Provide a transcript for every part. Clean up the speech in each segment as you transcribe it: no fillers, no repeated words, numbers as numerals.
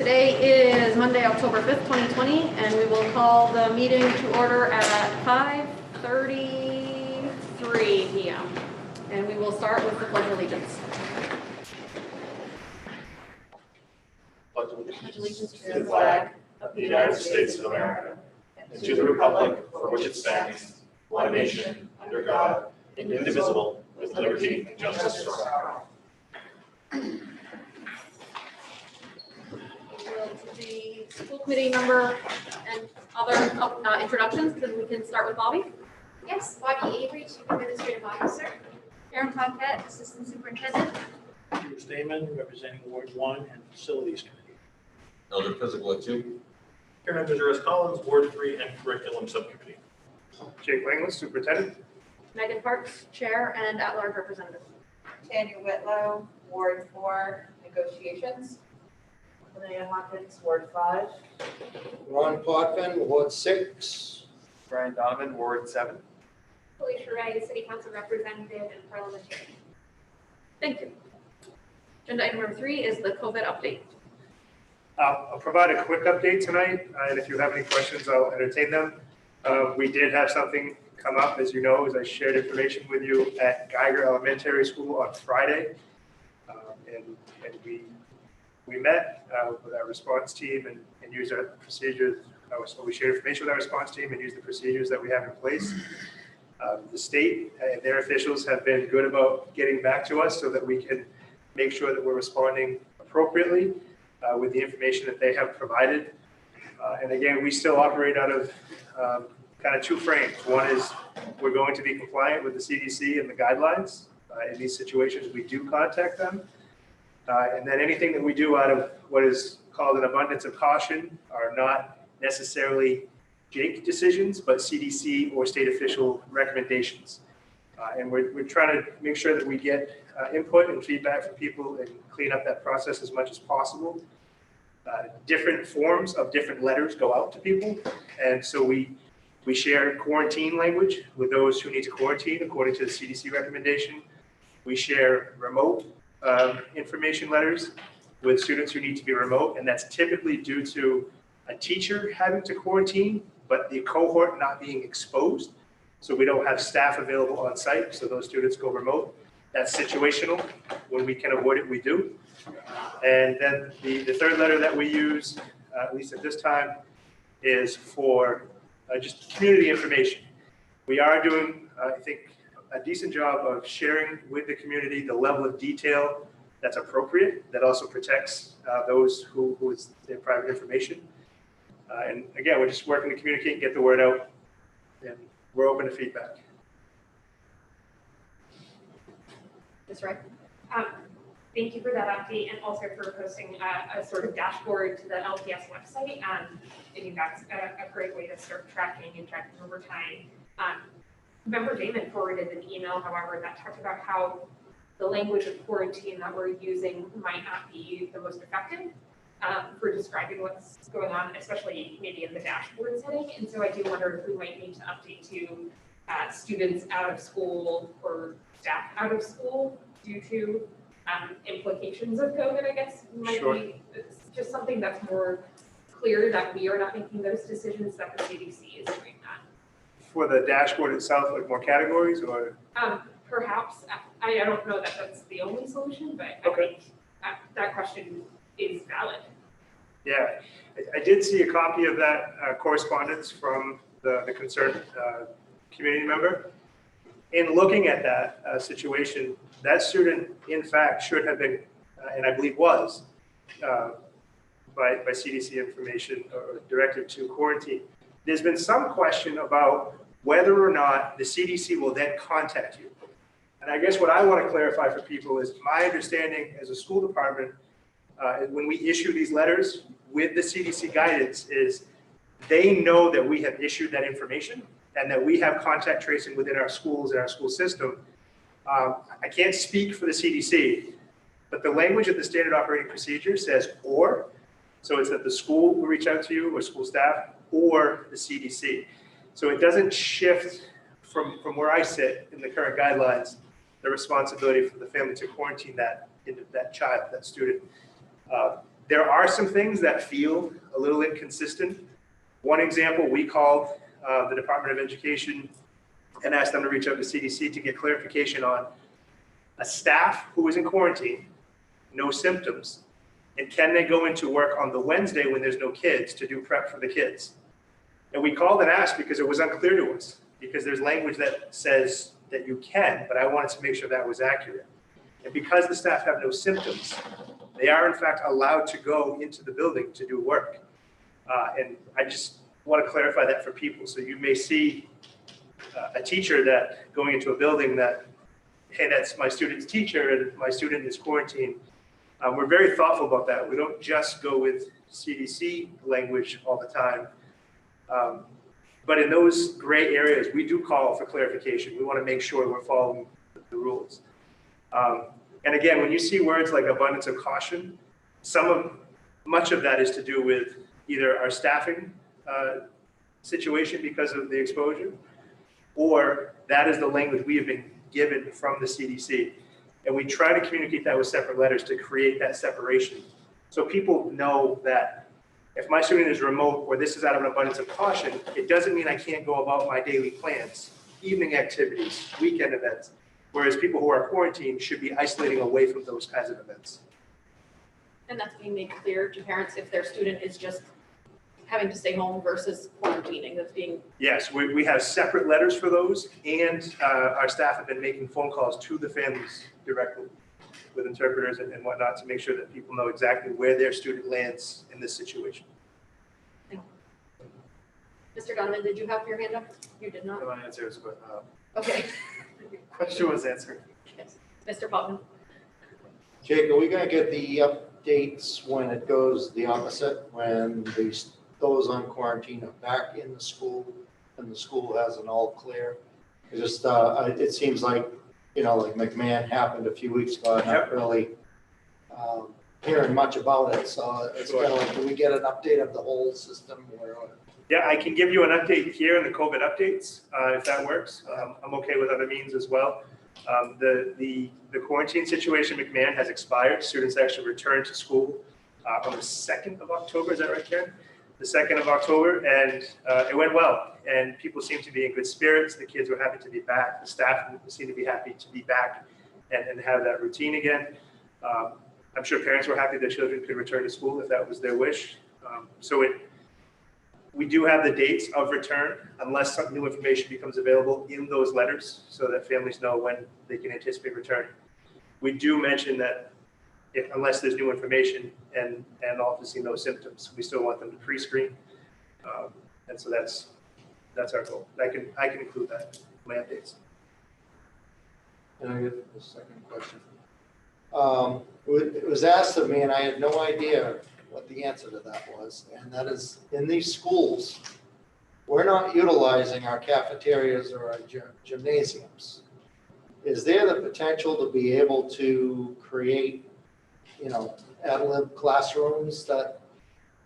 Today is Monday, October 5th, 2020, and we will call the meeting to order at 5:33 p.m. And we will start with the Pledge of Allegiance. Pledge allegiance to the flag of the United States of America and to the republic for which it stands, one nation, under God, indivisible, with liberty and justice for all. The school committee member and other introductions, then we can start with Bobby. Yes, Bobby Avery, Chief Administrative Officer. Aaron Paquette, Assistant Superintendent. Peter Stamen, representing Ward 1 and Facilities Committee. Elder Physical at 2. Karen Majoris Collins, Ward 3 and Curriculum Subcommittee. Jake Langley, Superintendent. Megan Parks, Chair and at-large representative. Tanya Whitlow, Ward 4, Negotiations. Linnea Hawkins, Ward 5. Ron Potvin, Ward 6. Brian Donovan, Ward 7. Felicia Ray, City Council Representative and Parliamentarian. Thank you. Agenda item number 3 is the COVID update. I'll provide a quick update tonight, and if you have any questions, I'll entertain them. We did have something come up, as you know, as I shared information with you at Geiger Elementary School on Friday. And we met with our response team and used our procedures. So we shared information with our response team and used the procedures that we have in place. The state and their officials have been good about getting back to us so that we can make sure that we're responding appropriately with the information that they have provided. And again, we still operate out of kind of two frames. One is we're going to be compliant with the CDC and the guidelines. In these situations, we do contact them. And then anything that we do out of what is called an abundance of caution are not necessarily Jake decisions, but CDC or state official recommendations. And we're trying to make sure that we get input and feedback from people and clean up that process as much as possible. Different forms of different letters go out to people. And so we share quarantine language with those who need to quarantine according to the CDC recommendation. We share remote information letters with students who need to be remote, and that's typically due to a teacher having to quarantine, but the cohort not being exposed. So we don't have staff available on site, so those students go remote. That's situational. When we can avoid it, we do. And then the third letter that we use, at least at this time, is for just community information. We are doing, I think, a decent job of sharing with the community the level of detail that's appropriate, that also protects those who is their private information. And again, we're just working to communicate and get the word out, and we're open to feedback. That's right. Thank you for that update, and also for posting a sort of dashboard to the LPS website. I think that's a great way to start tracking over time. Member Damon forwarded an email, however, that talked about how the language of quarantine that we're using might not be the most effective for describing what's going on, especially maybe in the dashboard setting. And so I do wonder if we might need to update to students out of school or staff out of school due to implications of COVID, I guess, might Sure. be just something that's more clear that we are not making those decisions, that the CDC is doing that. For the dashboard itself, like more categories, or? Perhaps, I don't know that that's the only solution, but Okay. I think that question is valid. Yeah, I did see a copy of that correspondence from the concerned community member. In looking at that situation, that student, in fact, should have been, and I believe was, by CDC information or directed to quarantine. There's been some question about whether or not the CDC will then contact you. And I guess what I want to clarify for people is my understanding as a school department, when we issue these letters with the CDC guidance, is they know that we have issued that information and that we have contact tracing within our schools and our school system. I can't speak for the CDC, but the language of the standard operating procedure says or, so it's that the school will reach out to you or school staff or the CDC. So it doesn't shift from where I sit in the current guidelines, the responsibility for the family to quarantine that child, that student. There are some things that feel a little inconsistent. One example, we called the Department of Education and asked them to reach out to CDC to get clarification on a staff who is in quarantine, no symptoms, and can they go into work on the Wednesday when there's no kids to do prep for the kids? And we called and asked because it was unclear to us, because there's language that says that you can, but I wanted to make sure that was accurate. And because the staff have no symptoms, they are in fact allowed to go into the building to do work. And I just want to clarify that for people. So you may see a teacher that going into a building that, hey, that's my student's teacher and my student is quarantined. We're very thoughtful about that. We don't just go with CDC language all the time. But in those gray areas, we do call for clarification. We want to make sure we're following the rules. And again, when you see words like abundance of caution, much of that is to do with either our staffing situation because of the exposure, or that is the language we have been given from the CDC. And we try to communicate that with separate letters to create that separation. So people know that if my student is remote or this is out of an abundance of caution, it doesn't mean I can't go about my daily plans, evening activities, weekend events. Whereas people who are quarantined should be isolating away from those kinds of events. And that's being made clear to parents if their student is just having to stay home versus quarantining. That's being. Yes, we have separate letters for those, and our staff have been making phone calls to the families directly with interpreters and whatnot to make sure that people know exactly where their student lands in this situation. Mr. Donovan, did you have your hand up? You did not? My answer is, Okay. question was answered. Yes. Mr. Putnam? Jake, are we gonna get the updates when it goes the opposite, when those on quarantine are back in the school and the school has an all clear? It just, it seems like, like McMahon happened a few weeks ago, I'm not really hearing much about it, so it's kind of like, do we get an update of the whole system? Yeah, I can give you an update here in the COVID updates, if that works. I'm okay with other means as well. The quarantine situation, McMahon, has expired. Students actually returned to school on the 2nd of October. Is that right, Karen? The 2nd of October, and it went well. And people seem to be in good spirits. The kids were happy to be back. The staff seemed to be happy to be back and have that routine again. I'm sure parents were happy their children could return to school if that was their wish. We do have the dates of return unless some new information becomes available in those letters so that families know when they can anticipate return. We do mention that unless there's new information and obviously no symptoms, we still want them to pre-screen. And so that's our goal. I can include that in my updates. And I get the second question. It was asked of me and I had no idea what the answer to that was, and that is, in these schools, we're not utilizing our cafeterias or our gymnasiums. Is there the potential to be able to create, ad lib classrooms that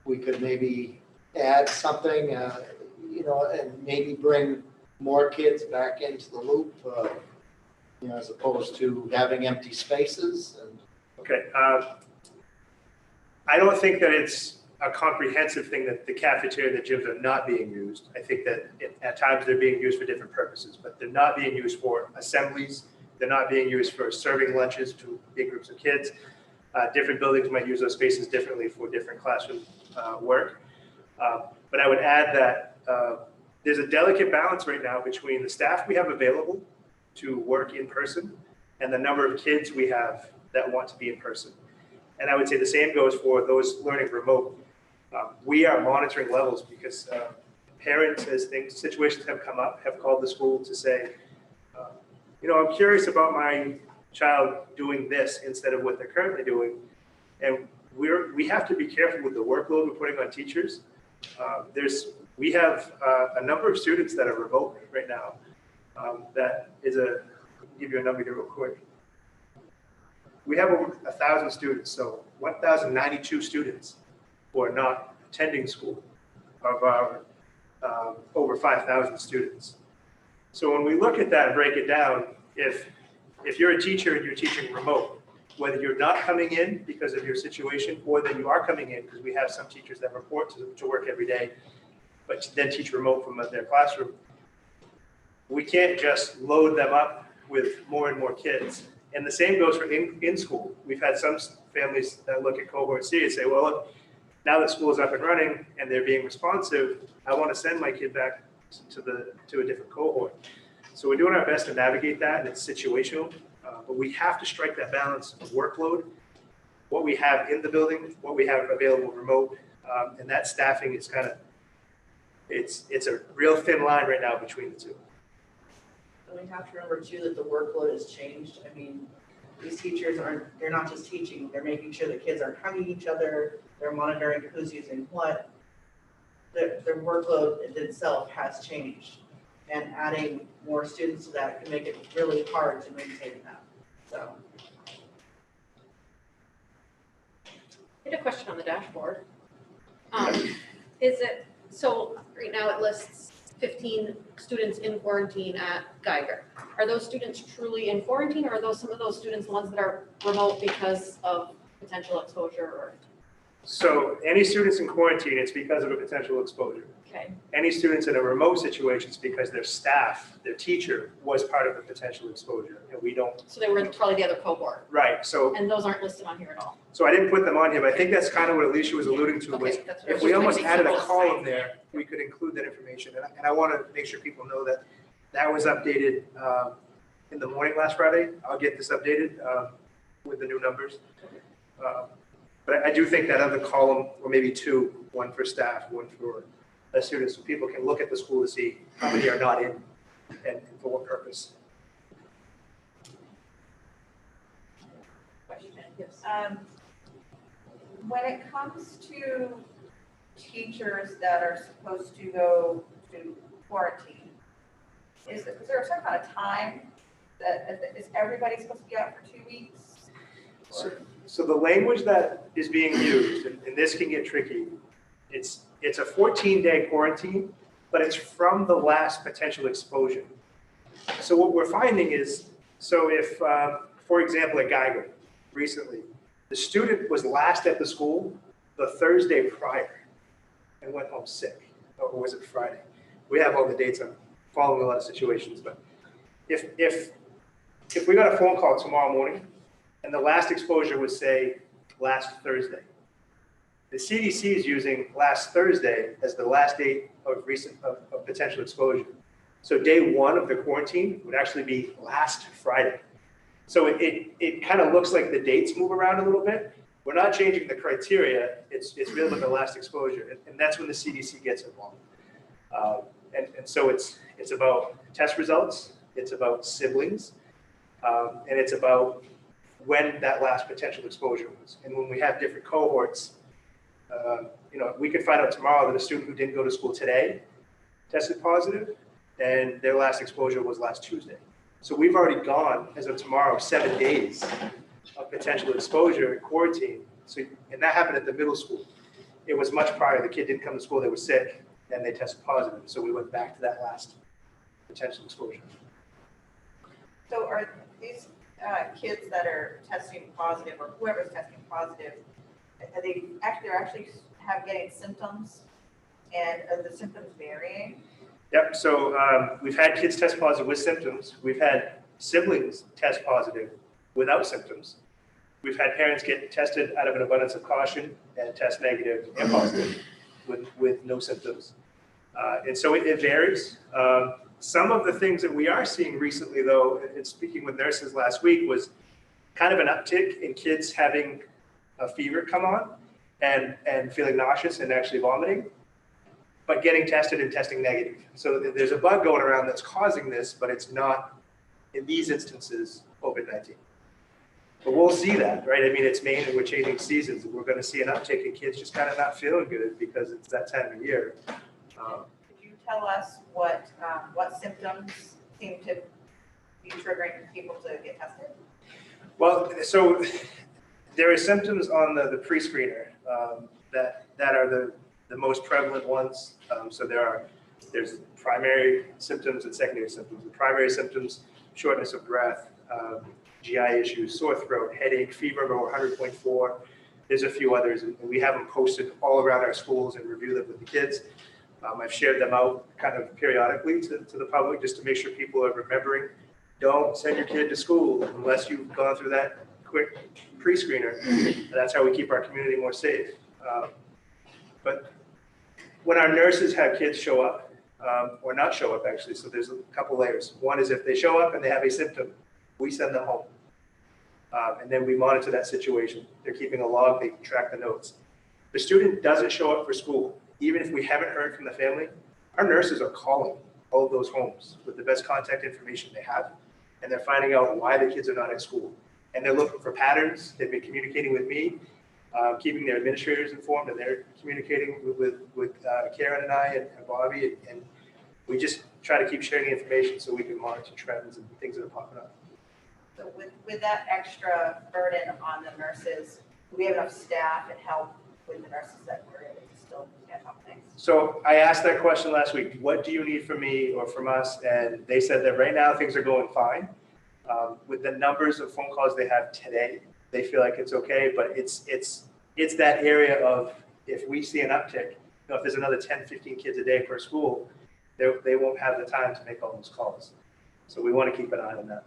we could maybe add something, and maybe bring more kids back into the loop, as opposed to having empty spaces? Okay. I don't think that it's a comprehensive thing that the cafeteria, the gyms are not being used. I think that at times they're being used for different purposes, but they're not being used for assemblies. They're not being used for serving lunches to big groups of kids. Different buildings might use those spaces differently for different classroom work. But I would add that there's a delicate balance right now between the staff we have available to work in person and the number of kids we have that want to be in person. And I would say the same goes for those learning remote. We are monitoring levels because parents, as situations have come up, have called the school to say, I'm curious about my child doing this instead of what they're currently doing. And we have to be careful with the workload we're putting on teachers. We have a number of students that are remote right now. That is I'll give you a number here real quick. We have over 1,000 students, so 1,092 students who are not attending school of our over 5,000 students. So when we look at that and break it down, if you're a teacher and you're teaching remote, whether you're not coming in because of your situation or that you are coming in, because we have some teachers that report to work every day, but then teach remote from their classroom. We can't just load them up with more and more kids. And the same goes for in school. We've had some families that look at cohort C and say, well, look, now that school is up and running and they're being responsive, I want to send my kid back to a different cohort. So we're doing our best to navigate that, and it's situational. But we have to strike that balance of workload, what we have in the building, what we have available remote, and that staffing is kind of, it's a real thin line right now between the two. And we have to remember too that the workload has changed. I mean, these teachers they're not just teaching, they're making sure the kids aren't hugging each other, they're monitoring who's using what. Their workload itself has changed. And adding more students to that can make it really hard to maintain that, so. I had a question on the dashboard. Is it, so right now it lists 15 students in quarantine at Geiger. Are those students truly in quarantine, or are those some of those students the ones that are remote because of potential exposure or? So any students in quarantine, it's because of a potential exposure. Okay, Any students in a remote situation, it's because their staff, their teacher was part of the potential exposure, and we don't. so they were in probably the other cohort, Right, so and those aren't listed on here at all. I didn't put them on here, but I think that's kind of what Alicia was alluding to, was Okay, that's what I if was we just almost trying to added a make column there, we could include that information. And I want to make sure people know that that was updated in the morning last Friday. I'll get this updated with the new numbers. But I do think that other column, or maybe two, one for staff, one for students, so people can look at the school to see how many are not in and for what purpose. Yes. When it comes to teachers that are supposed to go to quarantine, is there a certain amount of time that, is everybody supposed to be out for 2 weeks? So the language that is being used, and this can get tricky, it's a 14-day quarantine, but it's from the last potential exposure. So what we're finding is, so if, for example, at Geiger recently, the student was last at the school the Thursday prior and went home sick, or was it Friday? We have all the dates. I'm following a lot of situations, but if we got a phone call tomorrow morning and the last exposure was, say, last Thursday, the CDC is using last Thursday as the last date of potential exposure. So day one of the quarantine would actually be last Friday. So it kind of looks like the dates move around a little bit. We're not changing the criteria. It's really about the last exposure, and that's when the CDC gets involved. And so it's about test results, it's about siblings, and it's about when that last potential exposure was. And when we have different cohorts, we could find out tomorrow that a student who didn't go to school today tested positive, and their last exposure was last Tuesday. So we've already gone, as of tomorrow, 7 days of potential exposure in quarantine. So, and that happened at the middle school. It was much prior. The kid didn't come to school, they were sick, and they tested positive. So we went back to that last potential exposure. So are these kids that are testing positive, or whoever's testing positive, are they actually getting symptoms, and are the symptoms varying? Yep, so we've had kids test positive with symptoms. We've had siblings test positive without symptoms. We've had parents get tested out of an abundance of caution and test negative and positive with no symptoms. And so it varies. Some of the things that we are seeing recently, though, and speaking with nurses last week, was kind of an uptick in kids having a fever come on and feeling nauseous and actually vomiting, but getting tested and testing negative. So there's a bug going around that's causing this, but it's not, in these instances, COVID-19. But we'll see that, right? I mean, it's Maine and we're changing seasons. We're going to see an uptick in kids just kind of not feeling good because it's that time of year. Could you tell us what symptoms seem to be triggering people to get tested? Well, so there are symptoms on the pre-screener that are the most prevalent ones. So there's primary symptoms and secondary symptoms. The primary symptoms, shortness of breath, GI issues, sore throat, headache, fever over 100.4. There's a few others, and we have them posted all around our schools and review them with the kids. I've shared them out kind of periodically to the public just to make sure people are remembering. Don't send your kid to school unless you've gone through that quick pre-screener. And that's how we keep our community more safe. But when our nurses have kids show up, or not show up actually, so there's a couple layers. One is if they show up and they have a symptom, we send them home. And then we monitor that situation. They're keeping a log, they can track the notes. The student doesn't show up for school, even if we haven't heard from the family, our nurses are calling all of those homes with the best contact information they have, and they're finding out why the kids are not at school. And they're looking for patterns. They've been communicating with me, keeping their administrators informed, and they're communicating with Karen and I and Bobby, and we just try to keep sharing the information so we can monitor trends and things that are popping up. So with that extra burden on the nurses, do we have enough staff and help with the nurses that we're able to still get up things? So I asked that question last week, what do you need from me or from us? And they said that right now things are going fine. With the numbers of phone calls they have today, they feel like it's okay, but it's that area of, if we see an uptick, if there's another 10, 15 kids a day per school, they won't have the time to make all those calls. So we want to keep an eye on that.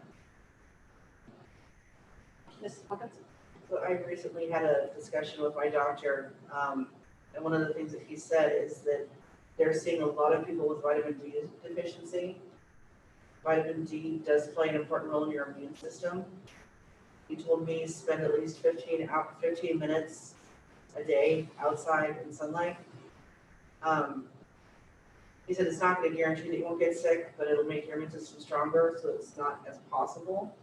Mrs. Hawkins? So I recently had a discussion with my doctor, and one of the things that he said is that they're seeing a lot of people with vitamin D deficiency. Vitamin D does play an important role in your immune system. He told me spend at least 15 minutes a day outside in sunlight. He said it's not going to guarantee that you won't get sick, but it'll make your immune system stronger, so it's not as possible.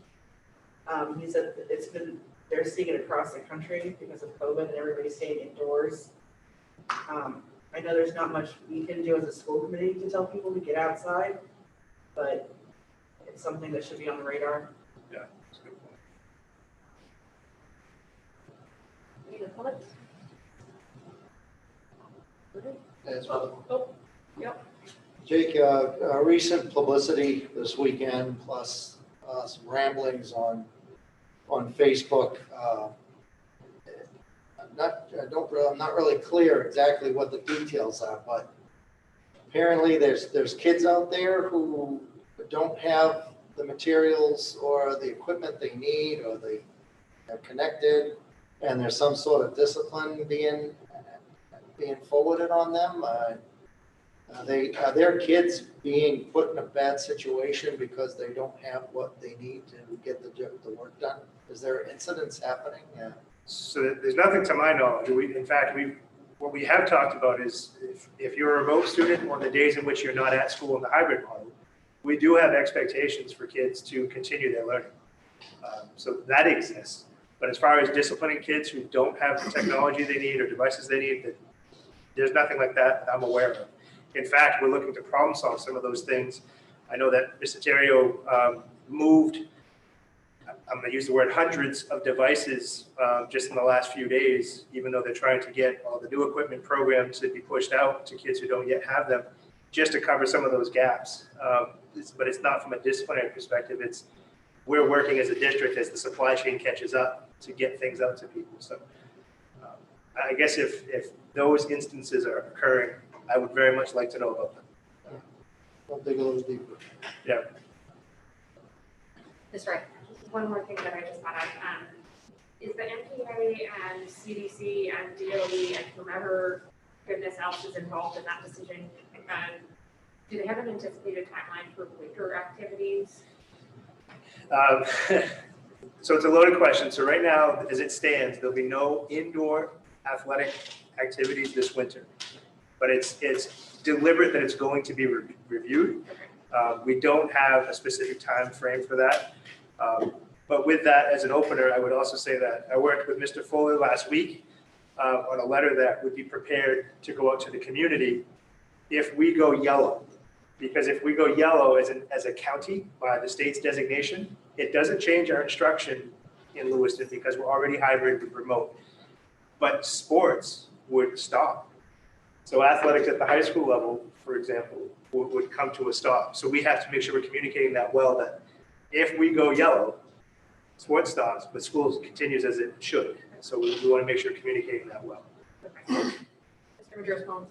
He said that they're seeing it across the country because of COVID and everybody's staying indoors. I know there's not much we can do as a school committee to tell people to get outside, but it's something that should be on the radar. Yeah, that's a good point. Any other comments? As well. Oh, yep. Jake, recent publicity this weekend, plus some ramblings on Facebook. I'm not really clear exactly what the details are, but apparently there's kids out there who don't have the materials or the equipment they need, or they're connected, and there's some sort of discipline being forwarded on them. Are their kids being put in a bad situation because they don't have what they need to get the work done? Is there incidents happening? Yeah. So there's nothing to my knowledge. What we have talked about is if you're a remote student on the days in which you're not at school in the hybrid model, we do have expectations for kids to continue their learning. So that exists. But as far as disciplining kids who don't have the technology they need or devices they need, there's nothing like that I'm aware of. In fact, we're looking to problem solve some of those things. I know that Mr. Terrio moved, I'm going to use the word hundreds of devices just in the last few days, even though they're trying to get all the new equipment programs to be pushed out to kids who don't yet have them, just to cover some of those gaps. But it's not from a disciplinary perspective. We're working as a district as the supply chain catches up to get things out to people. So I guess if those instances are occurring, I would very much like to know about them. I'll dig a little deeper. Yeah. Ms. Wright? One more thing that I just thought of, is the MPA and CDC and DOE and whomever goodness else is involved in that decision, do they have an anticipated timeline for winter activities? So it's a loaded question. So right now, as it stands, there'll be no indoor athletic activities this winter. But it's deliberate that it's going to be reviewed. We don't have a specific time frame for that. But with that as an opener, I would also say that I worked with Mr. Fuller last week on a letter that would be prepared to go out to the community if we go yellow. Because if we go yellow as a county by the state's designation, it doesn't change our instruction in Lewiston because we're already hybrid with remote. But sports would stop. So athletics at the high school level, for example, would come to a stop. So we have to make sure we're communicating that well, that if we go yellow, sports stops, but school continues as it should. And so we want to make sure we're communicating that well. Mr. Madris-Collins.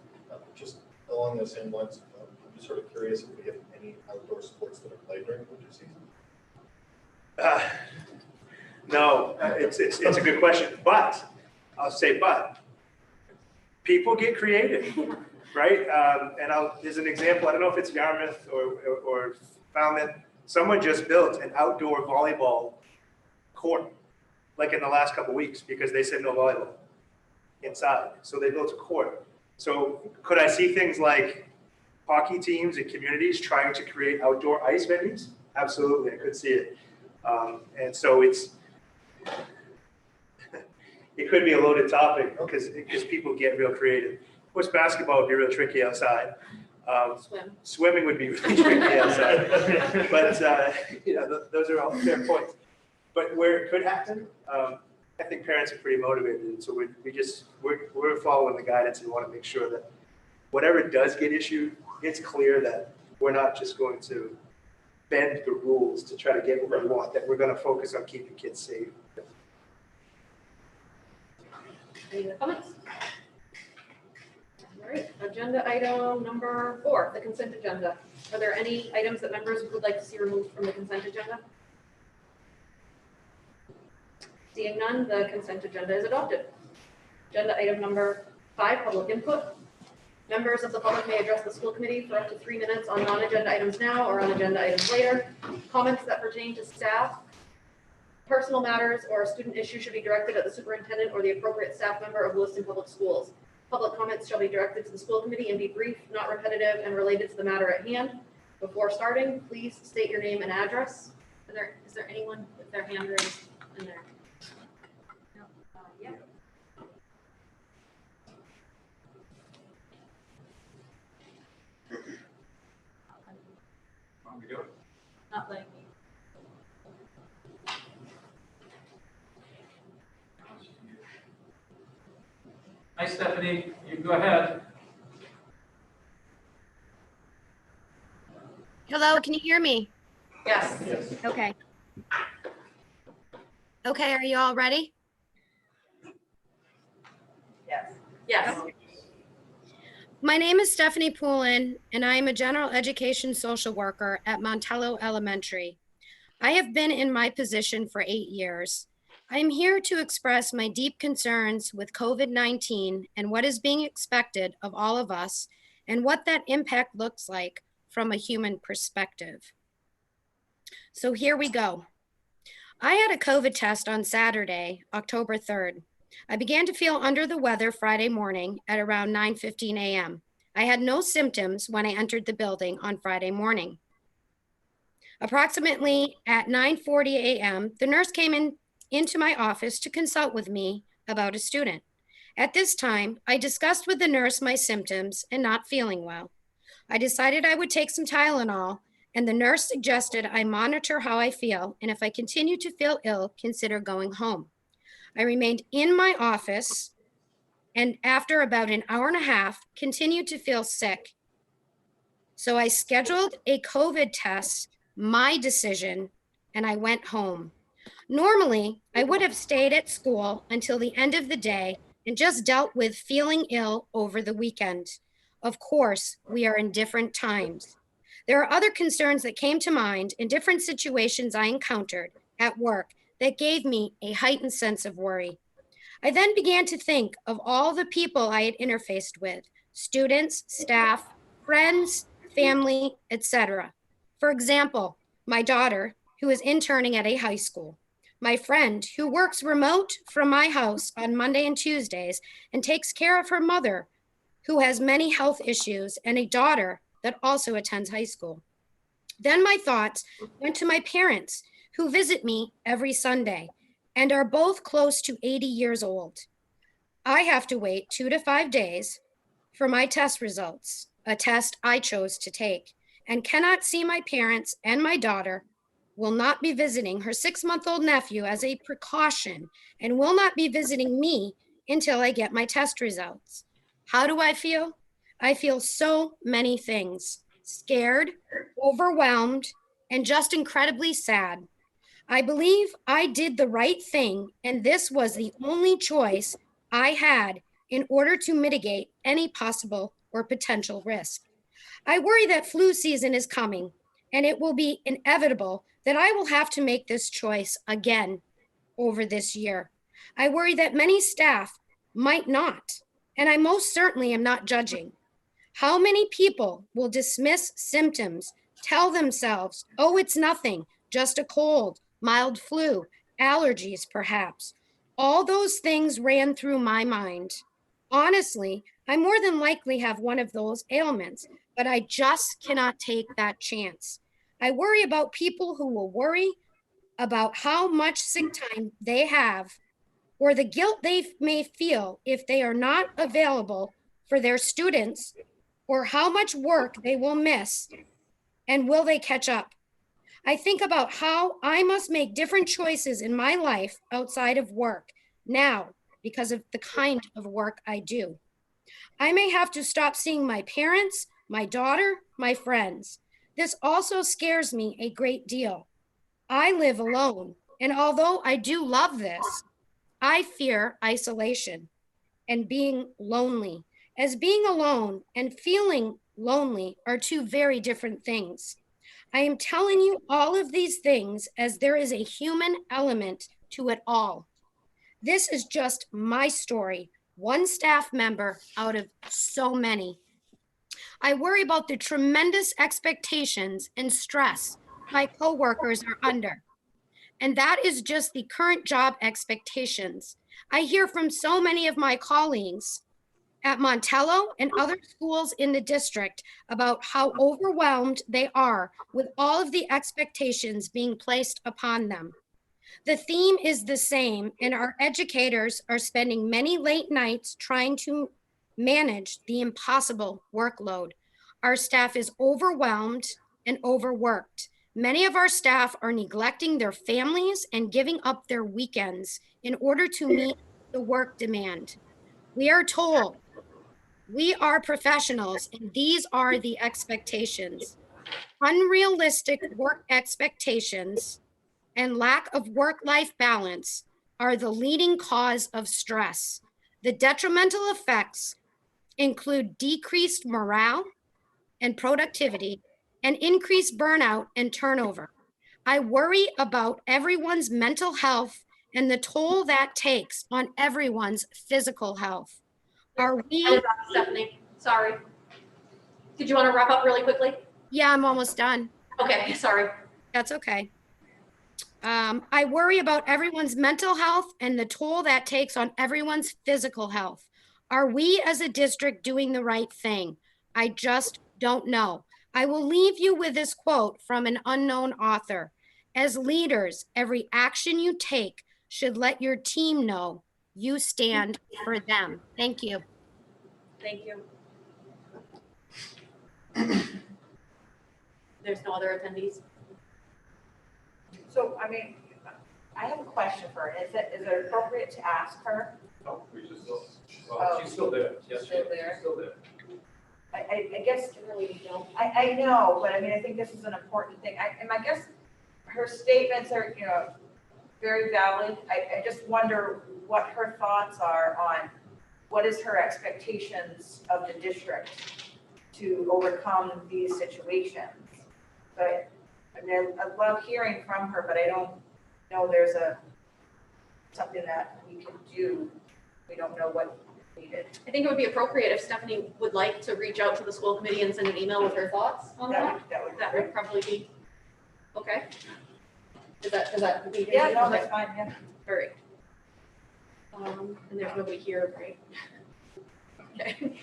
Just along those same lines, I'm just sort of curious if we have any outdoor sports that are played during the winter season? No, it's a good question, but I'll say people get creative, right? There's an example, I don't know if it's Yarmouth or Falmouth. Someone just built an outdoor volleyball court, like in the last couple of weeks, because they said no volleyball inside. So they built a court. So could I see things like hockey teams and communities trying to create outdoor ice venues? Absolutely, I could see it. And so it could be a loaded topic because people get real creative. Of course, basketball would be real tricky outside. Swimming would be really tricky outside. But those are all fair points. But where it could happen, I think parents are pretty motivated. And so we're following the guidance and want to make sure that whatever does get issued, it's clear that we're not just going to bend the rules to try to get what we want, that we're going to focus on keeping kids safe. Any other comments? All right, agenda item number 4, the consent agenda. Are there any items that members would like to see removed from the consent agenda? Seeing none, the consent agenda is adopted. Agenda item number 5, public input. Members of the public may address the school committee for up to 3 minutes on non-agenda items now or on agenda items later. Comments that pertain to staff, personal matters, or a student issue should be directed at the superintendent or the appropriate staff member of Lewiston Public Schools. Public comments shall be directed to the school committee and be brief, not repetitive, and related to the matter at hand. Before starting, please state your name and address. Is there anyone with their hand raised in there? No. Yeah. Not like me. Hi, Stephanie, you can go ahead. Hello, can you hear me? Yes. Okay. Okay, are you all ready? Yes. My name is Stephanie Poulin, and I am a general education social worker at Montello Elementary. I have been in my position for 8 years. I am here to express my deep concerns with COVID-19 and what is being expected of all of us and what that impact looks like from a human perspective. So here we go. I had a COVID test on Saturday, October 3rd. I began to feel under the weather Friday morning at around 9:15 a.m. I had no symptoms when I entered the building on Friday morning. Approximately at 9:40 a.m., the nurse came into my office to consult with me about a student. At this time, I discussed with the nurse my symptoms and not feeling well. I decided I would take some Tylenol, and the nurse suggested I monitor how I feel, and if I continue to feel ill, consider going home. I remained in my office, and after about an hour and a half, continued to feel sick. So I scheduled a COVID test, my decision, and I went home. Normally, I would have stayed at school until the end of the day and just dealt with feeling ill over the weekend. Of course, we are in different times. There are other concerns that came to mind in different situations I encountered at work that gave me a heightened sense of worry. I then began to think of all the people I had interfaced with, students, staff, friends, family, etc. For example, my daughter, who is interning at a high school, my friend who works remote from my house on Monday and Tuesdays and takes care of her mother, who has many health issues, and a daughter that also attends high school. Then my thoughts went to my parents, who visit me every Sunday and are both close to 80 years old. I have to wait 2 to 5 days for my test results, a test I chose to take, and cannot see my parents, and my daughter will not be visiting her 6-month-old nephew as a precaution and will not be visiting me until I get my test results. How do I feel? I feel so many things: scared, overwhelmed, and just incredibly sad. I believe I did the right thing, and this was the only choice I had in order to mitigate any possible or potential risk. I worry that flu season is coming, and it will be inevitable that I will have to make this choice again over this year. I worry that many staff might not, and I most certainly am not judging. How many people will dismiss symptoms, tell themselves, oh, it's nothing, just a cold, mild flu, allergies perhaps? All those things ran through my mind. Honestly, I more than likely have one of those ailments, but I just cannot take that chance. I worry about people who will worry about how much sick time they have or the guilt they may feel if they are not available for their students, or how much work they will miss and will they catch up. I think about how I must make different choices in my life outside of work now because of the kind of work I do. I may have to stop seeing my parents, my daughter, my friends. This also scares me a great deal. I live alone, and although I do love this, I fear isolation and being lonely, as being alone and feeling lonely are two very different things. I am telling you all of these things as there is a human element to it all. This is just my story, one staff member out of so many. I worry about the tremendous expectations and stress my coworkers are under. And that is just the current job expectations. I hear from so many of my colleagues at Montello and other schools in the district about how overwhelmed they are with all of the expectations being placed upon them. The theme is the same, and our educators are spending many late nights trying to manage the impossible workload. Our staff is overwhelmed and overworked. Many of our staff are neglecting their families and giving up their weekends in order to meet the work demand. We are told we are professionals, and these are the expectations. Unrealistic work expectations and lack of work-life balance are the leading cause of stress. The detrimental effects include decreased morale and productivity and increased burnout and turnover. I worry about everyone's mental health and the toll that takes on everyone's physical health. Are I we? was on, Stephanie, sorry. Did you want to wrap up really quickly? Yeah, I'm almost done. Okay, sorry. That's okay. I worry about everyone's mental health and the toll that takes on everyone's physical health. Are we as a district doing the right thing? I just don't know. I will leave you with this quote from an unknown author. As leaders, every action you take should let your team know you stand for them. Thank you. Thank you. There's no other attendees? So, I mean, I have a question for her. Is it appropriate to ask her? No, we just, well, she's still there. Yes, Still there? she's still there. I guess, I know, but I mean, I think this is an important thing. And I guess her statements are, very valid. I just wonder what her thoughts are on what is her expectations of the district to overcome these situations. But I mean, I love hearing from her, but I don't know there's something that we can do. We don't know what is needed. I think it would be appropriate if Stephanie would like to reach out to the school committee and send an email with her thoughts on that. That would probably be, okay? Is that? Yeah, no, Okay. that's fine, yeah. All right. And there's nobody here, right? Okay.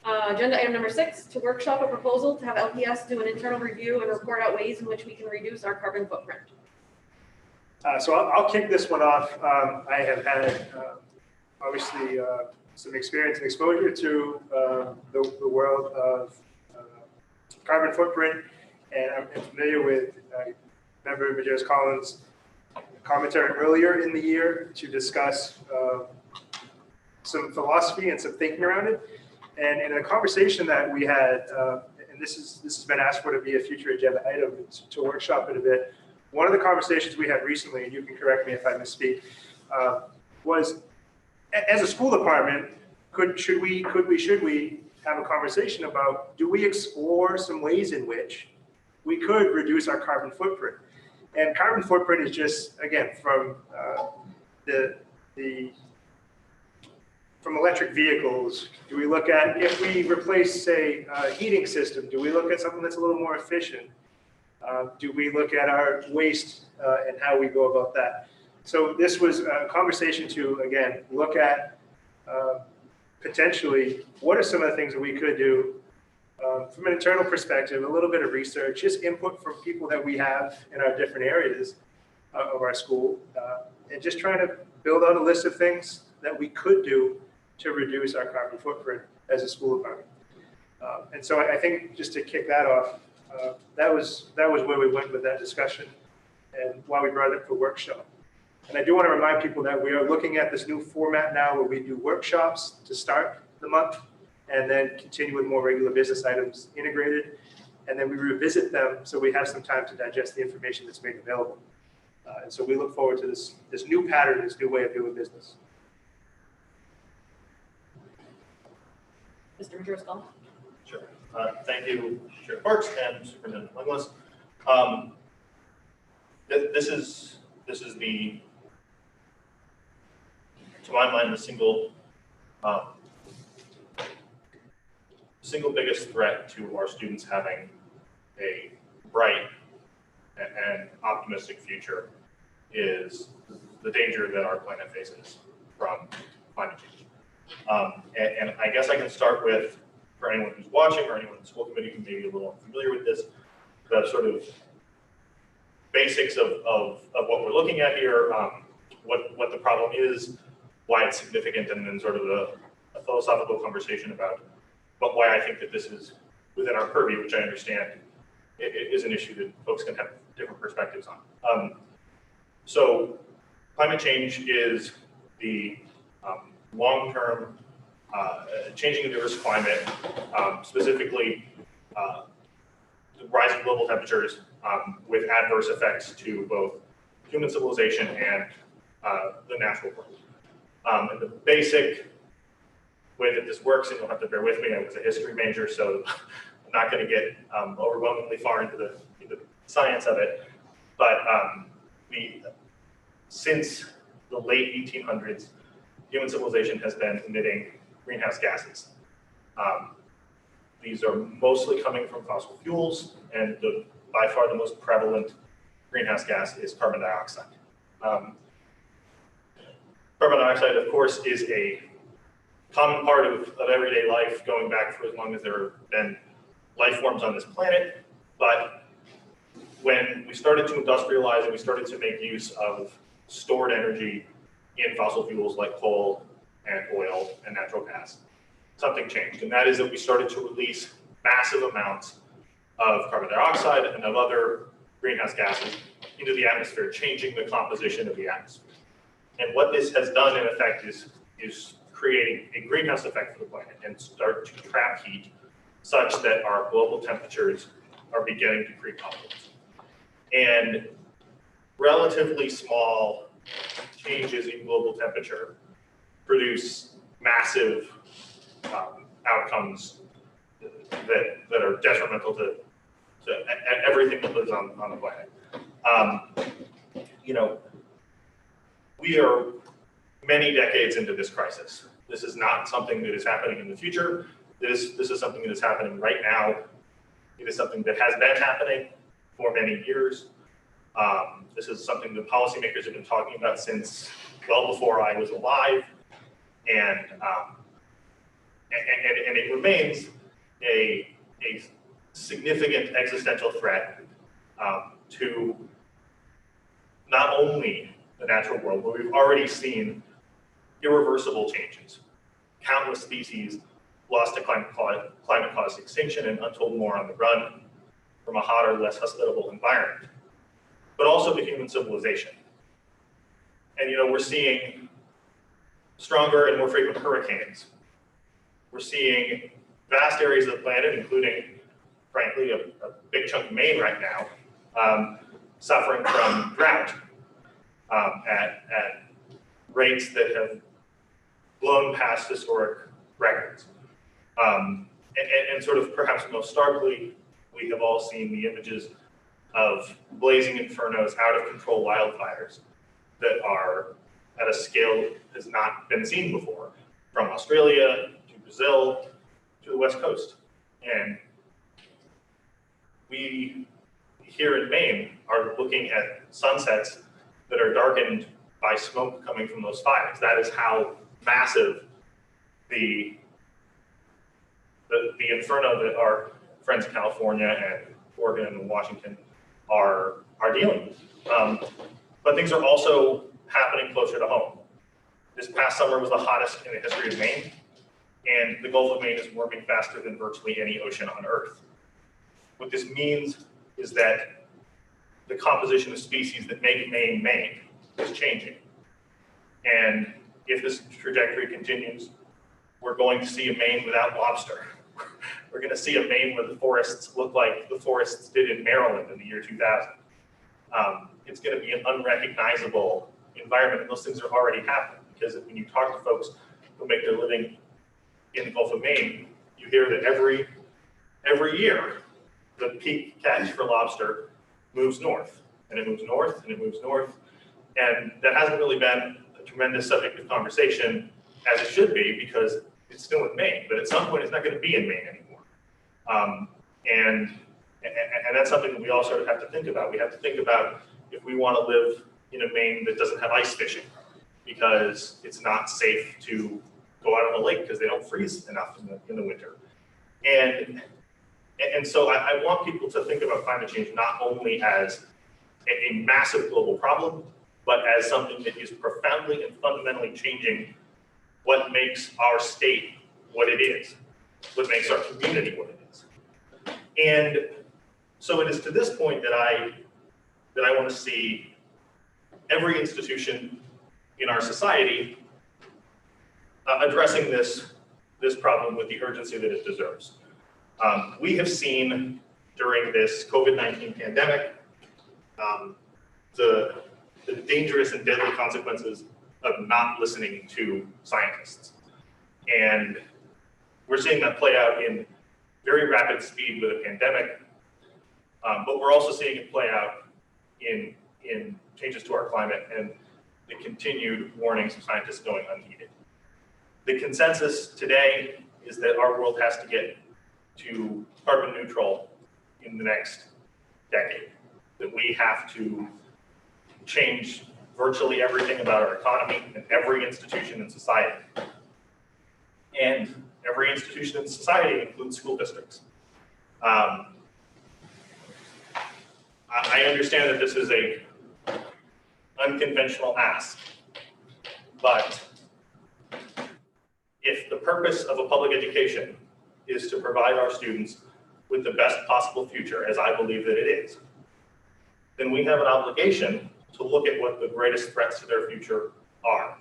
Agenda item number 6, to workshop a proposal to have LPS do an internal review and report out ways in which we can reduce our carbon footprint. So I'll kick this one off. I have had, obviously, some experience and exposure to the world of carbon footprint, and I'm familiar with Member Majerus Collins' commentary earlier in the year to discuss some philosophy and some thinking around it. And in a conversation that we had, and this has been asked for to be a future agenda item to workshop it a bit, one of the conversations we had recently, and you can correct me if I misspeak, was as a school department, should we have a conversation about, do we explore some ways in which we could reduce our carbon footprint? And carbon footprint is just, again, from from electric vehicles. Do we look at, if we replace, say, a heating system, do we look at something that's a little more efficient? Do we look at our waste and how we go about that? So this was a conversation to, again, look at potentially what are some of the things that we could do from an internal perspective, a little bit of research, just input from people that we have in our different areas of our school, and just trying to build out a list of things that we could do to reduce our carbon footprint as a school department. And so I think just to kick that off, that was where we went with that discussion and why we brought it up for workshop. And I do want to remind people that we are looking at this new format now where we do workshops to start the month and then continue with more regular business items integrated. And then we revisit them so we have some time to digest the information that's made available. And so we look forward to this new pattern, this new way of doing business. Mr. Majersko? Sure. Thank you, Chair Parks and Superintendent Linglis. This is the, to my mind, the single biggest threat to our students having a bright and optimistic future is the danger that our planet faces from climate change. And I guess I can start with, for anyone who's watching or anyone in the school committee who may be a little unfamiliar with this, the sort of basics of what we're looking at here, what the problem is, why it's significant, and then sort of a philosophical conversation about why I think that this is within our purview, which I understand it is an issue that folks can have different perspectives on. So climate change is the long-term changing of the Earth's climate, specifically the rise in global temperatures with adverse effects to both human civilization and the natural world. And the basic way that this works, and you'll have to bear with me, I was a history major, so I'm not going to get overwhelmingly far into the science of it, but since the late 1800s, human civilization has been emitting greenhouse gases. These are mostly coming from fossil fuels, and by far the most prevalent greenhouse gas is carbon dioxide. Carbon dioxide, of course, is a common part of everyday life going back for as long as there have been life forms on this planet. But when we started to industrialize and we started to make use of stored energy in fossil fuels like coal and oil and natural gas, something changed. And that is that we started to release massive amounts of carbon dioxide and of other greenhouse gases into the atmosphere, changing the composition of the atmosphere. And what this has done in effect is creating a greenhouse effect for the planet and start to trap heat such that our global temperatures are beginning to creep upwards. And relatively small changes in global temperature produce massive outcomes that are detrimental to everything that lives on the planet. We are many decades into this crisis. This is not something that is happening in the future. This is something that is happening right now. It is something that has been happening for many years. This is something that policymakers have been talking about since well before I was alive, and it remains a significant existential threat to not only the natural world, but we've already seen irreversible changes. Countless species lost to climate-caused extinction and untold more on the run from a hotter, less hospitable environment, but also to human civilization. And we're seeing stronger and more frequent hurricanes. We're seeing vast areas of the planet, including, frankly, a big chunk of Maine right now, suffering from drought at rates that have blown past historic records. And sort of perhaps most starkly, we have all seen the images of blazing infernos, out of control wildfires that are at a scale that has not been seen before, from Australia to Brazil to the West Coast. And we here in Maine are looking at sunsets that are darkened by smoke coming from those fires. That is how massive the inferno that our friends in California and Oregon and Washington are dealing with. But things are also happening closer to home. This past summer was the hottest in the history of Maine, and the Gulf of Maine is warming faster than virtually any ocean on Earth. What this means is that the composition of species that make Maine Maine is changing. And if this trajectory continues, we're going to see a Maine without lobster. We're going to see a Maine where the forests look like the forests did in Maryland in the year 2000. It's going to be an unrecognizable environment, and those things are already happening, because when you talk to folks who make their living in the Gulf of Maine, you hear that every year the peak catch for lobster moves north, and it moves north, and it moves north, and that hasn't really been a tremendous subject of conversation as it should be, because it's still in Maine, but at some point it's not going to be in Maine anymore. And that's something that we all sort of have to think about. We have to think about if we want to live in a Maine that doesn't have ice fishing, because it's not safe to go out on the lake because they don't freeze enough in the winter. And so I want people to think about climate change not only as a massive global problem, but as something that is profoundly and fundamentally changing what makes our state what it is, what makes our community what it is. And so it is to this point that I want to see every institution in our society addressing this problem with the urgency that it deserves. We have seen during this COVID-19 pandemic the dangerous and deadly consequences of not listening to scientists. And we're seeing that play out in very rapid speed with a pandemic, but we're also seeing it play out in changes to our climate and the continued warnings of scientists going unheeded. The consensus today is that our world has to get to carbon neutral in the next decade, that we have to change virtually everything about our economy and every institution in society. And every institution in society includes school districts. I understand that this is a unconventional ask, but if the purpose of a public education is to provide our students with the best possible future, as I believe that it is, then we have an obligation to look at what the greatest threats to their future are.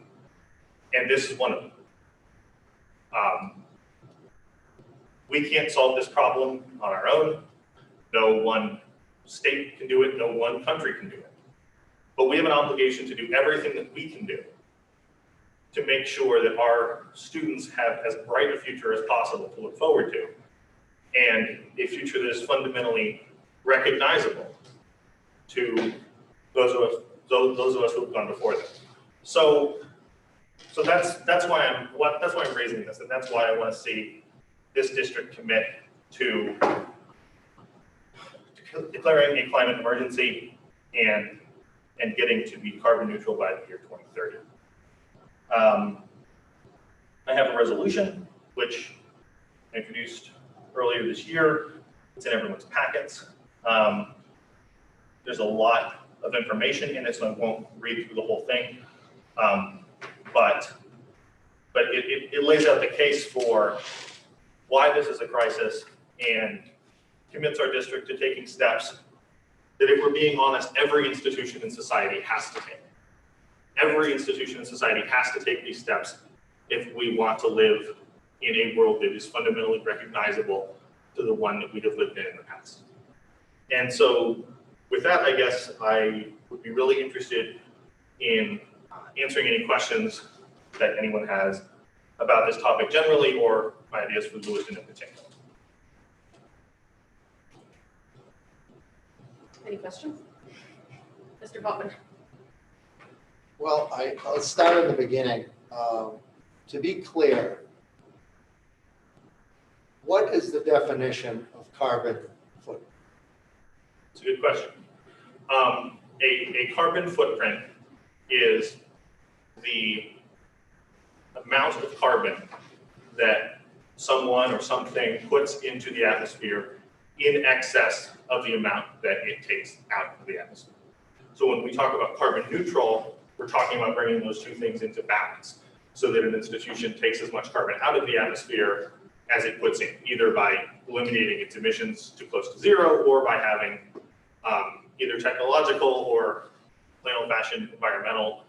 And this is one of them. We can't solve this problem on our own. No one state can do it, no one country can do it. But we have an obligation to do everything that we can do to make sure that our students have as bright a future as possible to look forward to, and a future that is fundamentally recognizable to those of us who have gone before them. So that's why I'm raising this, and that's why I want to see this district commit to declaring a climate emergency and getting to be carbon neutral by the year 2030. I have a resolution which I introduced earlier this year. It's in everyone's packets. There's a lot of information in it, so I won't read through the whole thing. But it lays out the case for why this is a crisis and commits our district to taking steps that, if we're being honest, every institution in society has to take. Every institution in society has to take these steps if we want to live in a world that is fundamentally recognizable to the one that we have lived in the past. And so with that, I guess I would be really interested in answering any questions that anyone has about this topic generally, or my ideas for Lewiston in particular. Any questions? Mr. Botman? Well, I'll start in the beginning. To be clear, what is the definition of carbon footprint? It's a good question. A carbon footprint is the amount of carbon that someone or something puts into the atmosphere in excess of the amount that it takes out of the atmosphere. So when we talk about carbon neutral, we're talking about bringing those two things into balance so that an institution takes as much carbon out of the atmosphere as it puts in, either by eliminating its emissions to close to zero or by having either technological or plain old-fashioned environmental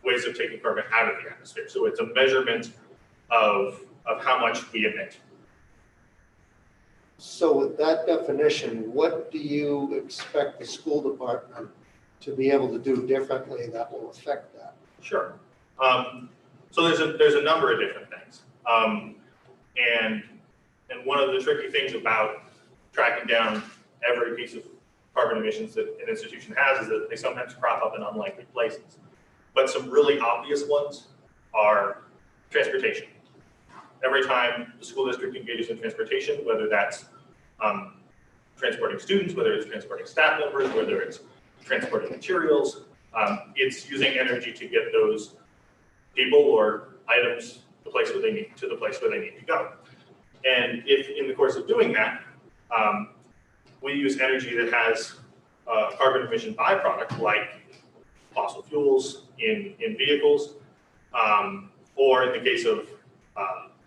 ways of taking carbon out of the atmosphere. So it's a measurement of how much we emit. So with that definition, what do you expect the school department to be able to do differently that will affect that? Sure. So there's a number of different things. And one of the tricky things about tracking down every piece of carbon emissions that an institution has is that they sometimes crop up in unlikely places. But some really obvious ones are transportation. Every time the school district engages in transportation, whether that's transporting students, whether it's transporting staff members, whether it's transporting materials, it's using energy to get those people or items to the place where they need to go. And if in the course of doing that, we use energy that has carbon emission byproduct like fossil fuels in vehicles, or in the case of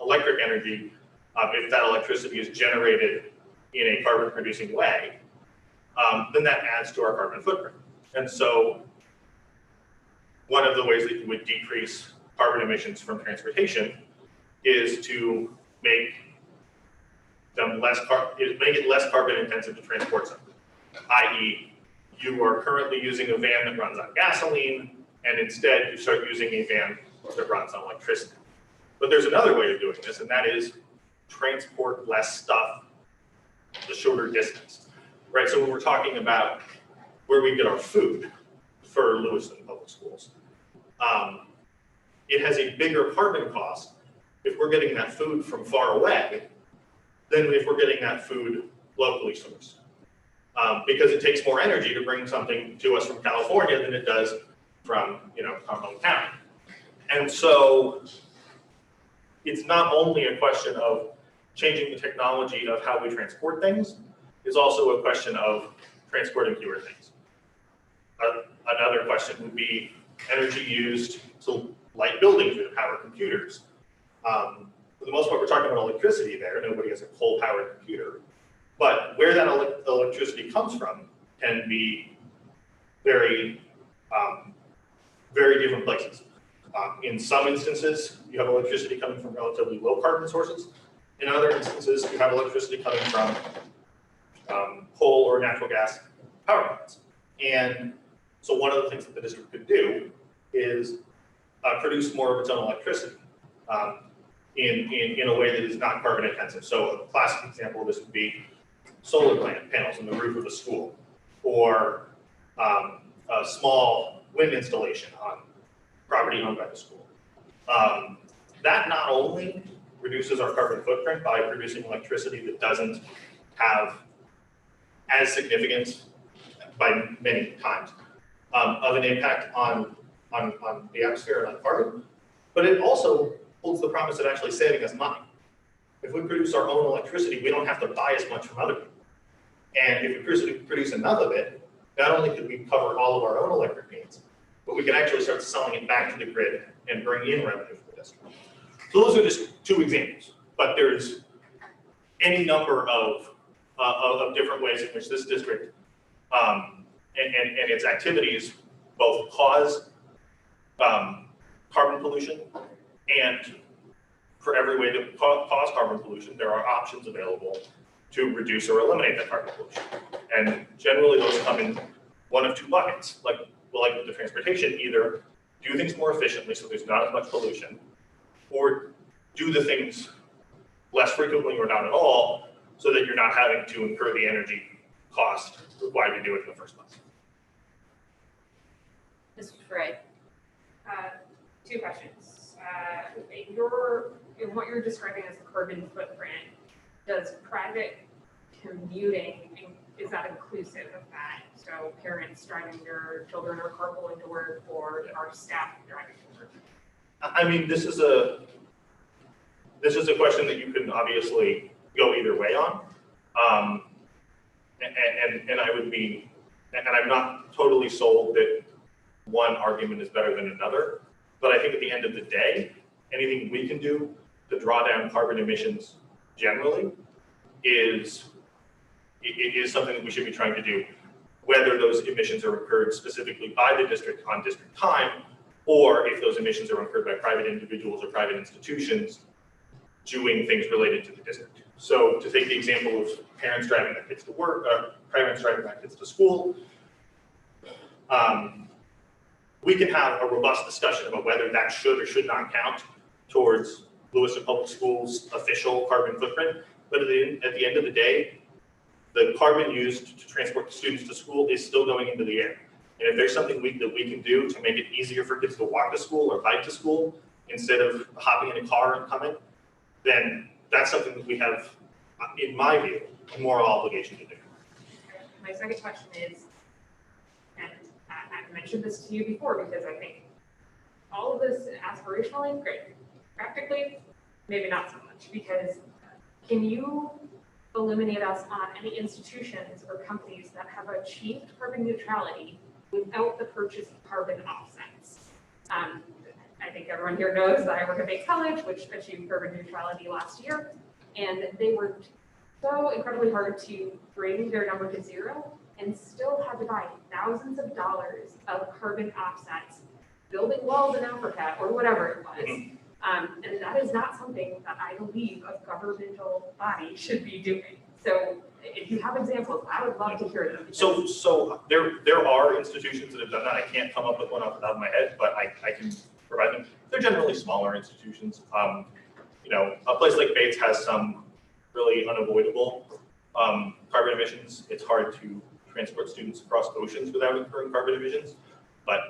electric energy, if that electricity is generated in a carbon producing way, then that adds to our carbon footprint. And so one of the ways that you would decrease carbon emissions from transportation is to make it less carbon intensive to transport something, i.e. you are currently using a van that runs on gasoline, and instead you start using a van that runs on electricity. But there's another way of doing this, and that is transport less stuff the shorter distance, right? So when we're talking about where we get our food for Lewiston Public Schools, it has a bigger carbon cost if we're getting that food from far away than if we're getting that food locally sourced. Because it takes more energy to bring something to us from California than it does from, our hometown. And so it's not only a question of changing the technology of how we transport things, it's also a question of transporting fewer things. Another question would be energy used to light buildings or to power computers. For the most part, we're talking about electricity there. Nobody has a coal-powered computer. But where that electricity comes from can be very, very different places. In some instances, you have electricity coming from relatively low carbon sources. In other instances, you have electricity coming from coal or natural gas power plants. And so one of the things that the district could do is produce more of its own electricity in a way that is not carbon intensive. So a classic example of this would be solar panels on the roof of a school, or a small wind installation on property owned by the school. That not only reduces our carbon footprint by producing electricity that doesn't have as significant, by many times, of an impact on the atmosphere and on carbon, but it also holds the promise of actually saving us money. If we produce our own electricity, we don't have to buy as much from other people. And if we produce enough of it, not only could we cover all of our own electric needs, but we can actually start selling it back to the grid and bring in revenue for the district. So those are just two examples, but there's any number of different ways in which this district and its activities both cause carbon pollution, and for every way to cause carbon pollution, there are options available to reduce or eliminate that carbon pollution. And generally those come in one of two buckets, like with the transportation, either do things more efficiently so there's not as much pollution, or do the things less frequently or not at all so that you're not having to incur the energy cost required to do it in the first place. Mr. Frey? Two questions. In what you're describing as the carbon footprint, does private commuting, is that inclusive of that? So parents driving their children or carpooling to work, or our staff driving to work? I mean, this is a question that you can obviously go either way on. And I would be, and I'm not totally sold that one argument is better than another, but I think at the end of the day, anything we can do to draw down carbon emissions generally is something that we should be trying to do, whether those emissions are incurred specifically by the district on district time, or if those emissions are incurred by private individuals or private institutions doing things related to the district. So to take the example of parents driving their kids to work, parents driving their kids to school, we can have a robust discussion about whether that should or should not count towards Lewiston Public Schools' official carbon footprint. But at the end of the day, the carbon used to transport students to school is still going into the air. And if there's something that we can do to make it easier for kids to walk to school or bike to school instead of hopping in a car and coming, then that's something that we have, in my view, a moral obligation to do. My second question is, and I've mentioned this to you before because I think all of this aspirationally, great. Practically, maybe not so much, because can you eliminate us on any institutions or companies that have achieved carbon neutrality without the purchase of carbon offsets? I think everyone here knows that I work at Bates College, which achieved carbon neutrality last year, and they worked so incredibly hard to bring their number to zero and still had to buy thousands of dollars of carbon offsets, building walls in Africa or whatever it was. And that is not something that I believe a governmental body should be doing. So if you have examples, I would love to hear them. So there are institutions that have done that. I can't come up with one off the top of my head, but I can provide them. They're generally smaller institutions. You know, a place like Bates has some really unavoidable carbon emissions. It's hard to transport students across oceans without incurring carbon emissions, but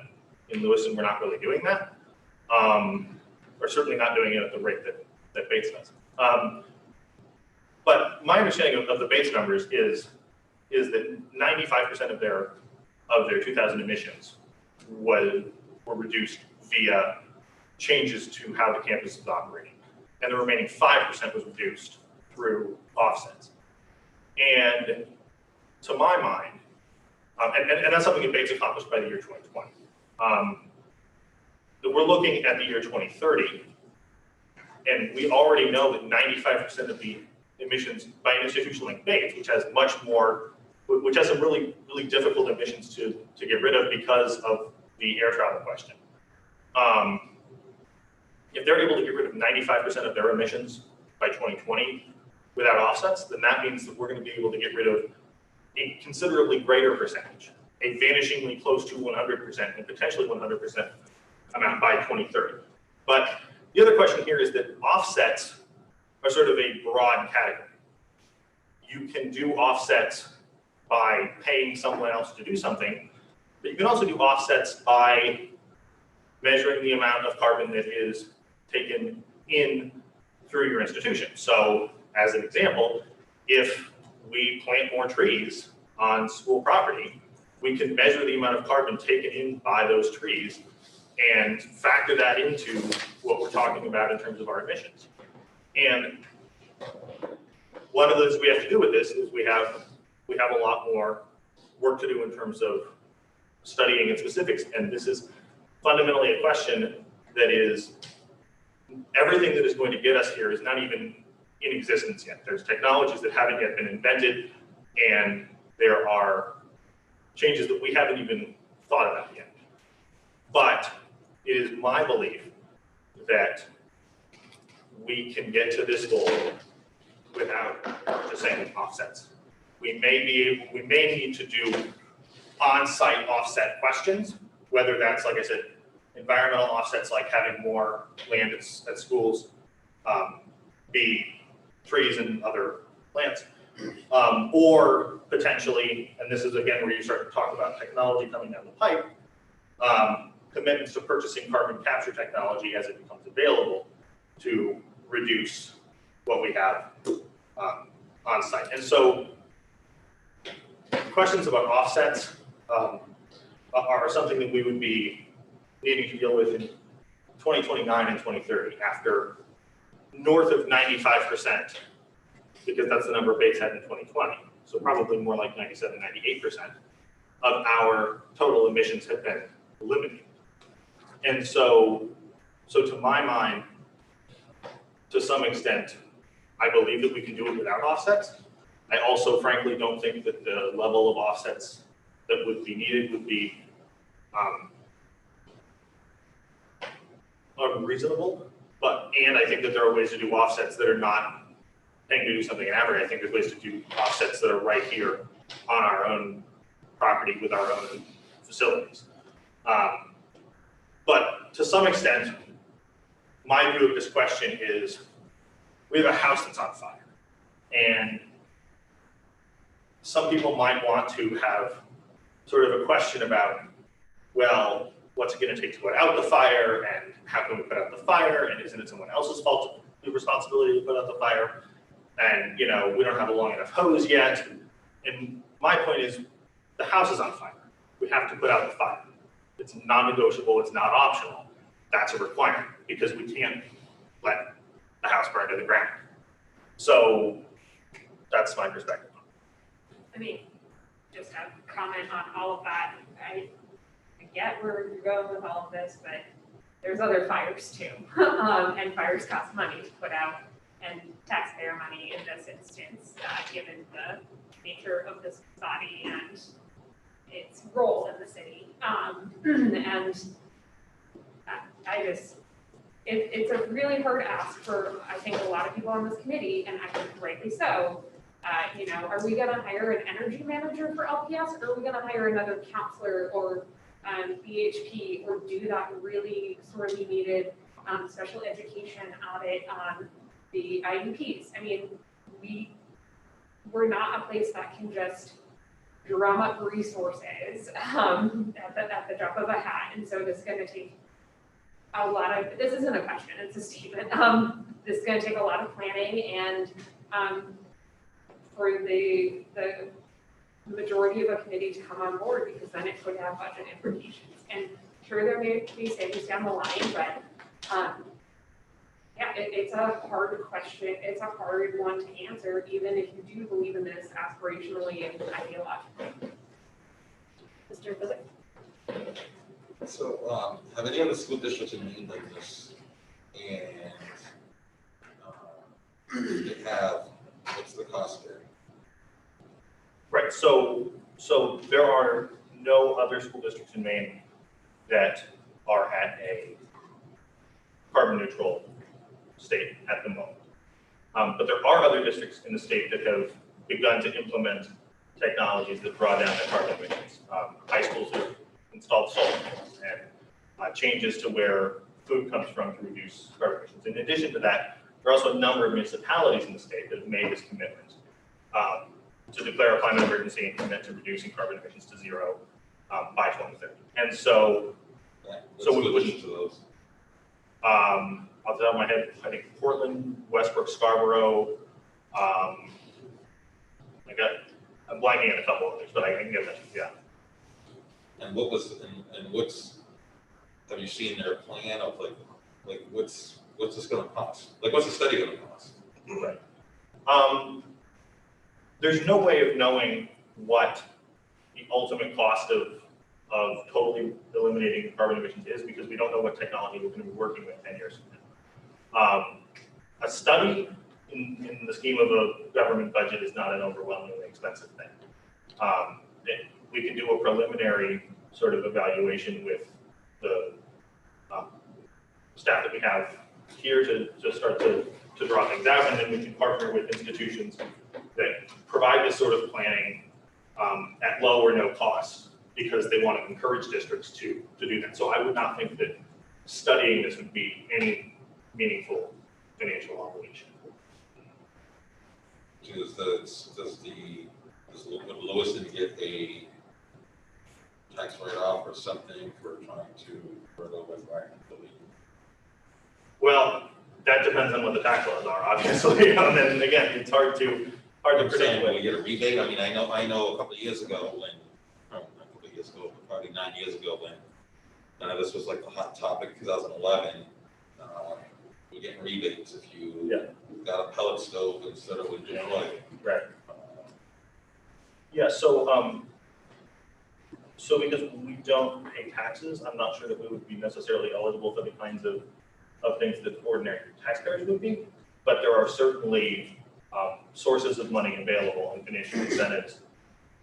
in Lewiston, we're not really doing that. We're certainly not doing it at the rate that Bates does. But my understanding of the Bates numbers is that 95% of their 2000 emissions were reduced via changes to how the campus is operating. And the remaining 5% was reduced through offsets. And to my mind, and that's something that Bates accomplished by the year 2020. That we're looking at the year 2030, and we already know that 95% of the emissions by an institution like Bates, which has some really, really difficult emissions to get rid of because of the air travel question. If they're able to get rid of 95% of their emissions by 2020 without offsets, then that means that we're going to be able to get rid of a considerably greater percentage, a vanishingly close to 100% and potentially 100% amount by 2030. But the other question here is that offsets are sort of a broad category. You can do offsets by paying someone else to do something, but you can also do offsets by measuring the amount of carbon that is taken in through your institution. So as an example, if we plant more trees on school property, we can measure the amount of carbon taken in by those trees and factor that into what we're talking about in terms of our emissions. And one of the things we have to do with this is we have a lot more work to do in terms of studying in specifics. And this is fundamentally a question that is, everything that is going to get us here is not even in existence yet. There's technologies that haven't yet been invented, and there are changes that we haven't even thought about yet. But it is my belief that we can get to this goal without just saying offsets. We may need to do on-site offset questions, whether that's, like I said, environmental offsets like having more land at schools, be trees and other plants, or potentially, and this is again where you start to talk about technology coming down the pipe, commitments to purchasing carbon capture technology as it becomes available to reduce what we have on site. And so questions about offsets are something that we would be needing to deal with in 2029 and 2030 after north of 95%, because that's the number base had in 2020. So probably more like 97, 98% of our total emissions have been eliminated. And so to my mind, to some extent, I believe that we can do it without offsets. I also frankly don't think that the level of offsets that would be needed would be unreasonable, and I think that there are ways to do offsets that are not paying to do something in Aberdeen. I think there's ways to do offsets that are right here on our own property with our own facilities. But to some extent, my view of this question is we have a house that's on fire, and some people might want to have sort of a question about, well, what's it going to take to put out the fire, and how can we put out the fire, and isn't it someone else's fault, the responsibility to put out the fire, and we don't have a long enough hose yet. And my point is, the house is on fire. We have to put out the fire. It's non-negotiable. It's not optional. That's a requirement because we can't let the house burn to the ground. So that's my perspective. I mean, just a comment on all of that. I get where you're going with all of this, but there's other fires too. And fires cost money to put out, and taxpayer money in this instance, given the nature of this body and its role in the city. And I just, it's a really hard ask for, I think, a lot of people on this committee, and I think rightly so. Are we gonna hire an energy manager for LPS, or are we gonna hire another counselor or BHP, or do that really sorely needed special education audit on the IUPs? I mean, we're not a place that can just drum up resources at the drop of a hat, and so this is going to take a lot of. This isn't a question; it's a statement. This is going to take a lot of planning, and for the majority of a committee to come on board, because then it could have budget implications. And sure, there may be savings down the line, but yeah, it's a hard question. It's a hard one to answer, even if you do believe in this aspirationally and ideologically. Mr. Physick? So, have any of the school districts in Maine done this? And they have, what's the cost there? Right, so there are no other school districts in Maine that are at a carbon neutral state at the moment. But there are other districts in the state that have begun to implement technologies that draw down the carbon emissions. High schools have installed solar panels and changes to where food comes from to reduce carbon emissions. In addition to that, there are also a number of municipalities in the state that have made this commitment to declare a climate emergency and commit to reducing carbon emissions to zero by 2030. And so, we would. To those. Off the top of my head, I think Portland, Westbrook, Scarborough. I'm blanking on a couple others, but I can get that. Yeah. And what's have you seen their plan of like what's this going to cost? Like what's the study going to cost? Right. There's no way of knowing what the ultimate cost of totally eliminating carbon emissions is, because we don't know what technology we're going to be working with 10 years from now. A study in the scheme of a government budget is not an overwhelmingly expensive thing. We can do a preliminary sort of evaluation with the staff that we have here to start to to draw things out, and then we can partner with institutions that provide this sort of planning at low or no cost, because they want to encourage districts to do that. So I would not think that studying this would be any meaningful financial obligation. Would Lewiston get a tax write-off or something for trying to further with environmentally? Well, that depends on what the tax laws are, obviously. And then again, it's hard to I'm predict. saying, will we get a rebate? I mean, I know a couple of years ago when, not a couple of years ago, but probably 9 years ago when this was like the hot topic, 2011, we're getting rebates if you got a pellet stove instead of wood wood. Right. Yeah, so because we don't pay taxes, I'm not sure that we would be necessarily eligible for the kinds of things that ordinary taxpayers would be, but there are certainly sources of money available and financial incentives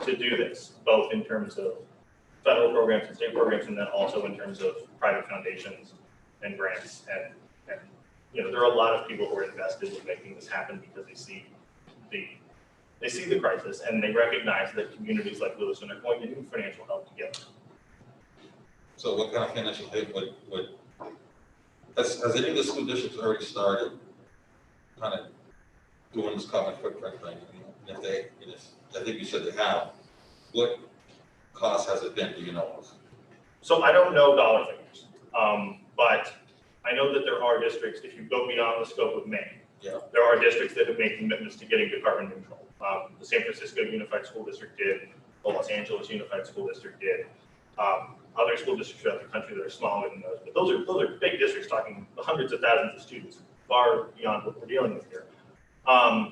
to do this, both in terms of federal programs and state programs, and then also in terms of private foundations and grants. And there are a lot of people who are invested in making this happen because they see the crisis, and they recognize that communities like Lewiston are going to need financial help to get there. So what kind of financial help would has any of the school districts already started kind of doing this carbon footprint thing? And if they, I think you said they have, what cost has it been, do you know? So I don't know dollar figures, but I know that there are districts, if you go beyond the scope of Maine, there are districts that have made commitments to getting to carbon neutral. The San Francisco Unified School District did, the Los Angeles Unified School District did. Other school districts throughout the country that are smaller than those, but those are big districts talking hundreds of thousands of students, far beyond what we're dealing with here. And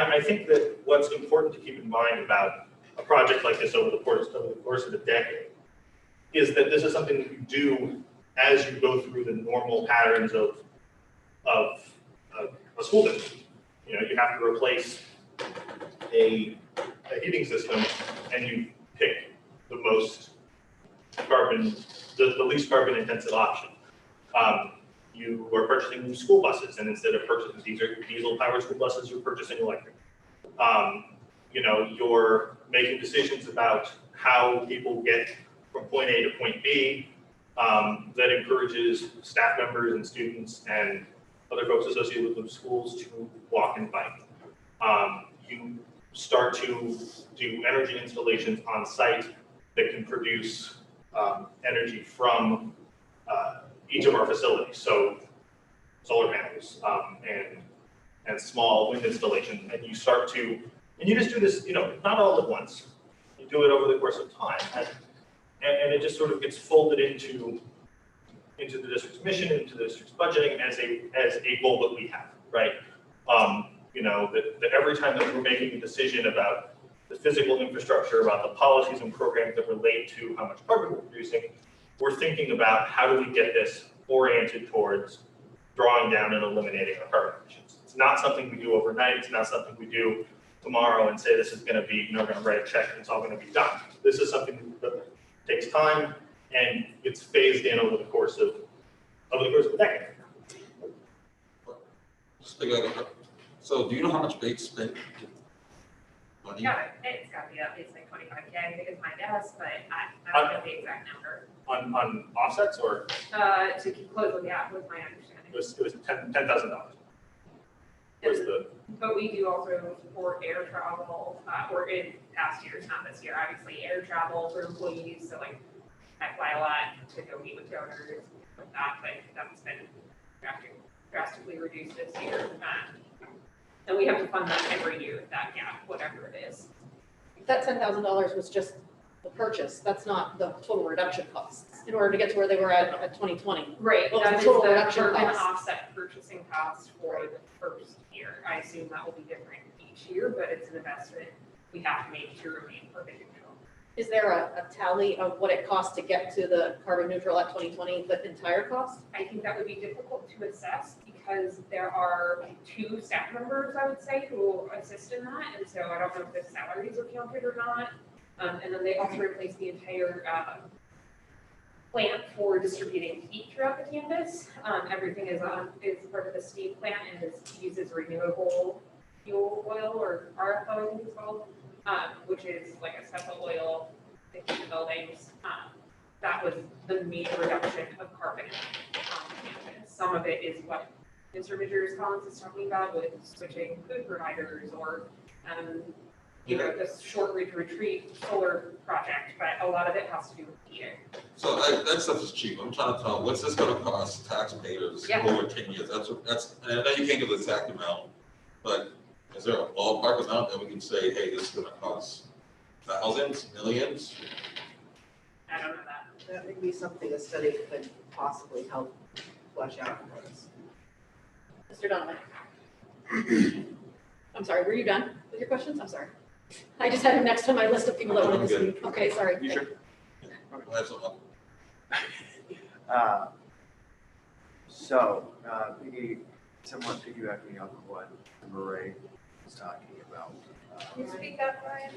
I think that what's important to keep in mind about a project like this over the course of a decade is that this is something that you do as you go through the normal patterns of a school district. You have to replace a heating system, and you pick the least carbon intensive option. You are purchasing new school buses, and instead of purchasing diesel powered school buses, you're purchasing electric. You're making decisions about how people get from point A to point B that encourages staff members and students and other folks associated with the schools to walk and bike. You start to do energy installations on site that can produce energy from each of our facilities. So solar panels and small wind installation. And you just do this, not all at once. You do it over the course of time. And it just sort of gets folded into the district's mission, into the district's budgeting as a goal that we have, right? That every time that we're making a decision about the physical infrastructure, about the policies and programs that relate to how much carbon we're producing, we're thinking about how do we get this oriented towards drawing down and eliminating our carbon emissions. It's not something we do overnight. It's not something we do tomorrow and say this is going to be, we're going to write a check and it's all going to be done. This is something that takes time and it's phased in over the course of a decade. So do you know how much Bates spent? Money? Yeah, it's got to be at least like 25K, I think is my guess, but I don't know the exact number. On offsets or? To keep close with that was my understanding. It was $10,000. But we do also support air travel, or in past years, not this year, obviously, air travel for employees. So like, I fly a lot to go meet with donors, like that, but that's been drastically reduced this year. And we have to fund that every year, that gap, whatever it is. That $10,000 was just the purchase. That's not the total reduction costs in order to get to where they were at 2020. Right, Well, that the is total the reduction carbon cost. offset purchasing cost for the first year. I assume that will be different each year, but it's an investment we have to make to remain carbon neutral. Is there a tally of what it costs to get to the carbon neutral at 2020, the entire cost? I think that would be difficult to assess because there are 2 staff members, I would say, who assist in that. And so I don't know if the salaries are counted or not. And then they also replace the entire plant for distributing heat throughout the campus. Everything is part of the steam plant and uses renewable fuel oil, or RFO, I think it's called, which is like a special oil in the buildings. That was the main reduction of carbon on campus. Some of it is what Mr. Major's Collins is talking about with switching food providers, or the short reach retreat solar project, but a lot of it has to do with heating. So that stuff is cheap. I'm trying to tell, what's this gonna cost taxpayers Yeah. over 10 years? That's, and I know you can't give the exact amount, but is there a ballpark amount that we can say, hey, this is gonna cost thousands, millions? I don't know that. That would be something a study could possibly help flesh out for us. Mr. Donovan. I'm sorry, were you done with your questions? I'm sorry. I just had him next on my list of people that wanted to I'm speak. Okay, sorry. You sure? I have something. Somewhat piggybacking off of what Murray was talking about. Can you speak up, Ryan?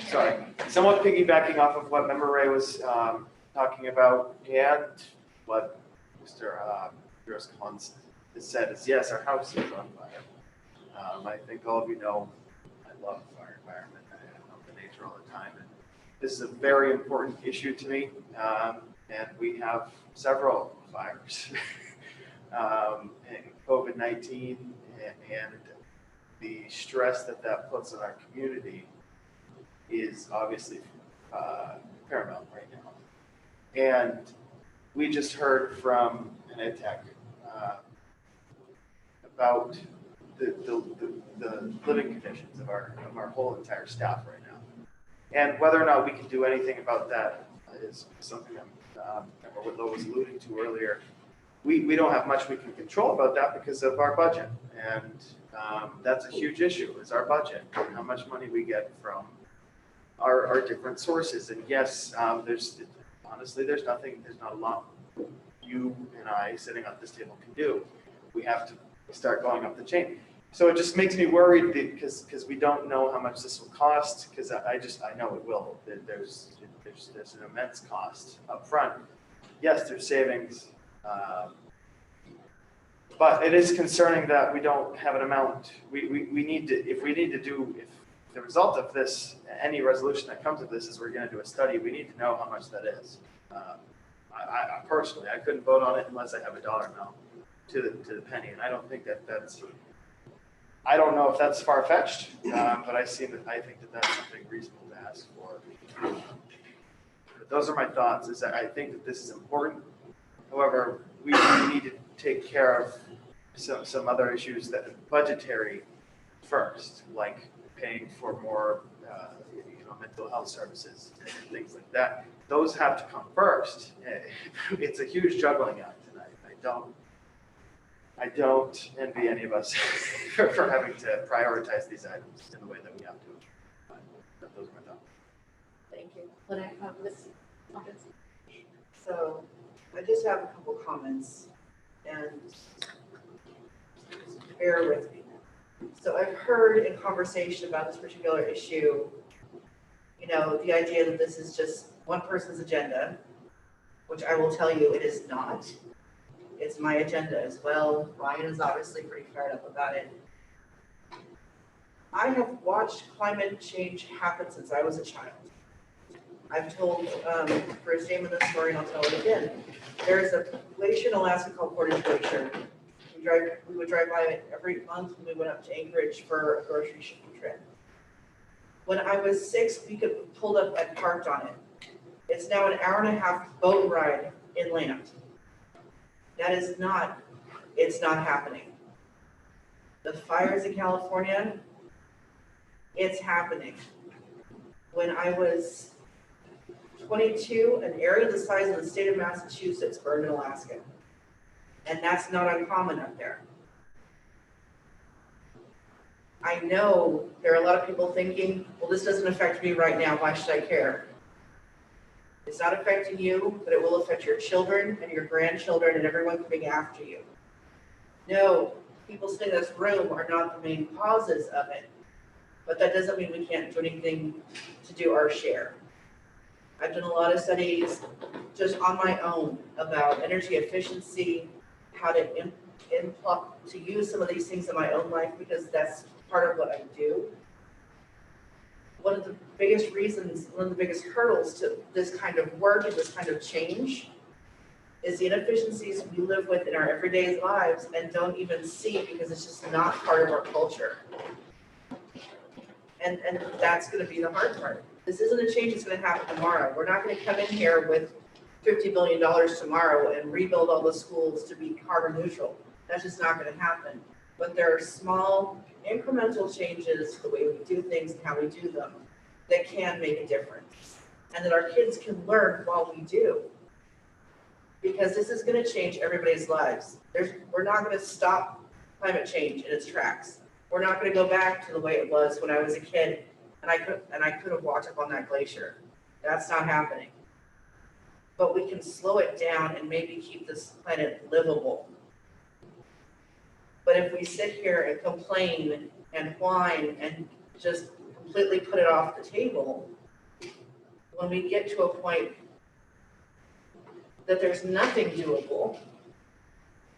Sorry, somewhat piggybacking off of what Member Ray was talking about, and what Mr. Gross Collins has said is, yes, our house is on fire. I think all of you know, I love the fire environment. I love the nature all the time. And this is a very important issue to me, and we have several fires. COVID-19 and the stress that puts on our community is obviously paramount right now. And we just heard from an ed tech about the living conditions of our whole entire staff right now. And whether or not we can do anything about that is something that what Lo was alluding to earlier. We don't have much we can control about that because of our budget. And that's a huge issue, is our budget, and how much money we get from our different sources. And yes, there's not a lot you and I sitting at this table can do. We have to start going up the chain. So it just makes me worried because we don't know how much this will cost, because I know it will. There's an immense cost up front. Yes, there's savings. But it is concerning that we don't have an amount. We need to, if the result of this, any resolution that comes of this is we're going to do a study, we need to know how much that is. I personally, I couldn't vote on it unless I have a dollar amount to the penny, and I don't think I don't know if that's far-fetched, but I think that's something reasonable to ask for. But those are my thoughts, is that I think that this is important. However, we need to take care of some other issues that are budgetary first, like paying for more mental health services and things like that. Those have to come first. It's a huge juggling act, and I don't envy any of us for having to prioritize these items in the way that we have to. But those are my thoughts. Thank you. Lynette, Ms. Hawkins. So I just have a couple comments, and just bear with me. So I've heard in conversation about this particular issue, the idea that this is just one person's agenda, which I will tell you it is not. It's my agenda as well. Ryan is obviously pretty fired up about it. I have watched climate change happen since I was a child. I've told Bruce Damon this story, and I'll tell it again. There's a glacier in Alaska called Portage Glacier. We would drive by it every month when we went up to Anchorage for a grocery shipping trip. When I was 6, we could pulled up and parked on it. It's now an hour-and-a-half boat ride inland. It's not happening. The fires in California, it's happening. When I was 22, an area the size of the state of Massachusetts burned in Alaska. And that's not uncommon up there. I know there are a lot of people thinking, well, this doesn't affect me right now, why should I care? It's not affecting you, but it will affect your children and your grandchildren and everyone coming after you. No, people sitting in this room are not the main causes of it, but that doesn't mean we can't do anything to do our share. I've done a lot of studies just on my own about energy efficiency, how to to use some of these things in my own life, because that's part of what I do. One of the biggest reasons, one of the biggest hurdles to this kind of work and this kind of change is the inefficiencies we live with in our everyday lives and don't even see because it's just not part of our culture. And that's gonna be the hard part. This isn't a change that's gonna happen tomorrow. We're not gonna come in here with $50 billion tomorrow and rebuild all the schools to be carbon neutral. That's just not gonna happen. But there are small incremental changes, the way we do things and how we do them, that can make a difference. And that our kids can learn while we do. Because this is gonna change everybody's lives. We're not gonna stop climate change in its tracks. We're not gonna go back to the way it was when I was a kid and I could have walked up on that glacier. That's not happening. But we can slow it down and maybe keep this planet livable. But if we sit here and complain and whine and just completely put it off the table, when we get to a point that there's nothing doable,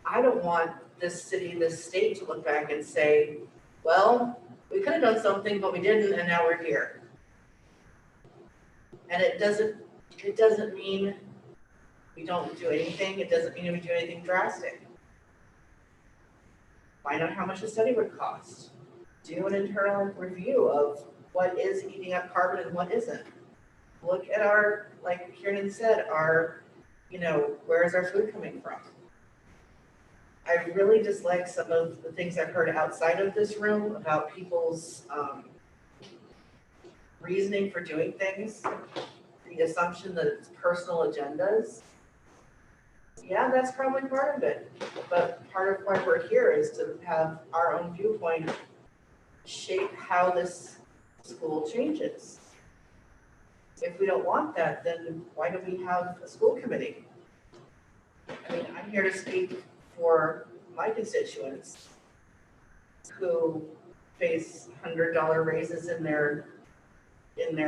I don't want this city, this state to look back and say, well, we could have done something, but we didn't, and now we're here. And it doesn't mean we don't do anything. It doesn't mean we do anything drastic. Find out how much a study would cost. Do an internal review of what is eating up carbon and what isn't. Look at our, like Kieran said, where is our food coming from? I really dislike some of the things I've heard outside of this room about people's reasoning for doing things. The assumption that it's personal agendas. Yeah, that's probably part of it. But part of why we're here is to have our own viewpoint shape how this school changes. If we don't want that, then why do we have a school committee? I mean, I'm here to speak for my constituents who face $100 raises in their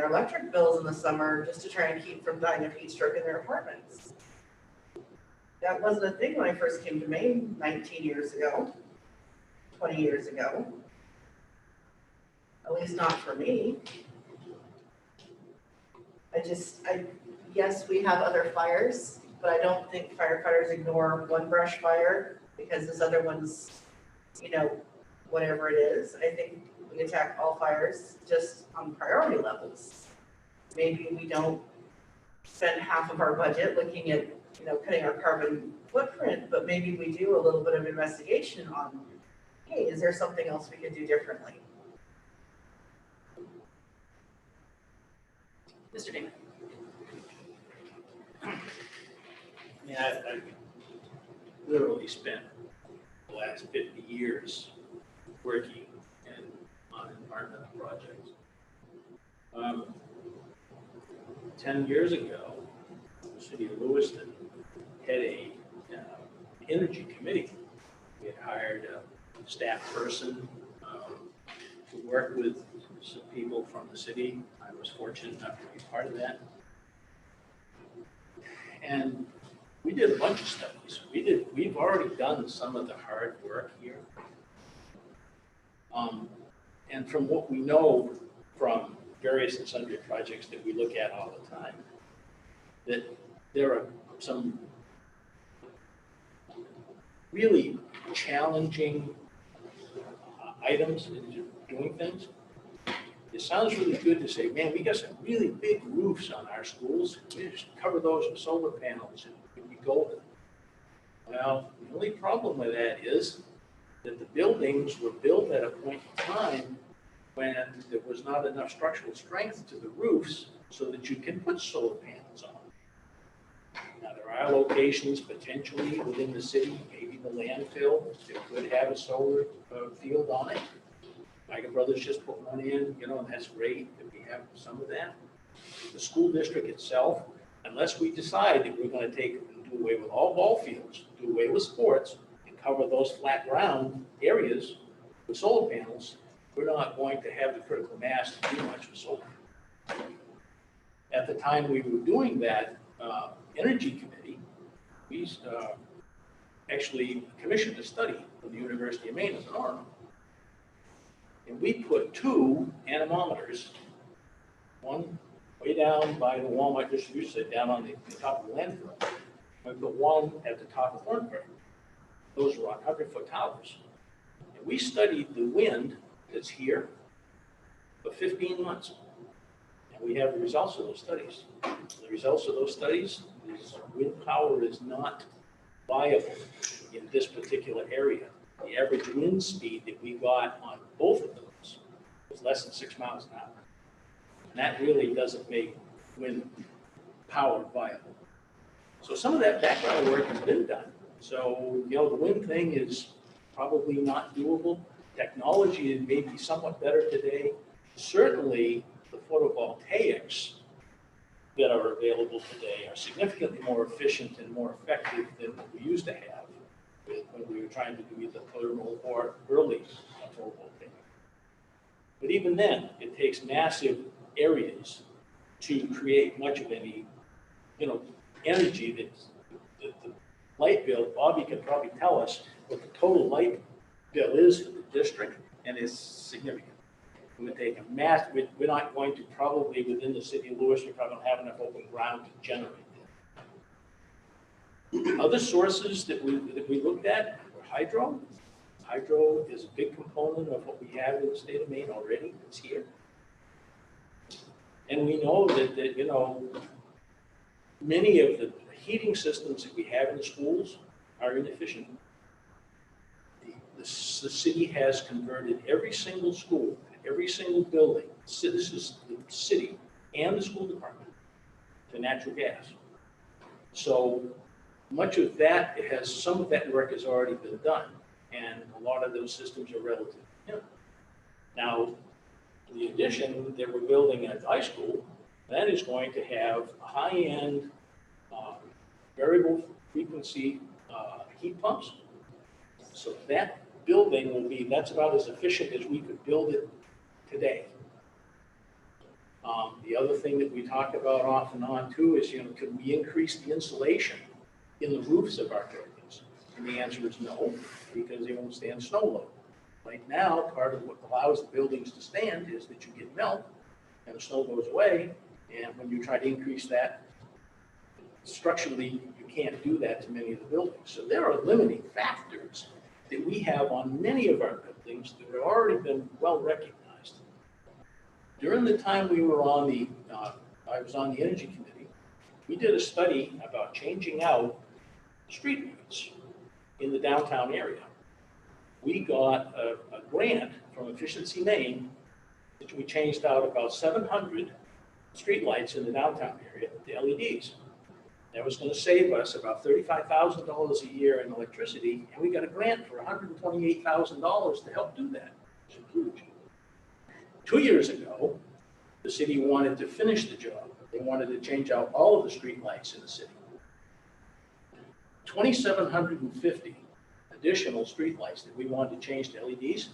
electric bills in the summer just to try and keep from dying of heat stroke in their apartments. That wasn't a thing when I first came to Maine 19 years ago, 20 years ago. At least not for me. Yes, we have other fires, but I don't think firefighters ignore one brush fire because this other one's, whatever it is. I think we attack all fires just on priority levels. Maybe we don't spend half of our budget looking at, cutting our carbon footprint, but maybe we do a little bit of investigation on, hey, is there something else we could do differently? Mr. Ding. Yeah, I literally spent the last 50 years working on environmental projects. 10 years ago, the city of Lewiston had a energy committee. We had hired a staff person to work with some people from the city. I was fortunate enough to be part of that. And we did a bunch of studies. We've already done some of the hard work here. And from what we know from various and sundry projects that we look at all the time, that there are some really challenging items in doing things. It sounds really good to say, man, we got some really big roofs on our schools. We just cover those with solar panels and we'd be golden. Well, the only problem with that is that the buildings were built at a point in time when there was not enough structural strength to the roofs so that you can put solar panels on. Now, there are locations potentially within the city, maybe the landfill, that could have a solar field on it. Tiger Brothers just put one in, and that's great that we have some of that. The school district itself, unless we decide that we're going to take and do away with all ball fields, do away with sports, and cover those flat ground areas with solar panels, we're not going to have the critical mass to do much with solar. At the time we were doing that, Energy Committee, we actually commissioned a study from the University of Maine as an arm. And we put 2 anemometers, one way down by the Walmart distribution center, down on the top of the landfill. We put one at the top of Thornbury. Those were on 100-foot towers. And we studied the wind that's here for 15 months. And we have the results of those studies. The results of those studies is wind power is not viable in this particular area. The average wind speed that we got on both of those was less than 6 miles an hour. And that really doesn't make wind power viable. So some of that background work has been done. So, the wind thing is probably not doable. Technology may be somewhat better today. Certainly, the photovoltaics that are available today are significantly more efficient and more effective than what we used to have when we were trying to do either thermal or early photovoltaic. But even then, it takes massive areas to create much of any, energy that the light bill. Bobby could probably tell us what the total light bill is for the district, and it's significant. It would take a we're not going to probably within the city of Lewis, we probably don't have enough open ground to generate that. Other sources that we looked at were hydro. Hydro is a big component of what we have in the state of Maine already. It's here. And we know that many of the heating systems that we have in the schools are inefficient. The city has converted every single school, every single building, this is the city and the school department, to natural gas. So much of that, some of that work has already been done, and a lot of those systems are relatively new. Now, the addition that we're building at high school, that is going to have high-end variable frequency heat pumps. So that building that's about as efficient as we could build it today. The other thing that we talk about off and on too is, could we increase the insulation in the roofs of our buildings? And the answer is no, because they won't stand snow load. Right now, part of what allows the buildings to stand is that you get melt and the snow goes away. And when you try to increase that, structurally, you can't do that to many of the buildings. So there are limiting factors that we have on many of our buildings that have already been well recognized. During the time we were on I was on the Energy Committee, we did a study about changing out streetlights in the downtown area. We got a grant from Efficiency Maine, which we changed out about 700 streetlights in the downtown area to LEDs. That was going to save us about $35,000 a year in electricity, and we got a grant for $128,000 to help do that. It's huge. 2 years ago, the city wanted to finish the job. They wanted to change out all of the streetlights in the city. 2,750 additional streetlights that we wanted to change to LEDs.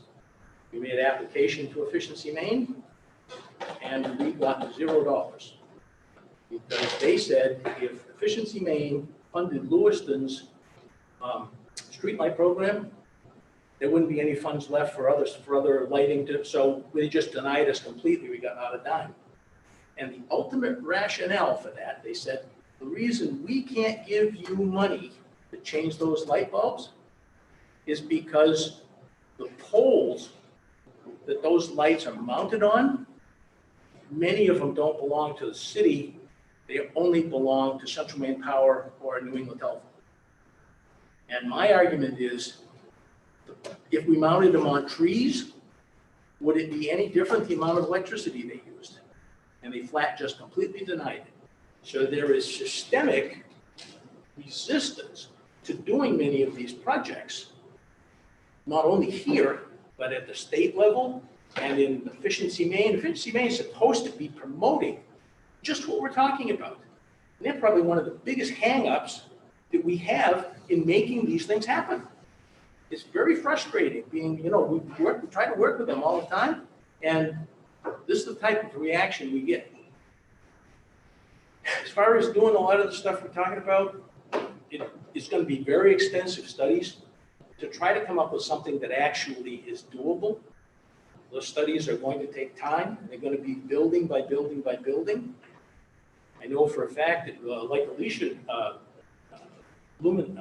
We made an application to Efficiency Maine, and we got $0. Because they said if Efficiency Maine funded Lewiston's streetlight program, there wouldn't be any funds left for other lighting. So they just denied us completely. We got out a dime. And the ultimate rationale for that, they said, the reason we can't give you money to change those light bulbs is because the poles that those lights are mounted on, many of them don't belong to the city. They only belong to Central Maine Power or New England Telephone. And my argument is, if we mounted them on trees, would it be any different the amount of electricity they used? And they flat just completely denied it. So there is systemic resistance to doing many of these projects, not only here, but at the state level and in Efficiency Maine. Efficiency Maine is supposed to be promoting just what we're talking about. And they're probably one of the biggest hang-ups that we have in making these things happen. It's very frustrating being, we try to work with them all the time, and this is the type of reaction we get. As far as doing a lot of the stuff we're talking about, it's gonna be very extensive studies to try to come up with something that actually is doable. Those studies are going to take time. They're gonna be building by building by building. I know for a fact that, like Alicia alluded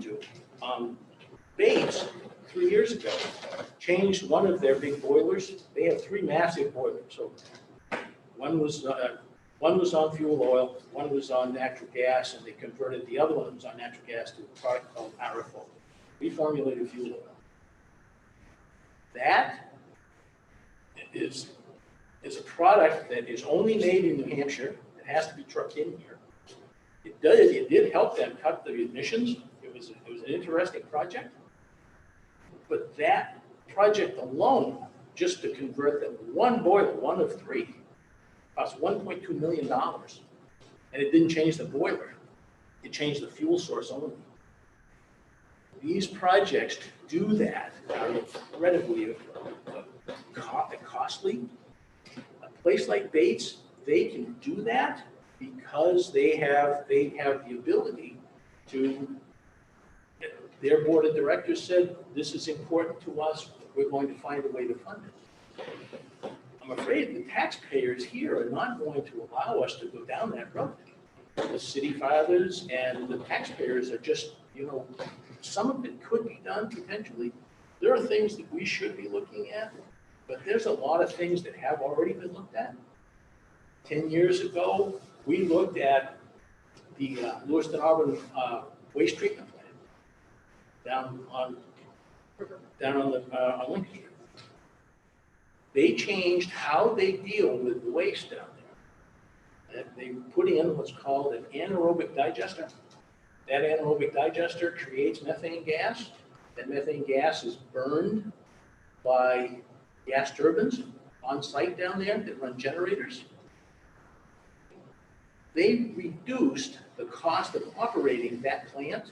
to, Bates, 3 years ago, changed one of their big boilers. They have 3 massive boilers. So one was on fuel oil, one was on natural gas, and they converted the other one that was on natural gas to a product called RFO, reformulated fuel oil. That is a product that is only made in New Hampshire. It has to be trucked in here. It did help them cut the emissions. It was an interesting project. But that project alone, just to convert them, one boiler, one of 3, cost $1.2 million. And it didn't change the boiler. It changed the fuel source only. These projects to do that are incredibly costly. A place like Bates, they can do that because they have the ability to, their board of directors said, this is important to us, we're going to find a way to fund it. I'm afraid the taxpayers here are not going to allow us to go down that road. The city fathers and the taxpayers are just, some of it could be done potentially. There are things that we should be looking at, but there's a lot of things that have already been looked at. 10 years ago, we looked at the Lewiston Auburn waste treatment plant down on Lincoln Street. They changed how they deal with the waste down there. They put in what's called an anaerobic digester. That anaerobic digester creates methane gas. That methane gas is burned by gas turbines on site down there that run generators. They reduced the cost of operating that plant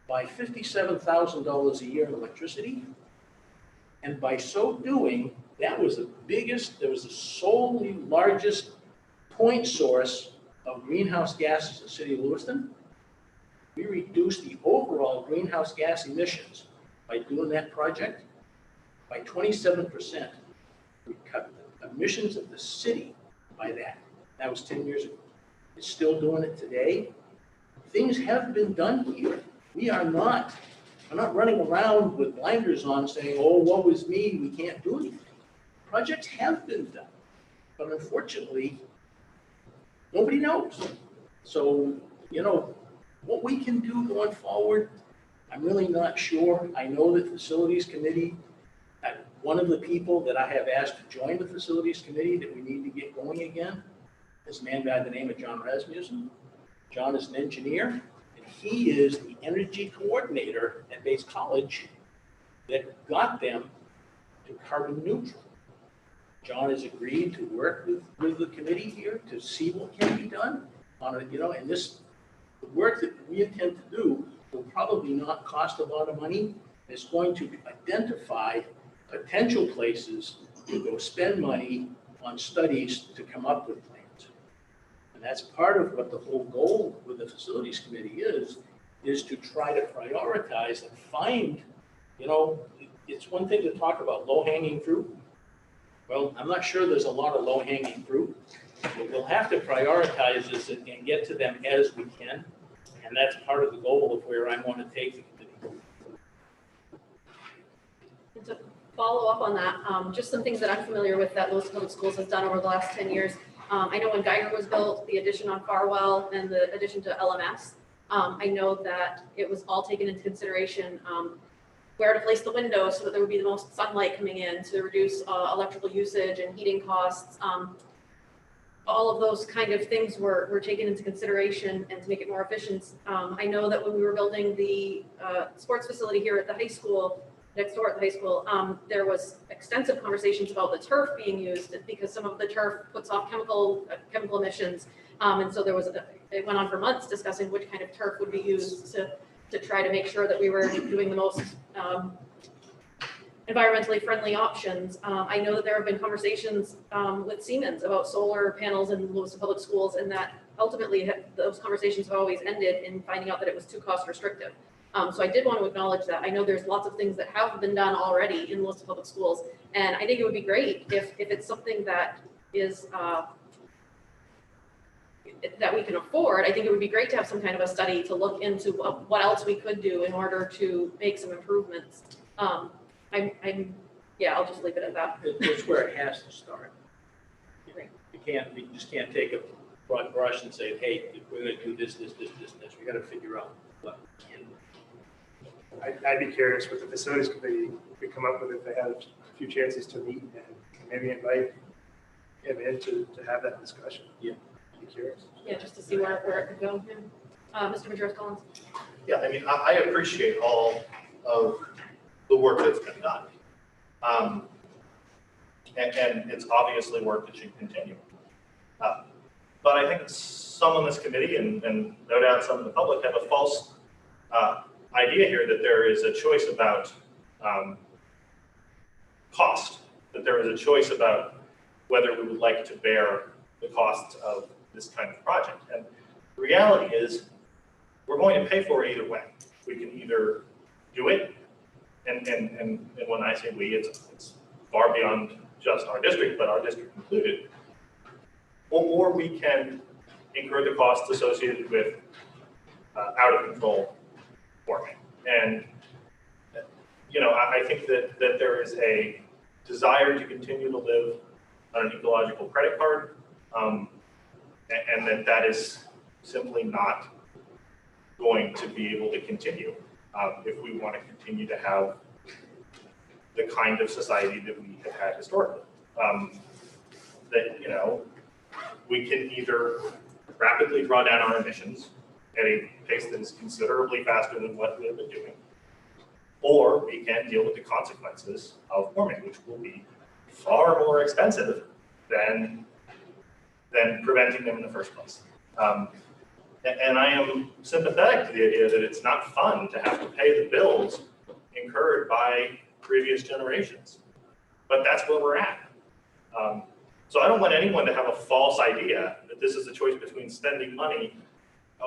by $57,000 a year in electricity. And by so doing, that was the solely largest point source of greenhouse gases in the city of Lewiston. We reduced the overall greenhouse gas emissions by doing that project by 27%. We cut the emissions of the city by that. That was 10 years ago. It's still doing it today. Things have been done here. I'm not running around with blinders on saying, oh, woe is me, we can't do anything. Projects have been done, but unfortunately, nobody knows. So, what we can do going forward, I'm really not sure. I know that facilities committee, one of the people that I have asked to join the facilities committee that we need to get going again is a man by the name of John Rasmussen. John is an engineer, and he is the energy coordinator at Bates College that got them to carbon neutral. John has agreed to work with the committee here to see what can be done on it, and the work that we intend to do will probably not cost a lot of money. It's going to identify potential places to go spend money on studies to come up with plans. And that's part of what the whole goal with the facilities committee is to try to prioritize and find, it's one thing to talk about low-hanging fruit. Well, I'm not sure there's a lot of low-hanging fruit, but we'll have to prioritize this and get to them as we can. And that's part of the goal of where I want to take the committee. And to follow up on that, just some things that I'm familiar with that Lewiston Public Schools has done over the last 10 years. I know when Geiger was built, the addition on Farwell and the addition to LMS, I know that it was all taken into consideration, where to place the windows so that there would be the most sunlight coming in to reduce electrical usage and heating costs. All of those kind of things were taken into consideration and to make it more efficient. I know that when we were building the sports facility here at the high school, next door at the high school, there was extensive conversations about the turf being used because some of the turf puts off chemical emissions. And so it went on for months discussing which kind of turf would be used to try to make sure that we were doing the most environmentally friendly options. I know that there have been conversations with Siemens about solar panels in Lewiston Public Schools, and that ultimately those conversations have always ended in finding out that it was too cost restrictive. So I did want to acknowledge that. I know there's lots of things that have been done already in Lewiston Public Schools, and I think it would be great if it's something that is that we can afford. I think it would be great to have some kind of a study to look into what else we could do in order to make some improvements. Yeah, I'll just leave it at that. It's where it has to start. Right. You just can't take a broad brush and say, hey, we're gonna do this, and this. We gotta figure out what can. I'd be curious what the facilities committee could come up with if they had a few chances to meet and maybe invite him in to have that discussion. Yeah. I'd be curious. Yeah, just to see where it could go. Yeah. Mr. Majoros-Collins. Yeah, I mean, I appreciate all of the work that's been done. And it's obviously work that should continue. But I think some on this committee and no doubt some in the public have a false idea here that there is a choice about cost, that there is a choice about whether we would like to bear the costs of this kind of project. And the reality is we're going to pay for it either way. We can either do it, and when I say we, it's far beyond just our district, but our district included, or we can incur the costs associated with out of control forming. And you know, I think that there is a desire to continue to live on an ecological credit card, and that is simply not going to be able to continue if we want to continue to have the kind of society that we have had historically. That, you know, we can either rapidly draw down our emissions at a pace that is considerably faster than what we've been doing, or we can deal with the consequences of warming, which will be far more expensive than preventing them in the first place. And I am sympathetic to the idea that it's not fun to have to pay the bills incurred by previous generations, but that's where we're at. So I don't want anyone to have a false idea that this is a choice between spending money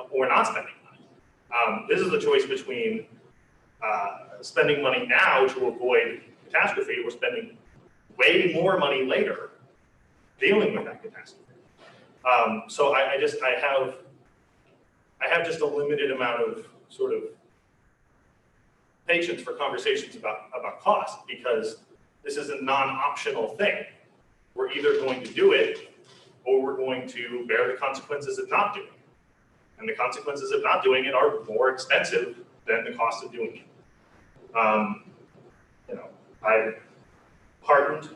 or not spending money. This is a choice between spending money now to avoid catastrophe or spending way more money later dealing with that catastrophe. So I have just a limited amount of sort of patience for conversations about cost, because this is a non-optional thing. We're either going to do it or we're going to bear the consequences of not doing it. And the consequences of not doing it are more expensive than the cost of doing it. You know, I'm heartened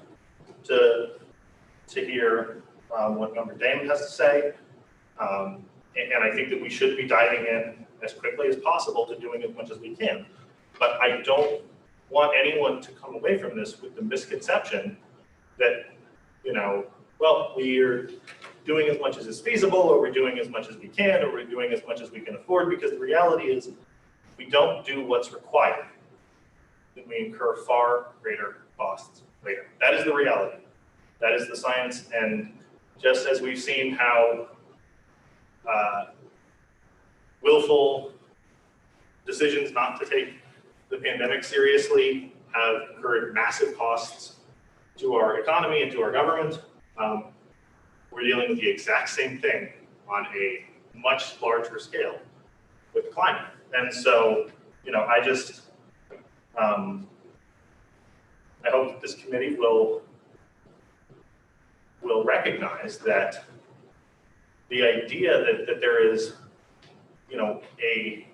to hear what Member Damon has to say. And I think that we should be diving in as quickly as possible to doing as much as we can. But I don't want anyone to come away from this with the misconception that, you know, well, we're doing as much as is feasible, or we're doing as much as we can, or we're doing as much as we can afford, because the reality is we don't do what's required, then we incur far greater costs later. That is the reality. That is the science. And just as we've seen how willful decisions not to take the pandemic seriously have incurred massive costs to our economy and to our government, we're dealing with the exact same thing on a much larger scale with climate. And so, you know, I just, I hope that this committee will recognize that the idea that there is, you know, the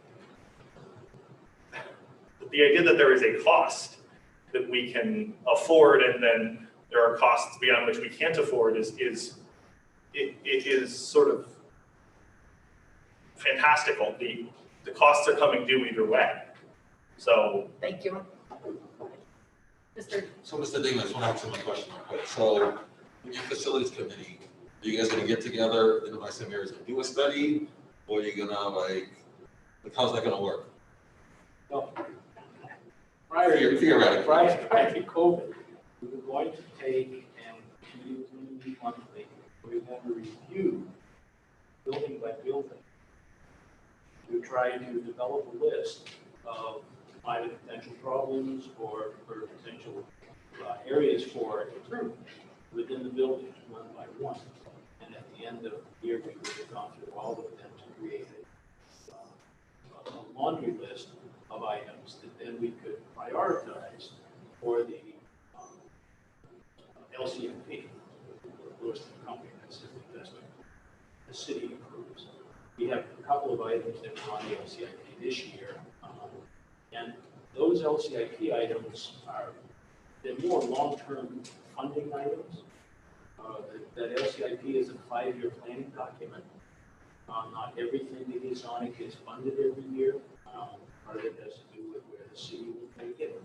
idea that there is a cost that we can afford, and then there are costs beyond which we can't afford is sort of fantastical. The costs are coming due either way. So Thank you. So Mr. Dingman, I just want to ask you my question real quick. So in your facilities committee, are you guys gonna get together in the Bison areas and do a study? Or are you gonna like how's that gonna work? Well, prior to Theoretically. prior to COVID, we were going to take, and we was going to meet monthly, we were going to review building by building to try to develop a list of either potential problems or potential areas for improvement within the buildings, one by one. And at the end of the year, we would have gone through all of them to create a laundry list of items that then we could prioritize for the LCMP, the list of company that's investment the city approves. We have a couple of items that were on the LCIP this year, and those LCIP items they're more long-term funding items. That LCIP is a 5-year planning document. Not everything that is on it gets funded every year. Part of it has to do with where the city will take it.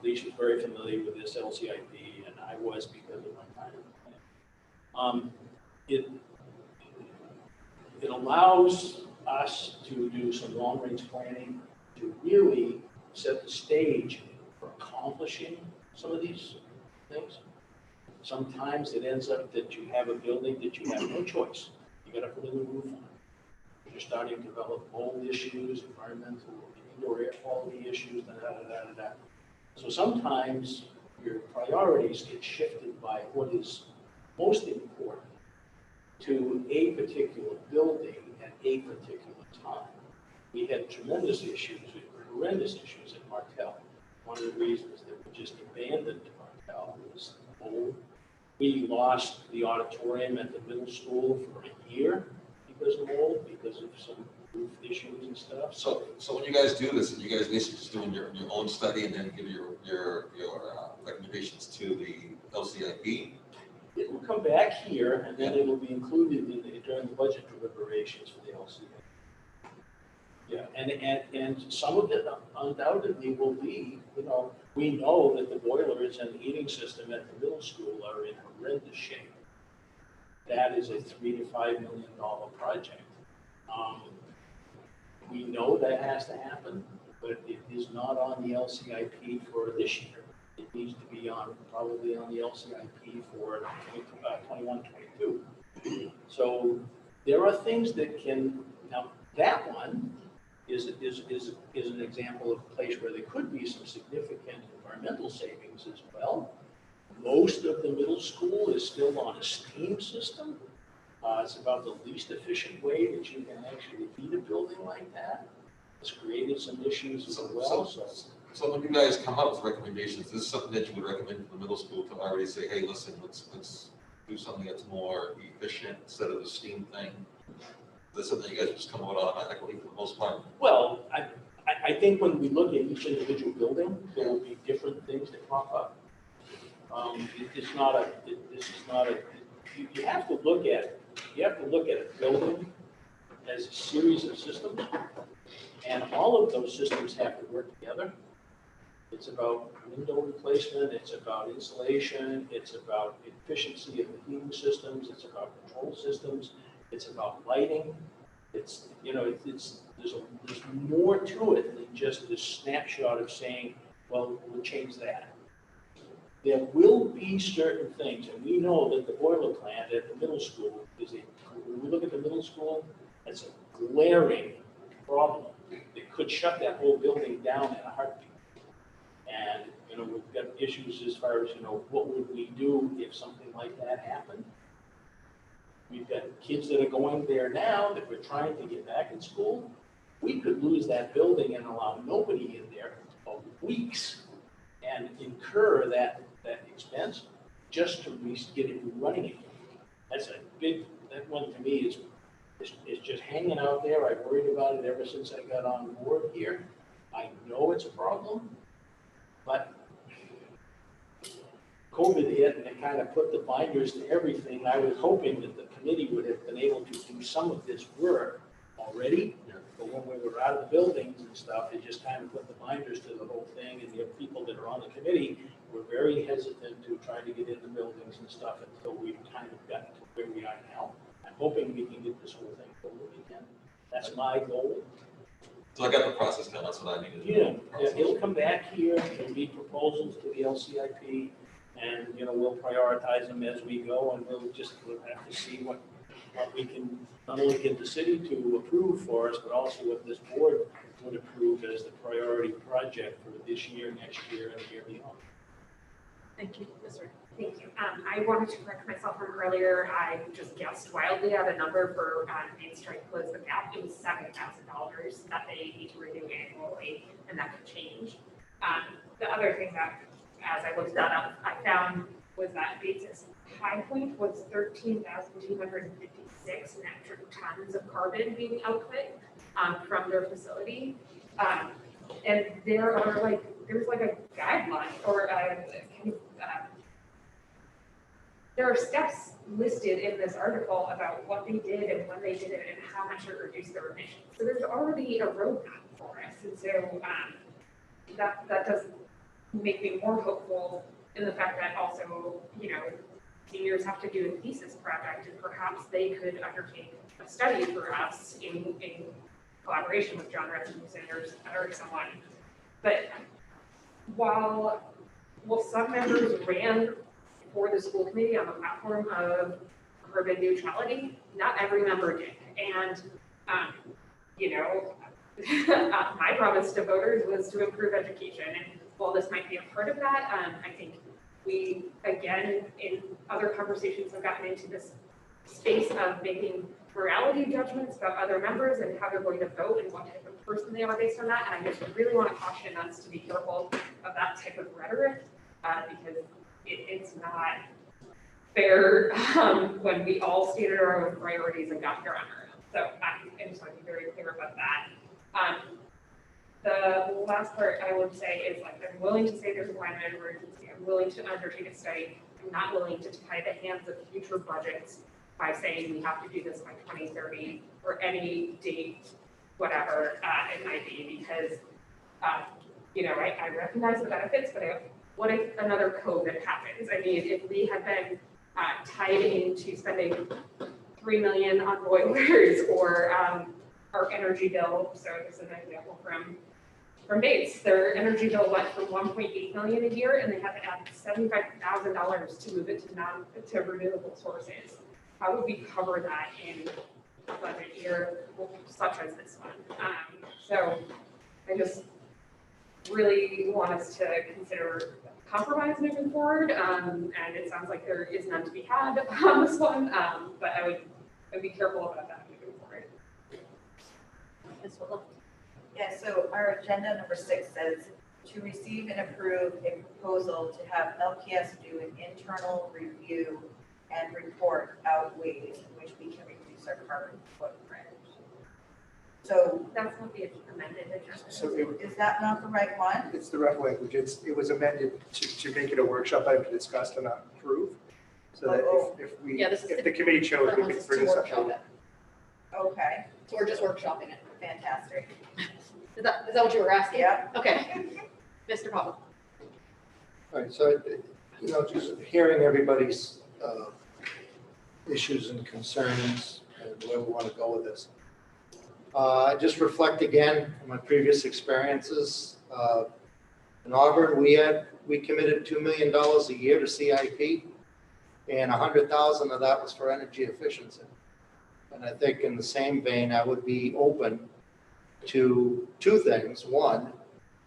Lisa was very familiar with this LCIP, and I was because of my time in planning. It allows us to do some long-range planning to really set the stage for accomplishing some of these things. Sometimes it ends up that you have a building that you have no choice. You got to put a new roof on. You're starting to develop mold issues, environmental, indoor air quality issues, So sometimes your priorities get shifted by what is most important to a particular building at a particular time. We had tremendous issues, horrendous issues at Martell. One of the reasons that we just abandoned Martell was mold. We lost the auditorium at the middle school for a year because of mold, because of some roof issues and stuff. So when you guys do this, you guys basically just doing your own study and then give your recommendations to the LCIP? It will come back here, and then it will be included during the budget deliberations for the LCA. Yeah, and some of it undoubtedly will be, we know that the boilers and the heating system at the middle school are in horrendous shape. That is a $3 to $5 million project. We know that has to happen, but it is not on the LCIP for this year. It needs to be probably on the LCIP for 21, 22. So there are things that now that one is an example of a place where there could be some significant environmental savings as well. Most of the middle school is still on a steam system. It's about the least efficient way that you can actually heat a building like that. It's created some issues as well. So when you guys come up with recommendations, this is something that you would recommend to the middle school to already say, hey, listen, let's do something that's more efficient instead of the steam thing. That's something you guys just come out automatically for the most part. Well, I think when we look at each individual building, there will be different things that crop up. You have to look at a building as a series of systems, and all of those systems have to work together. It's about window replacement, it's about insulation, it's about efficiency of the heating systems, it's about control systems, it's about lighting. There's more to it than just this snapshot of saying, well, we'll change that. There will be certain things, and we know that the boiler plant at the middle school when we look at the middle school, that's a glaring problem. It could shut that whole building down in a heartbeat. And, we've got issues as far as, what would we do if something like that happened? We've got kids that are going there now that we're trying to get back in school. We could lose that building and allow nobody in there for weeks and incur that expense just to get it running again. That one to me is just hanging out there. I've worried about it ever since I got on board here. I know it's a problem, but COVID hit and it kind of put the binders to everything. I was hoping that the committee would have been able to do some of this work already, but when we were out of the buildings and stuff, it just kind of put the binders to the whole thing, and the people that are on the committee were very hesitant to try to get in the buildings and stuff until we kind of got to where we are now. I'm hoping we can get this whole thing going again. That's my goal. So I got the process down, that's what I needed. Yeah, he'll come back here and be proposals to the LCIP, and, we'll prioritize them as we go, and we'll have to see what we can not only get the city to approve for us, but also what this board would approve as the priority project for this year, next year, and the year beyond. Thank you, Mr. Thank you. I wanted to correct myself from earlier. I just guessed wildly at a number for Main Street Close the Gap. It was $7,000 that they need to renew annually, and that could change. The other thing that, as I looked that up, I found was that Bates's high point was 13,256 metric tons of carbon being output from their facility. And there's like a guideline or there are steps listed in this article about what they did and when they did it and how much it reduced their emissions. So there's already a roadmap for us. And so that does make me more hopeful in the fact that also, seniors have to do a thesis project and perhaps they could undertake a study for us in collaboration with John Rasmussen or someone. But while some members ran for the school committee on the platform of carbon neutrality, not every member did. And, my promise to voters was to improve education. And while this might be a part of that, I think we, again, in other conversations have gotten into this space of making morality judgments about other members and how they're going to vote and what type of person they are based on that. And I just really want to caution us to be careful of that type of rhetoric because it's not fair when we all stated our own priorities and got here on our own. So I just want to be very clear about that. The last part I would say is I'm willing to say there's a climate emergency. I'm willing to undertake a study. I'm not willing to tie the hands of future budgets by saying we have to do this by 2030 or any date, whatever it might be, because I recognize the benefits, but what if another COVID happens? I mean, if we had been tied into spending $3 million on boilers or our energy bill, so this is an example from Bates, their energy bill went from $1.8 million a year, and they had to add $75,000 to move it to renewable sources. How would we cover that in a budget year such as this one? So I just really want us to consider compromise moving forward, and it sounds like there is none to be had on this one, but I would be careful about that moving forward. Yeah, so our agenda number 6 says to receive and approve a proposal to have LPS do an internal review and report out ways in which we can reduce our carbon footprint. So That's not the amended agenda. So is that not the right one? it's the right language. It was amended to make it a workshop item to discuss and not approve. So that if the committee chose, we could bring this up. Okay, So we're just workshopping it. fantastic. Is that what you were asking? Yeah. Okay. Mr. Papa. All right, so, just hearing everybody's issues and concerns and where we want to go with this. Just reflect again on my previous experiences. In Auburn, we committed $2 million a year to CIP, and 100,000 of that was for energy efficiency. And I think in the same vein, I would be open to two things. One,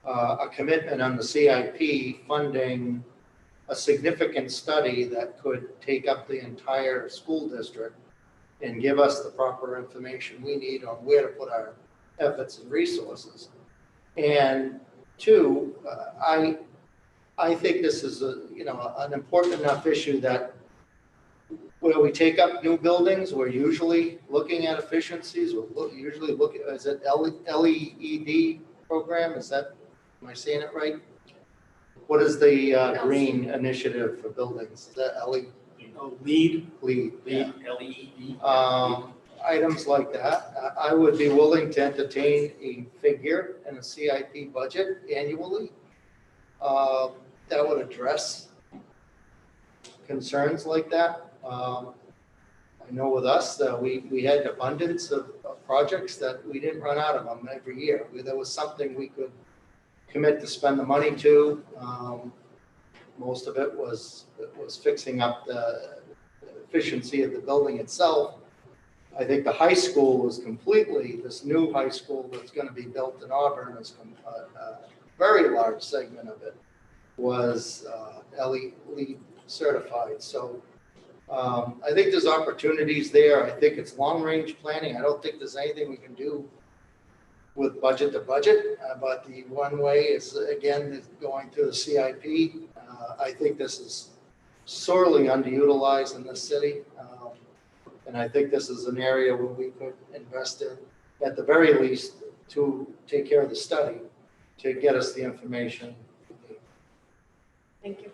a commitment on the CIP funding a significant study that could take up the entire school district and give us the proper information we need on where to put our efforts and resources. And two, I think this is an important enough issue that where we take up new buildings, we're usually looking at efficiencies. We're usually looking, is it LED program? Am I saying it right? What is the green initiative for buildings? Is that LED? LEED, Yeah. LED. Items like that, I would be willing to entertain a figure in a CIP budget annually that would address concerns like that. I I know with us, we had abundance of projects that we didn't run out of them every year. There was something we could commit to spend the money to. Most of it was fixing up the efficiency of the building itself. I think the high school was completely, this new high school that's going to be built in Auburn is a very large segment of it was LEED certified. So I think there's opportunities there. I think it's long-range planning. I don't think there's anything we can do with budget to budget, but the one way is, again, is going through the CIP. I think this is sorely underutilized in this city. And I think this is an area where we could invest in, at the very least, to take care of the study, to get us the information. Thank you.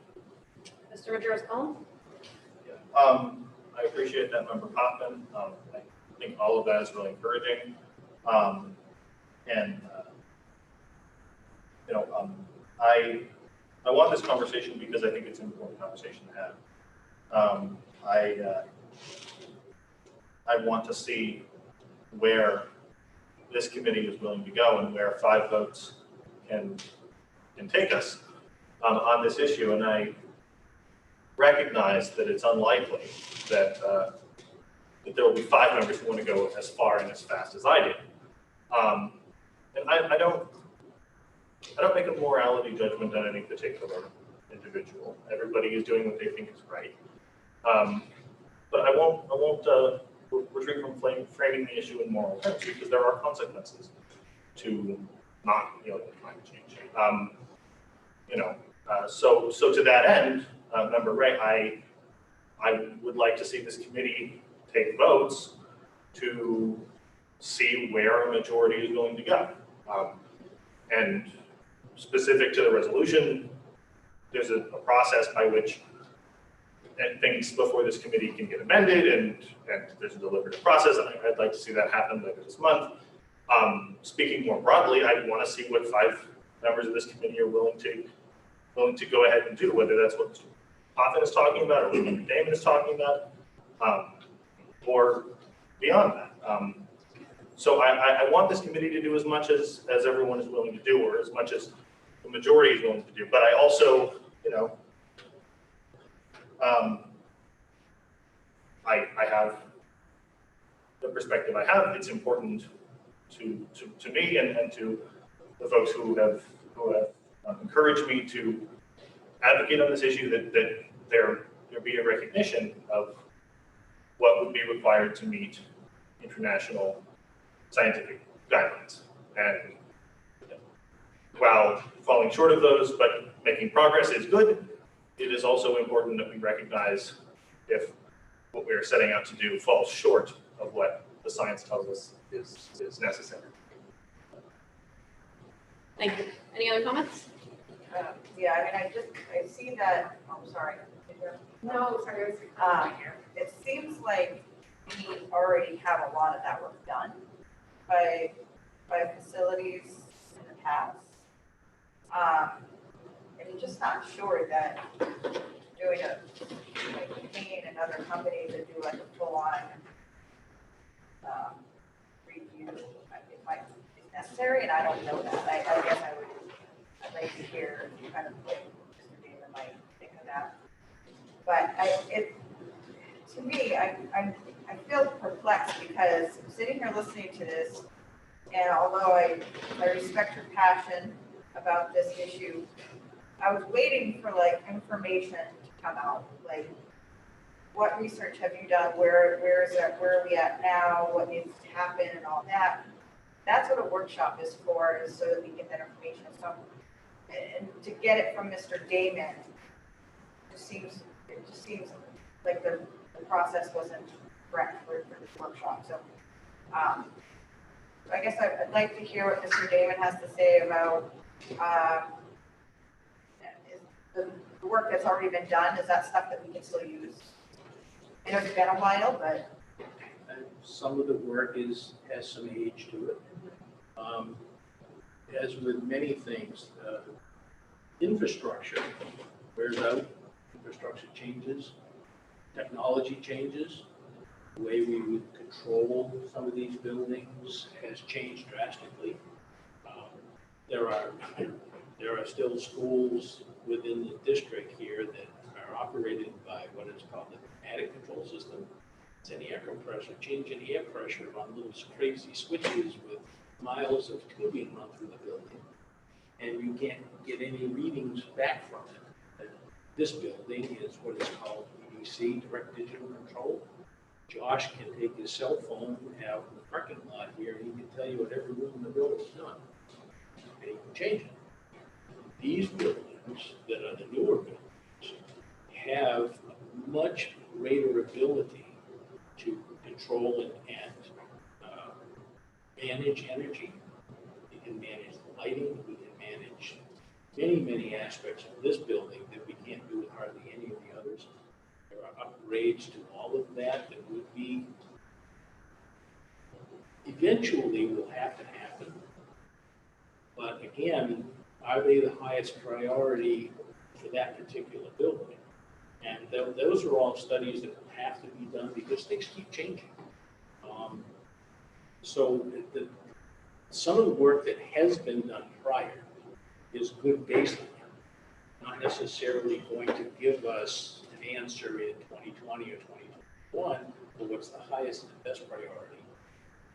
Mr. Majerus-Collins? I appreciate that, Member Kaufman. I think all of that is really encouraging. I want this conversation because I think it's an important conversation to have. I want to see where this committee is willing to go and where 5 votes can take us on this issue. And I recognize that it's unlikely that there will be 5 members who want to go as far and as fast as I did. And I don't make a morality judgment on any particular individual. Everybody is doing what they think is right. But I won't retreat from framing the issue in moral terms, because there are consequences to not dealing with climate change. So to that end, Member Ray, I would like to see this committee take votes to see where a majority is going to go. And specific to the resolution, there's a process by which things before this committee can get amended, and there's a deliberative process. I'd like to see that happen later this month. Speaking more broadly, I want to see what 5 members of this committee are willing to go ahead and do, whether that's what Mr. Poffin is talking about, or what Mr. Damon is talking about, or beyond that. So I want this committee to do as much as everyone is willing to do, or as much as the majority is willing to do. But I also, I have the perspective I have. It's important to me and to the folks who have encouraged me to advocate on this issue, that there be a recognition of what would be required to meet international scientific guidelines. And while falling short of those but making progress is good, it is also important that we recognize if what we are setting out to do falls short of what the science tells us is necessary. Thank you. Any other comments? I see that, I'm sorry. No, sorry, It seems like we already have a lot of that work done by facilities in the past. And I'm just not sure that doing paying another company to do like a full-on review, it might be necessary, and I don't know that. I guess I'd like to hear kind of what Mr. Damon might think of that. But to me, I feel perplexed, because I'm sitting here listening to this, and although I respect your passion about this issue, I was waiting for information to come out, like what research have you done, where are we at now, what needs to happen, and all that. That's what a workshop is for, is so that we get that information. So, and to get it from Mr. Damon, it just seems like the process wasn't correct for this workshop. So I guess I'd like to hear what Mr. Damon has to say about the work that's already been done. Is that stuff that we can still use? I know it's been a while, but some of the work has some age to it. As with many things, infrastructure wears out, infrastructure changes, technology changes. The way we would control some of these buildings has changed drastically. There are still schools within the district here that are operated by what is called the pneumatic control system. It's an air compressor, changing air pressure on little crazy switches with miles of tubing run through the building. And you can't get any readings back from it. This building is what is called EDC, direct digital control. Josh can take his cell phone out in the parking lot here, and he can tell you what every room in the building is doing. And he can change it. These buildings that are the newer buildings have much greater ability to control and manage energy. We can manage the lighting, we can manage many aspects of this building that we can't do with hardly any of the others. There are upgrades to all of that that would be, eventually will have to happen. But again, are they the highest priority for that particular building? And those are all studies that will have to be done because things keep changing. So some of the work that has been done prior is good baseline, not necessarily going to give us an answer in 2020 or 2021 for what's the highest and best priority.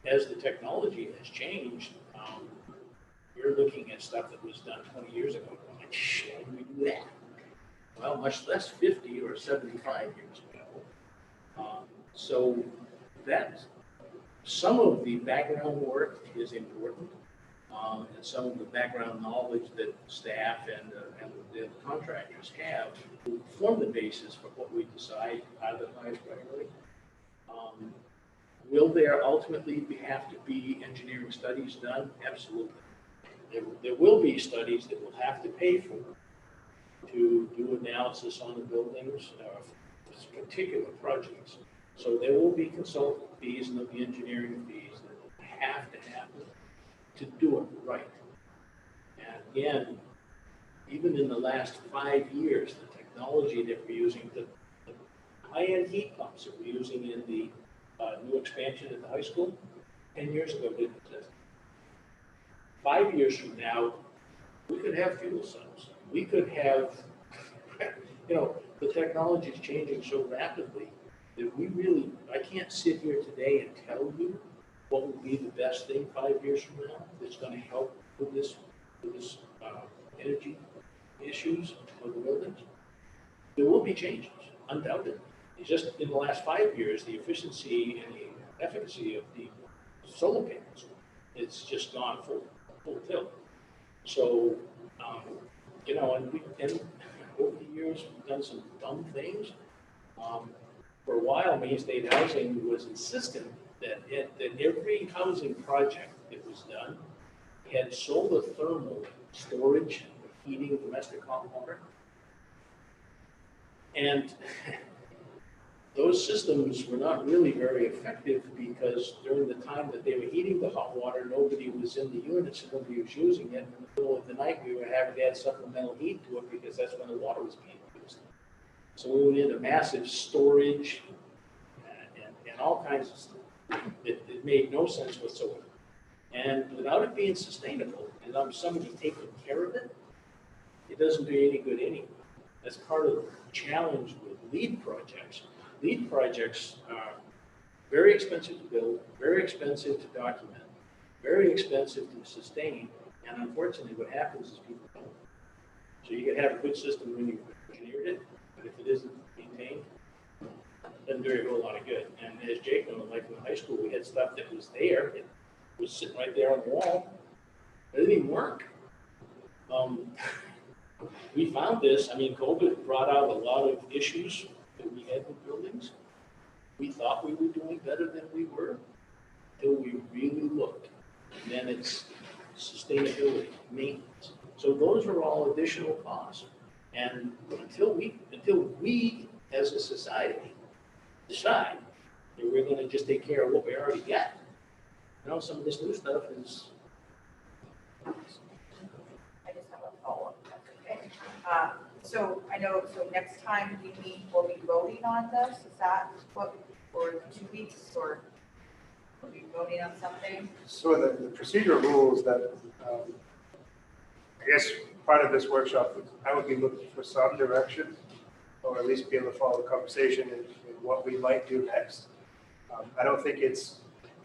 As the technology has changed, we're looking at stuff that was done 20 years ago. Going, shit, how do we do that? Well, much less 50 or 75 years ago. So that some of the background work is important, and some of the background knowledge that staff and the contractors have will form the basis for what we decide are the highest priority. Will there ultimately have to be engineering studies done? Absolutely. There will be studies that we'll have to pay for to do analysis on the buildings for particular projects. So there will be consultant fees and there'll be engineering fees that will have to happen to do it right. And again, even in the last 5 years, the technology that we're using, the high-end heat pumps that we're using in the new expansion at the high school, 10 years ago didn't exist. 5 years from now, we could have fuel cells. We could have, the technology is changing so rapidly that I can't sit here today and tell you what will be the best thing 5 years from now that's going to help with this energy issues of the buildings. There will be changes, undoubtedly. It's just in the last 5 years, the efficiency and the efficacy of the solar panels, it's just gone full tilt. So, and over the years, we've done some dumb things. For a while, Main State Housing was insistent that every housing project that was done had solar thermal storage, heating domestic hot water. And those systems were not really very effective because during the time that they were heating the hot water, nobody was in the units and nobody was using it. In the middle of the night, we were having to add supplemental heat to it because that's when the water was being used. So we went into massive storage and all kinds of stuff. It made no sense whatsoever. And without it being sustainable and somebody taking care of it, it doesn't do any good anyway. That's part of the challenge with LEED projects. LEED projects are very expensive to build, very expensive to document, very expensive to sustain, and unfortunately what happens is people don't. So you can have a good system when you've engineered it, but if it isn't maintained, it doesn't do a whole lot of good. And as Jake knows, like in high school, we had stuff that was there, it was sitting right there on the wall, but it didn't even work. We found this, COVID brought out a lot of issues that we had with buildings. We thought we were doing better than we were until we really looked. And then it's sustainability, maintenance. So those are all additional costs. And until we as a society decide that we're going to just take care of what we already got, some of this new stuff is. I just have a follow-up, if that's okay. So next time we meet, we'll be voting on this, is that what for 2 weeks, or are we voting on something? So the procedural rules that, I guess part of this workshop, I would be looking for some direction, or at least be able to follow the conversation in what we might do next. I don't think it's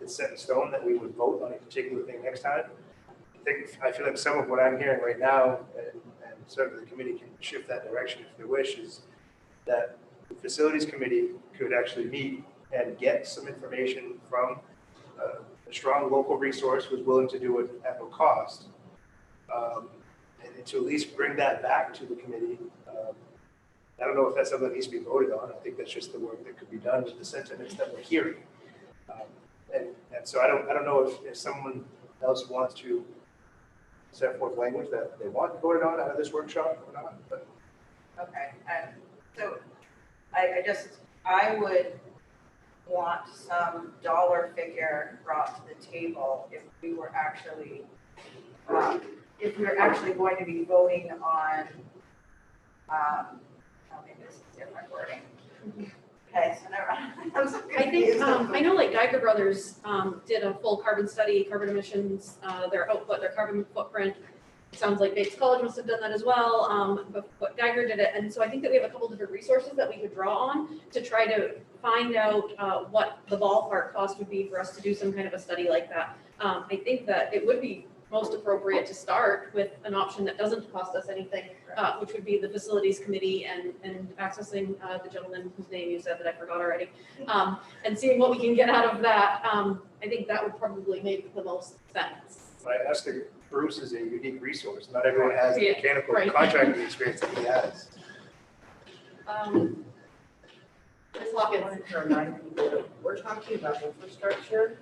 set in stone that we would vote on a particular thing next time. I feel like some of what I'm hearing right now, and certainly the committee can shift that direction if they wish, is that the facilities committee could actually meet and get some information from a strong local resource who's willing to do it at no cost. And to at least bring that back to the committee. I don't know if that's something that needs to be voted on. I think that's just the work that could be done with the sentiments that we're hearing. And so I don't know if someone else wants to set forth language that they want voted on out of this workshop or not, but. Okay, so I would want some dollar figure brought to the table if we were actually going to be voting on, maybe this is different wording. Okay, so never mind. I'm so I think, confused. I know like Geiger Brothers did a full carbon study, carbon emissions, their output, their carbon footprint. Sounds like Bates College must have done that as well, but Geiger did it. And so I think that we have a couple different resources that we could draw on to try to find out what the ballpark cost would be for us to do some kind of a study like that. I think that it would be most appropriate to start with an option that doesn't cost us anything, which would be the facilities committee and accessing the gentleman whose name you said that I forgot already, and seeing what we can get out of that. I think that would probably make the most sense. I asked that Bruce is a unique resource. Not everyone has the Yeah, mechanical right. contracting experience that he has. Ms. I Hawkins. wanted to remind people that we're talking about infrastructure.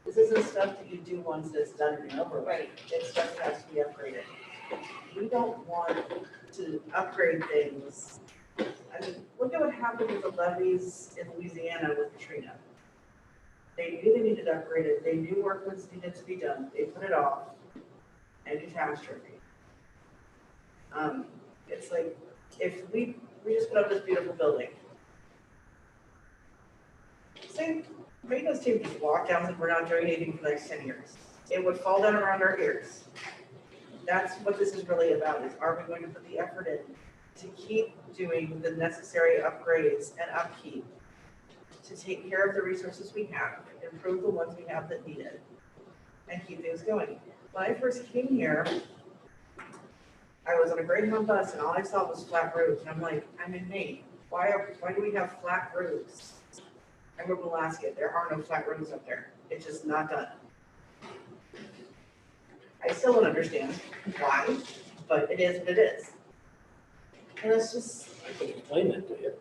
This isn't stuff that you do once it's done and over. Right. It's stuff that has to be upgraded. We don't want to upgrade things. I mean, look at what happened with the levees in Louisiana with Katrina. They knew they needed upgraded. They knew work was needed to be done. They put it off. And catastrophe. It's like, if we just put up this beautiful building. Say, maintenance team just walk down and we're not doing anything for the next 10 years. It would fall down around our ears. That's what this is really about, is are we going to put the effort in to keep doing the necessary upgrades and upkeep to take care of the resources we have, improve the ones we have that need it, and keep things going. When I first came here, I was on a Greyhound bus and all I saw was flat roofs. And I'm like, I'm in Maine. Why do we have flat roofs? I grew up in Alaska. There are no flat roofs up there. It's just not done. I still don't understand why, but it is what it is. And it's just. I can explain that to you.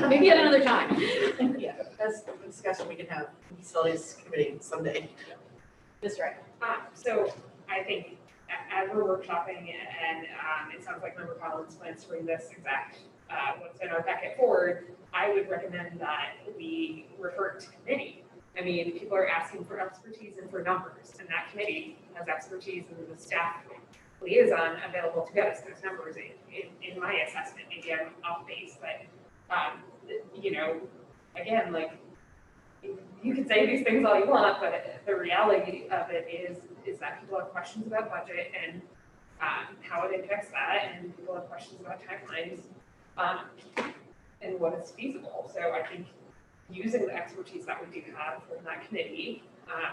Maybe at another time. Yeah, that's a discussion we can have in the facilities committee someday. Ms. Wright. So I think as we're workshopping and it sounds like Member Collins plans to bring this exact what's in our packet forward, I would recommend that we refer to committee. I mean, people are asking for expertise and for numbers, and that committee has expertise and the staff liaison available to get us those numbers. In my assessment, maybe I'm off base, but you know, again, like, you can say these things all you want, but the reality of it is that people have questions about budget and how it impacts that, and people have questions about timelines and what is feasible. So I think using the expertise that we do have from that committee,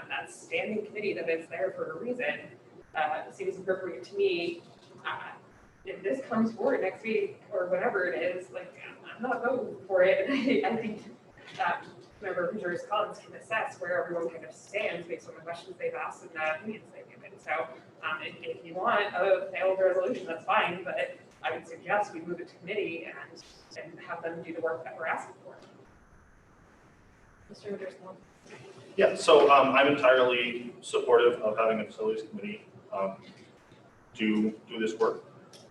that standing committee that is there for a reason, seems appropriate to me. If this comes forward next week or whatever it is, like, I'm not voting for it. I think Member Patrice Collins can assess where everyone kind of stands based on the questions they've asked and the opinions they've given. So if you want a failed resolution, that's fine, but I would suggest we move it to committee and have them do the work that we're asking for. Mr. Anderson. Yeah, so I'm entirely supportive of having a facilities committee do this work.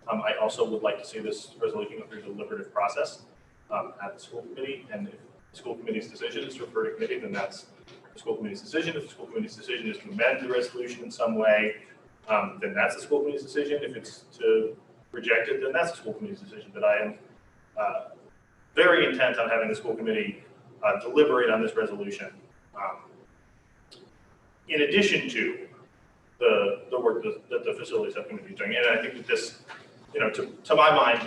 I also would like to see this resolution go through the deliberative process at the school committee, and if the school committee's decision is to refer to committee, then that's the school committee's decision. If the school committee's decision is to amend the resolution in some way, then that's the school committee's decision. If it's to reject it, then that's the school committee's decision. But I am very intent on having the school committee deliberate on this resolution. In addition to the work that the facility subcommittee is doing, and I think that this, to my mind,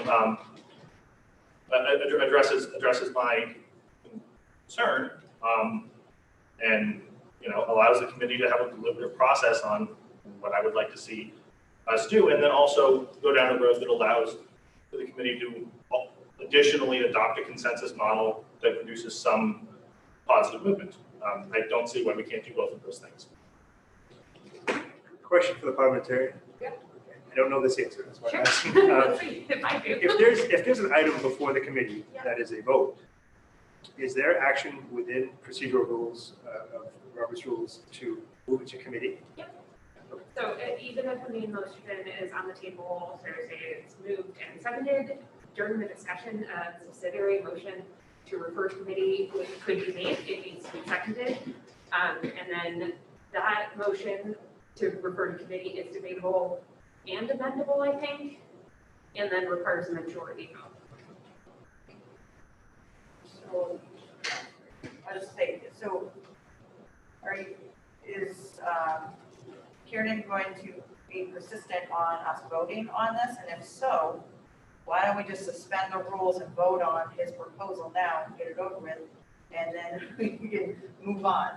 addresses my concern, and allows the committee to have a deliberative process on what I would like to see us do, and then also go down a road that allows the committee to additionally adopt a consensus model that produces some positive movement. I don't see why we can't do both of those things. Question for the parliamentarian. Yeah. I don't know this answer, that's why I'm asking. Let's see if I do. If there's an item before the committee Yeah. that is a vote, is there action within procedural rules of Robert's rules to move it to committee? So even if the main motion is on the table, so say it's moved and seconded, during the discussion, a subsidiary motion to refer to committee could be made, it needs to be seconded. And then that motion to refer to committee is debatable and amendable, I think, and then requires a majority vote. So, I'll just say, so is Kieran going to be persistent on us voting on this? And if so, why don't we just suspend the rules and vote on his proposal now and get it over with, and then we can move on?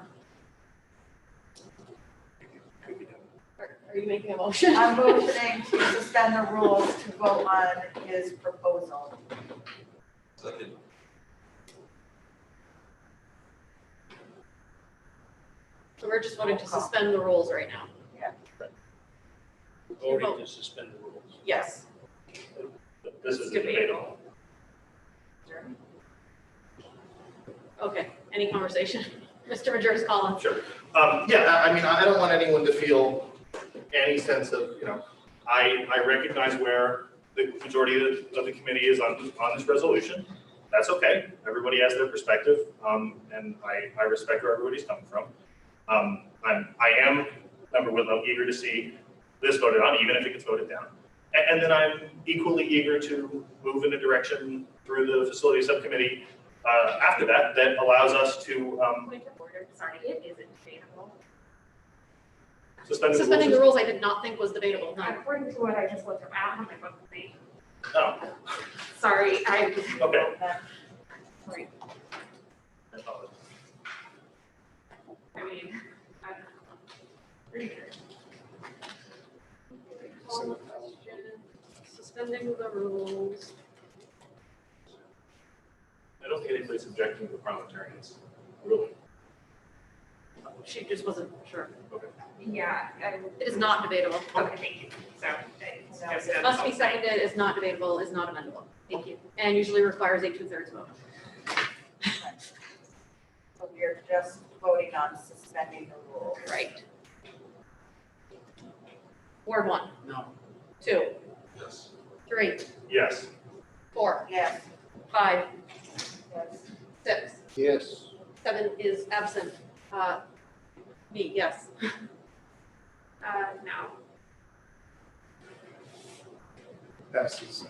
Could be done. Are you making a motion? I'm motioning to suspend the rules to vote on his proposal. Second. So we're just voting to suspend the rules right now. Voting to suspend the rules. Yes. This is debatable. Okay, any conversation? Mr. Majors Collins. Sure. Yeah, I mean, I don't want anyone to feel any sense of, I recognize where the majority of the committee is on this resolution. That's okay. Everybody has their perspective, and I respect where everybody's coming from. I am, number one, eager to see this voted on, even if it gets voted down. And then I'm equally eager to move in a direction through the facility subcommittee after that allows us to Point of order, sorry, it isn't debatable. suspend the rules. Suspending the rules I did not think was debatable, no. According to what I just looked up, I don't have my book with me. Oh, Sorry, I. okay. Sorry. I apologize. I mean, I'm pretty sure. Call the question, suspending the rules. I don't think anybody's objecting to the parliamentarians, really. She just wasn't sure. Okay. Yeah, It is not debatable. okay, thank you. So it's just a. Must be seconded, is not debatable, is not amendable. Thank you. And usually requires a 2/3 vote. So we're just voting on suspending the rules. Right. Ward 1, No. 2, Yes. 3, Yes. 4, Yes. 5, Yes. 6, Yes. 7 is absent. Me, yes. No. Passes.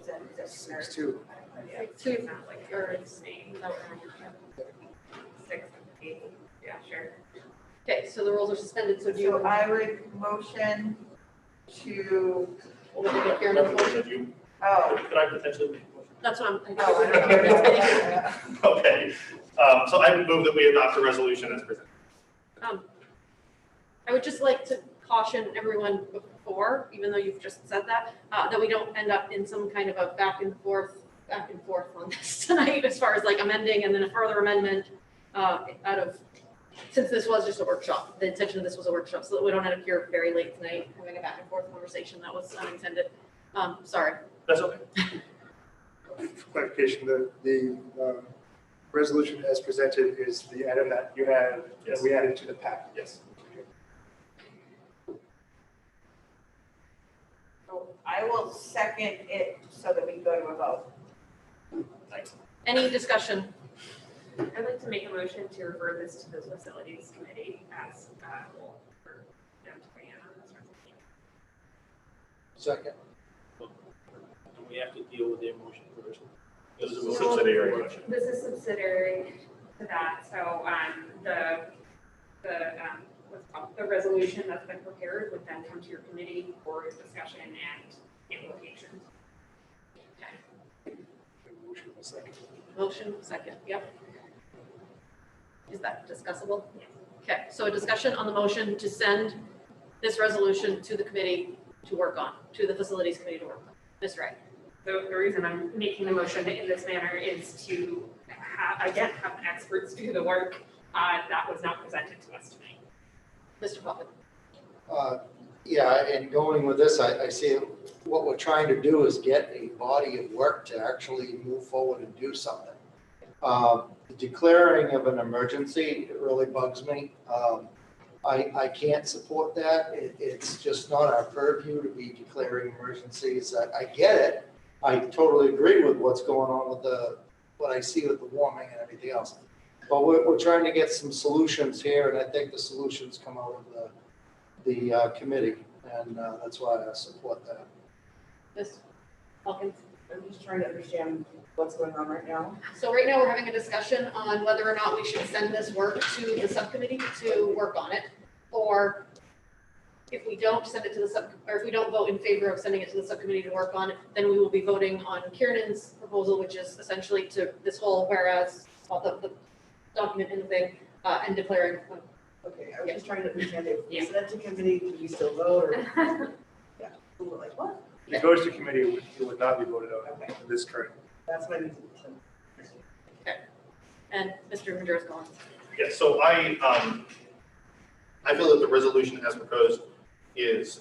Is that 6-2. Yeah, 2, sounds like or you're it's saying no. 6, 8, yeah, sure. Okay, so the rules are suspended, so do you, So I would motion to, what would you get here in the motion? You, oh. could I potentially make a motion? That's what Oh, I don't know. Okay, so I would move that we adopt the resolution as presented. I would just like to caution everyone before, even though you've just said that, that we don't end up in some kind of a back and forth on this tonight as far as like amending and then a further amendment since this was just a workshop. The intention of this was a workshop, so that we don't end up here very late tonight having a back and forth conversation that was unintended. Sorry. That's okay. For clarification, the resolution as presented is the item that you have, that we added to the pack. Yes. So I will second it so that we can go to a vote. Thanks. Any discussion? I'd like to make a motion to refer this to the facilities committee as a whole for them to weigh in on this resolution. Second. Do we have to deal with the motion first? This is a subsidiary motion. This is subsidiary to that, so, the resolution that's been prepared would then come to your committee for discussion and implication. Motion, second, yep. Is that discussable? Okay, so a discussion on the motion to send this resolution to the committee to work on, to the facilities committee to work on. Ms. Wright. The reason I'm making the motion in this manner is to have the experts do the work, that was not presented to us tonight. Mr. Puckett. Yeah, and going with this, I see what we're trying to do is get a body of work to actually move forward and do something. The declaring of an emergency, it really bugs me. I can't support that. It's just not our purview to be declaring emergencies. I get it. I totally agree with what's going on with what I see with the warming and everything else. But we're trying to get some solutions here, and I think the solutions come out of the committee, and that's why I support that. Ms. Hawkins. I'm just trying to understand what's going on right now. So right now, we're having a discussion on whether or not we should send this work to the subcommittee to work on it. Or if we don't send it to the or if we don't vote in favor of sending it to the subcommittee to work on it, then we will be voting on Kiernan's proposal, which is essentially to this whole whereas, all the document and the thing, and declaring. Okay, I was just trying to understand if we send it to committee, do we still vote or? Yeah, we were like, what? If it goes to committee, it would not be voted on Okay. in this current. That's my reason. And Mr. Maduro's going. Yeah, so I feel that the resolution as proposed is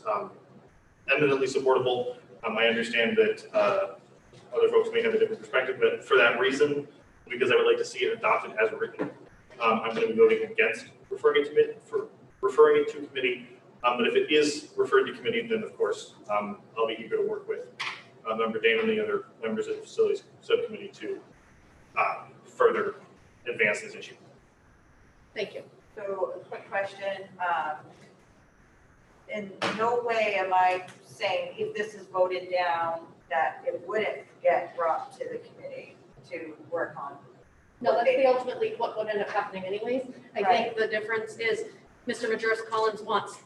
eminently supportable. I understand that other folks may have a different perspective, but for that reason, because I would like to see it adopted as written, I'm going to be voting against referring it to committee. But if it is referred to committee, then of course I'll be eager to work with Member Dane and the other members of the facilities subcommittee to further advance this issue. Thank you. So a quick question, in no way am I saying if this is voted down, that it wouldn't get brought to the committee to work on. No, that's ultimately what would end up happening anyways. I think Right. the difference is Mr. Maduro's Collins wants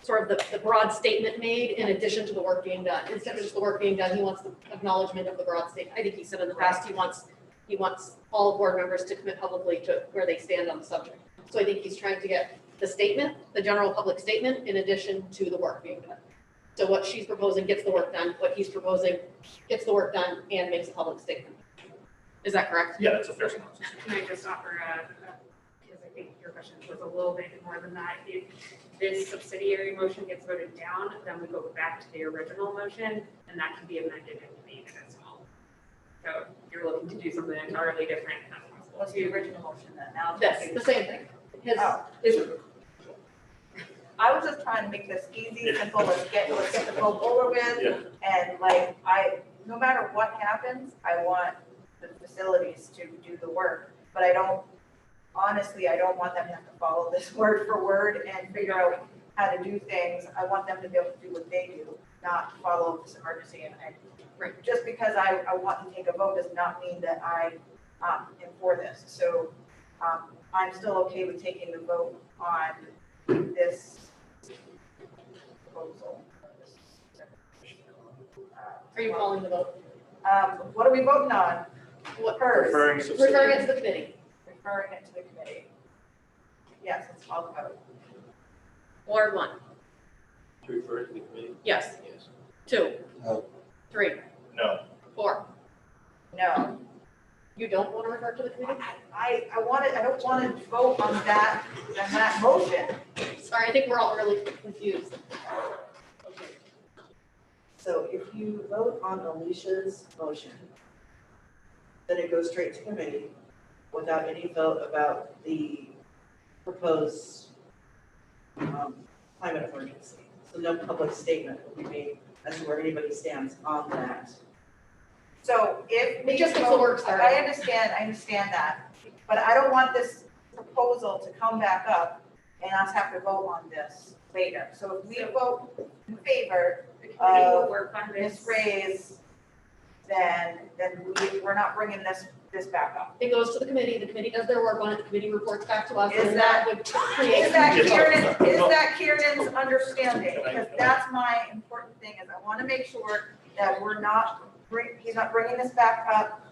sort of the broad statement made in addition to the work being done. Instead of just the work being done, he wants the acknowledgement of the broad statement. I think he said in the past, he wants all board members to commit publicly to where they stand on the subject. So I think he's trying to get the statement, the general public statement, in addition to the work being done. So what she's proposing gets the work done, what he's proposing gets the work done and makes a public statement. Is that correct? Yeah, that's a fair synopsis. Can I just offer because I think your question was a little bit more than that. If this subsidiary motion gets voted down, then we go back to the original motion, and that can be amended and made as well. So if you're looking to do something entirely different, that's possible. What's the original motion then? Now it's That's the same thing. Oh. His, I was just trying to make this easy, simple, let's get the vote over with. Yeah. And no matter what happens, I want the facilities to do the work, but I don't want them to have to follow this word for word and figure out how to do things. I want them to be able to do what they do, not follow this emergency. And Right. just because I want to take a vote does not mean that I am for this. So I'm still okay with taking the vote on this proposal. are you calling the vote? What are we voting on? What, Referring referring it to the committee. Referring it to the committee. Yes, it's called vote. Ward 1, To refer to the committee? yes. Yes. 2, No. 3, No. 4. No. You don't want to refer to the committee? I don't want to vote on that motion. Sorry, I think we're all really confused. Okay. So if you vote on Alicia's motion, then it goes straight to committee without any vote about the proposed climate emergency. So no public statement will be made as to where anybody stands on that. So if we It just gets the vote- work started. I understand that, but I don't want this proposal to come back up and us have to vote on this later. So if we vote in favor The committee will of work on Ms. this. Ray's then we're not bringing this back up. It goes to the committee does their work on it, the committee reports back to us, Is and that would create. Is that Yes. Kieran's understanding? Because that's my important thing, is I want to make sure that he's not bringing this back up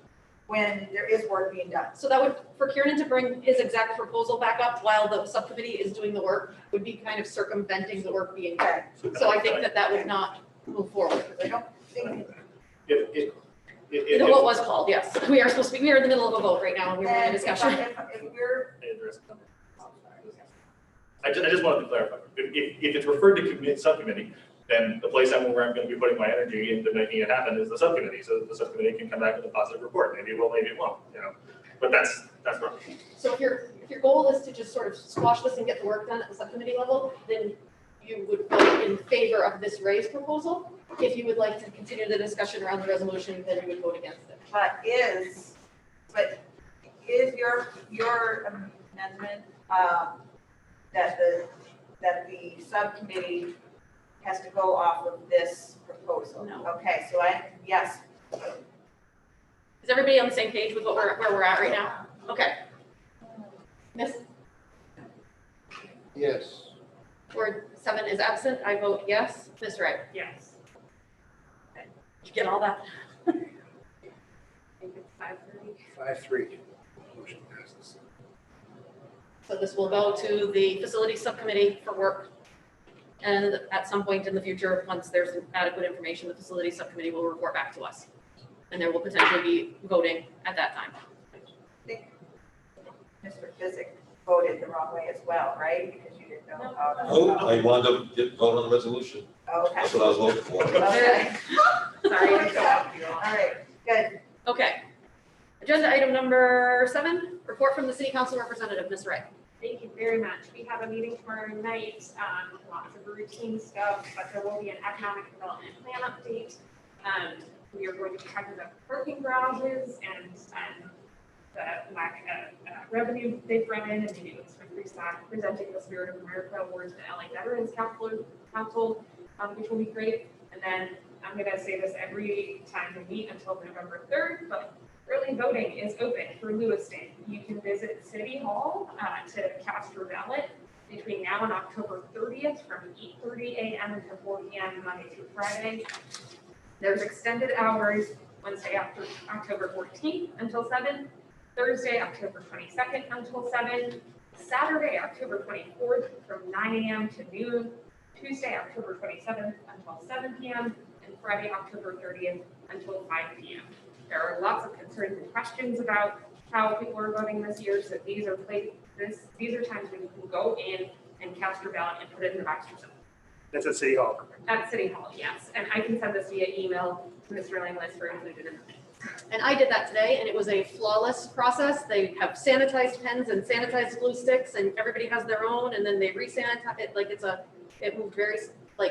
when there is work being done. So that would, for Kieran to bring his exact proposal back up while the subcommittee is doing the work, would be kind of circumventing the work being done. Okay, So I think that would not move forward. because I don't think, You know what was called, yes. We are supposed to be, we are in the middle of a vote right now, and we're in a and discussion. if we're, I just wanted to clarify, if it's referred to subcommittee, then the place where I'm gonna be putting my energy into making it happen is the subcommittee, so the subcommittee can come back with a positive report, maybe it will, maybe it won't, you know? But that's wrong. So if your goal is to just sort of squash this and get the work done at the subcommittee level, then you would vote in favor of this raise proposal. If you would like to continue the discussion around the resolution, then you would vote against it. but is your amendment, that the subcommittee has to go off of this proposal? No. Okay, so yes, Is everybody on the same page with where we're at right now? Okay. Miss, Yes. Ward 7 is absent, I vote yes. Ms. Wright, Yes. did you get all that? I think it's 5:30. 5-3. Motion passes. So this will go to the facilities subcommittee for work. And at some point in the future, once there's adequate information, the facilities subcommittee will report back to us. And there will potentially be voting at that time. Mr. Physic voted the wrong way as well, right? Because you didn't know how to. Oh, I wound up getting voted on the resolution. Okay. That's what I was voting for. Okay. Sorry. All right, good. Okay. Agenda item number 7, report from the city council representative, Ms. Wright. Thank you very much. We have a meeting tomorrow night, lots of routine stuff, but there will be an economic development plan update. We are going to be talking about parking garages and the lack of revenue they've run in, and maybe it's presenting the Spirit of America awards to the LA Veterans Council, which will be great. And then I'm gonna say this every time we meet until November 3rd, but early voting is open for Lewiston. You can visit City Hall to cast your ballot between now and October 30th from 8:30 a.m. until 4 p.m. Monday through Friday. There's extended hours Wednesday after October 14th until 7, Thursday, October 22nd until 7, Saturday, October 24th from 9 a.m. to noon, Tuesday, October 27th until 7 p.m., and Friday, October 30th until 5 p.m. There are lots of concerns and questions about how people are voting this year, so these are times when you can go in and cast your ballot and put it in the box yourself. That's at City Hall. At City Hall, yes, and I can send this via email to Mr. Langley for included in the minutes. And I did that today, and it was a flawless process. They have sanitized pens and sanitized glue sticks, and everybody has their own, and then they re-sanitize it, like it moved very,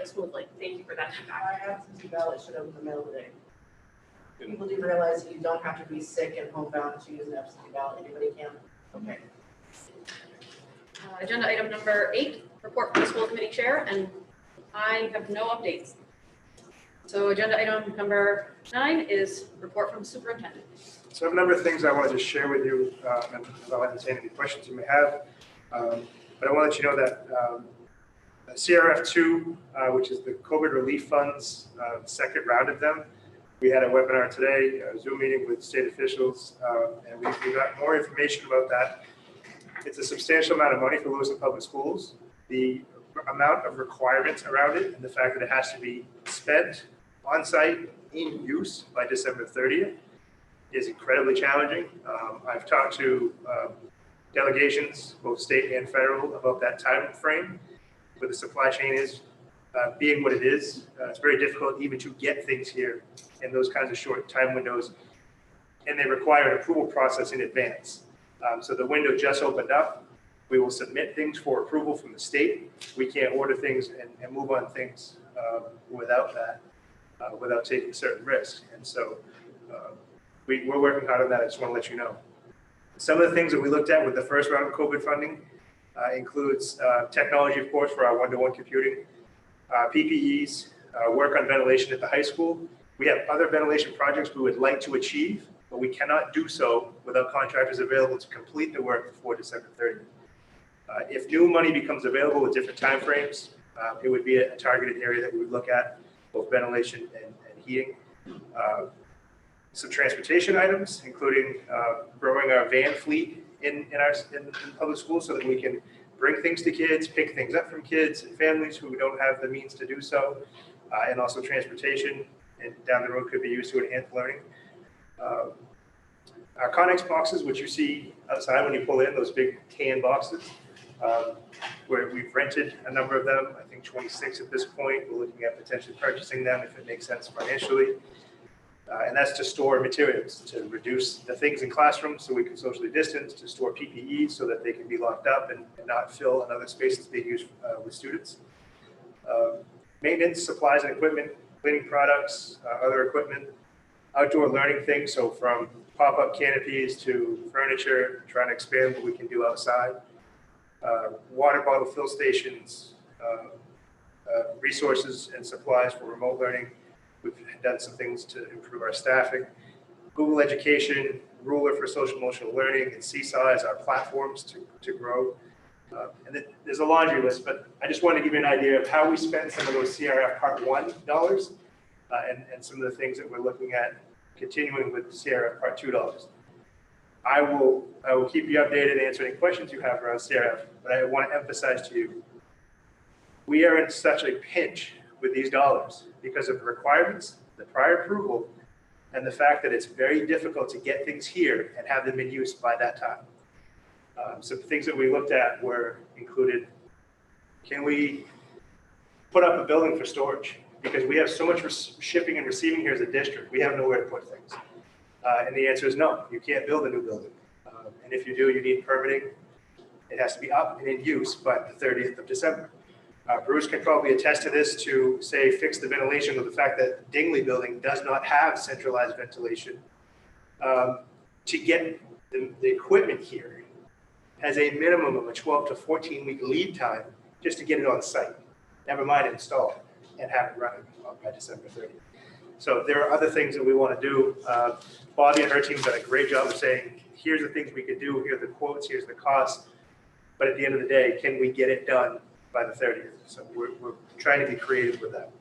smoothly. Thank you for that feedback. My absentee ballot should have been the mail today. People do realize that you don't have to be sick and homebound to use an absentee ballot, anybody can. Okay. Agenda item number 8, report from the school committee chair, and I have no updates. So agenda item number 9 is report from the superintendent. So I have a number of things I wanted to share with you, and I'll entertain any questions you may have. But I want to let you know that CRF2, which is the COVID relief funds, second round of them, we had a webinar today, a Zoom meeting with state officials, and we got more information about that. It's a substantial amount of money for Lewiston Public Schools. The amount of requirements around it and the fact that it has to be spent on site in use by December 30th is incredibly challenging. I've talked to delegations, both state and federal, about that time frame. Where the supply chain is being what it is, it's very difficult even to get things here in those kinds of short time windows, and they require an approval process in advance. So the window just opened up. We will submit things for approval from the state. We can't order things and move on things without that, without taking certain risks. And so we're working hard on that. I just want to let you know. Some of the things that we looked at with the first round of COVID funding includes technology, of course, for our one-to-one computing, PPEs, work on ventilation at the high school, We have other ventilation projects we would like to achieve, but we cannot do so without contractors available to complete the work before December 30th. If new money becomes available with different timeframes, it would be a targeted area that we would look at, both ventilation and heating. Some transportation items, including growing our van fleet in public schools so that we can bring things to kids, pick things up from kids and families who don't have the means to do so, and also transportation and down the road could be used to enhance learning. Our Connex boxes, which you see outside when you pull in, those big tan boxes, where we've rented a number of them, I think 26 at this point. We're looking at potentially purchasing them if it makes sense financially. And that's to store materials, to reduce the things in classrooms so we can socially distance, to store PPE so that they can be locked up and not fill another space that's being used with students. Maintenance, supplies and equipment, cleaning products, other equipment, outdoor learning things, so from pop-up canopies to furniture, trying to expand what we can do outside. Water bottle fill stations, resources and supplies for remote learning. We've done some things to improve our staffing. Google Education, Ruler for social emotional learning, and Seesaw as our platforms to grow. And then there's a laundry list, but I just wanted to give you an idea of how we spent some of those CRF Part 1 dollars and some of the things that we're looking at continuing with CRF Part 2 dollars. I will keep you updated and answer any questions you have around CRF, but I want to emphasize to you, we are in such a pinch with these dollars because of the requirements, the prior approval, and the fact that it's very difficult to get things here and have them in use by that time. Some things that we looked at were included, can we put up a building for storage? Because we have so much shipping and receiving here as a district, we have nowhere to put things. And the answer is no, you can't build a new building. And if you do, you need permitting. It has to be up and in use by the 30th of December. Bruce can probably attest to this to say fix the ventilation with the fact that Dingley building does not have centralized ventilation. To get the equipment here has a minimum of a 12 to 14 week lead time just to get it on site, never mind install it and have it running by December 30th. So there are other things that we want to do. Bobby and her team done a great job of saying, here's the things we could do, here are the quotes, here's the costs. But at the end of the day, can we get it done by the 30th? So we're trying to be creative with that.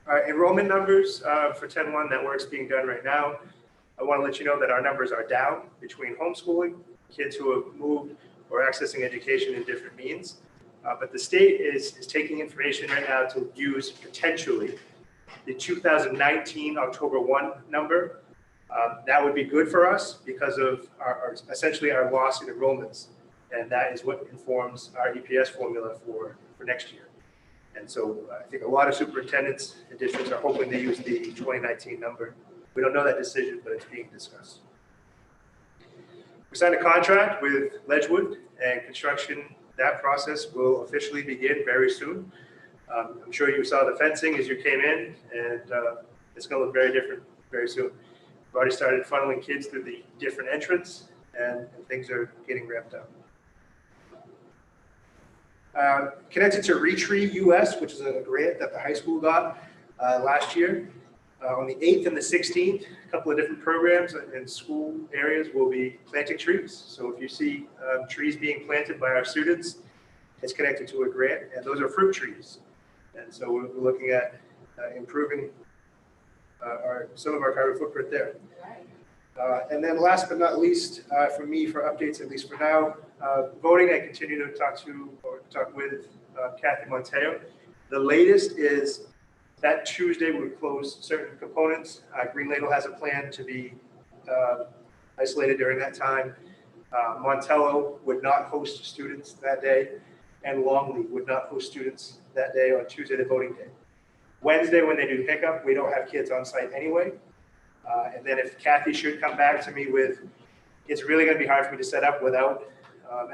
Our enrollment numbers for 10-1, that work's being done right now. I want to let you know that our numbers are down between homeschooling, kids who have moved or accessing education in different means. But the state is taking information right now to use potentially the 2019 October 1 number. That would be good for us because of essentially our loss in enrollments. And that is what informs our EPS formula for next year. And so I think a lot of superintendents and districts are hoping they use the 2019 number. We don't know that decision, but it's being discussed. We signed a contract with Ledgewood, and construction, that process will officially begin very soon. I'm sure you saw the fencing as you came in, and it's going to look very different very soon. We've already started funneling kids through the different entrance, and things are getting ramped up. Connected to Retree US, which is a grant that the high school got last year. On the 8th and the 16th, a couple of different programs in school areas will be planting trees. So if you see trees being planted by our students, it's connected to a grant, and those are fruit trees. And so we're looking at improving some of our carbon footprint there. And then last but not least, for me, for updates, at least for now, voting, I continue to talk with Kathy Monteo. The latest is that Tuesday we close certain components. Green Ladle has a plan to be isolated during that time. Montello would not host students that day, and Longley would not host students that day on Tuesday, the voting day. Wednesday, when they do pickup, we don't have kids on site anyway. And then if Kathy should come back to me with, it's really going to be hard for me to set up without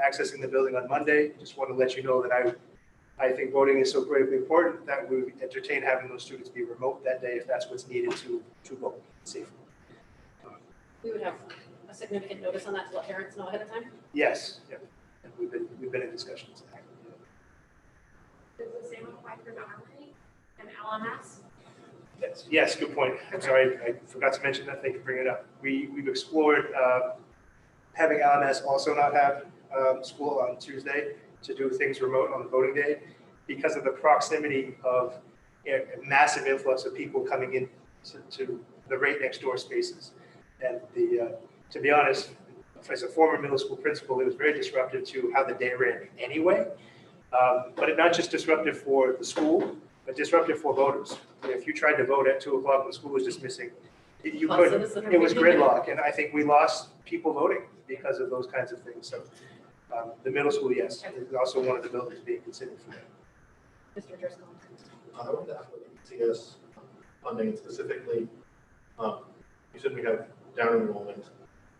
accessing the building on Monday. Just want to let you know that I think voting is so critically important that we entertain having those students be remote that day if that's what's needed to vote safely. We would have a significant notice on that to let parents know ahead of time? Yes, yeah. And we've been in discussions. Does the same apply for the Armory and LMS? Yes, good point. I'm sorry, I forgot to mention that. Thank you for bringing it up. We've explored having LMS also not have school on Tuesday to do things remote on the voting day because of the proximity of a massive influx of people coming in to the right next door spaces. And to be honest, as a former middle school principal, it was very disruptive to how the day ran anyway. But it not just disruptive for the school, but disruptive for voters. If you tried to vote at 2 o'clock when the school was dismissing, you couldn't. It was gridlock, and I think we lost people voting because of those kinds of things. So the middle school, yes, is also one of the buildings being considered for that. Mr. Driscoll. I wanted to ask about ECS funding specifically. You said we have down enrollment,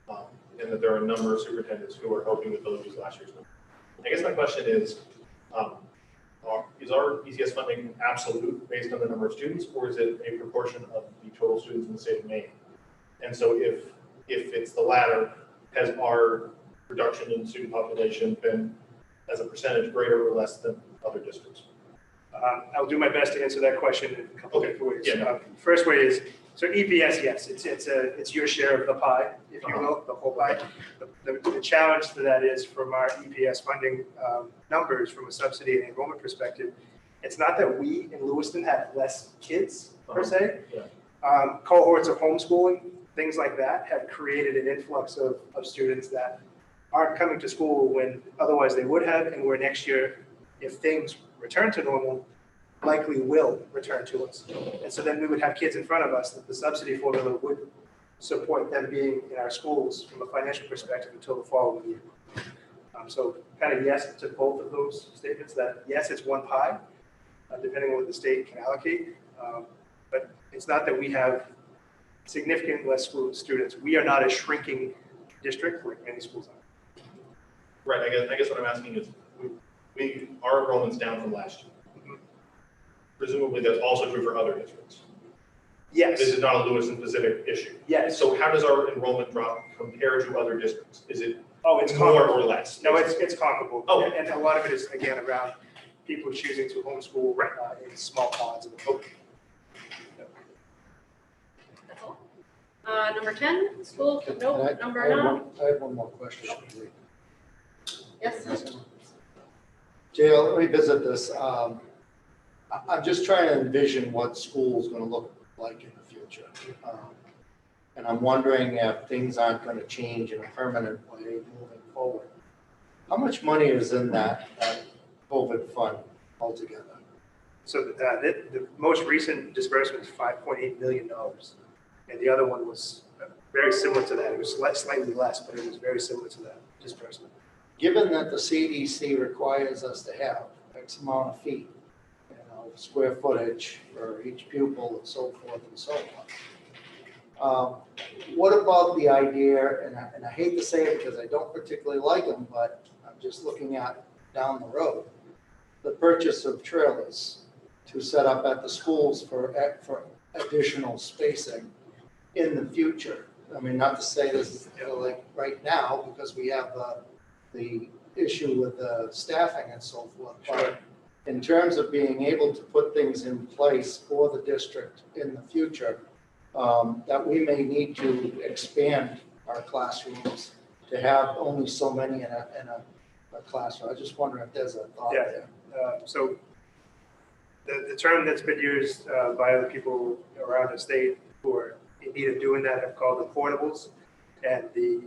and that there are a number of superintendents who are hoping to use last year's number. I guess my question is our ECS funding absolute based on the number of students, or is it a proportion of the total students in the state of Maine? And so if it's the latter, has our reduction in student population been as a percentage greater or less than other districts? I'll do my best to answer that question in a couple of different ways. Yeah. First way is, so EPS, yes, it's your share of the pie, if you will, the whole pie. The challenge to that is from our EPS funding numbers from a subsidy and enrollment perspective, it's not that we in Lewiston have less kids per se. Yeah. Cohorts of homeschooling, things like that have created an influx of students that aren't coming to school when otherwise they would have, and where next year, if things return to normal, likely will return to us. And so then we would have kids in front of us that the subsidy formula would support them being in our schools from a financial perspective until the following year. So kind of yes to both of those statements, that yes, it's one pie, depending on what the state can allocate. But it's not that we have significantly less school students. We are not a shrinking district like many schools are. Right, I guess what I'm asking is, our enrollment's down from last year. Presumably that's also true for other districts. Yes. This is not a Lewiston specific issue. Yes. So how does our enrollment drop compared to other districts? Is it It's more comparable. or less? No, it's comparable. Oh. And a lot of it is, again, around people choosing to homeschool in small pods. That's all. Number 10, school, no, number 9. I have one more question. Yes. JL, let me visit this. I'm just trying to envision what school's gonna look like in the future. And I'm wondering if things aren't gonna change in a permanent way moving forward. How much money is in that COVID fund altogether? So the most recent disbursement is $5.8 million. And the other one was very similar to that. It was slightly less, but it was very similar to that disbursement. Given that the CDC requires us to have X amount of feet, square footage for each pupil and so forth and so on. What about the idea, and I hate to say it because I don't particularly like them, but I'm just looking at down the road, the purchase of trailers to set up at the schools for additional spacing in the future. I mean, not to say this is like right now because we have the issue with the staffing and so forth. But in terms of being able to put things in place for the district in the future, that we may need to expand our classrooms to have only so many in a classroom. I just wonder if there's a thought there. So the term that's been used by other people around the state who are in need of doing that have called them portables. And the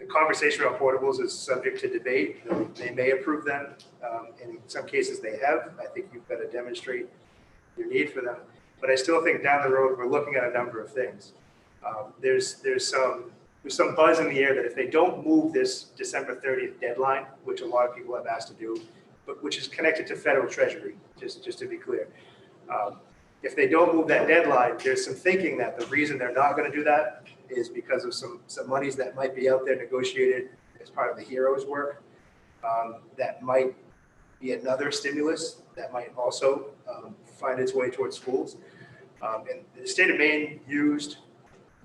conversation around portables is subject to debate. They may approve them. In some cases they have. I think you've got to demonstrate your need for them. But I still think down the road, we're looking at a number of things. There's some buzz in the air that if they don't move this December 30th deadline, which a lot of people have asked to do, but which is connected to federal treasury, just to be clear. If they don't move that deadline, there's some thinking that the reason they're not going to do that is because of some monies that might be out there negotiated as part of the HEROES work. That might be another stimulus that might also find its way towards schools. And the state of Maine used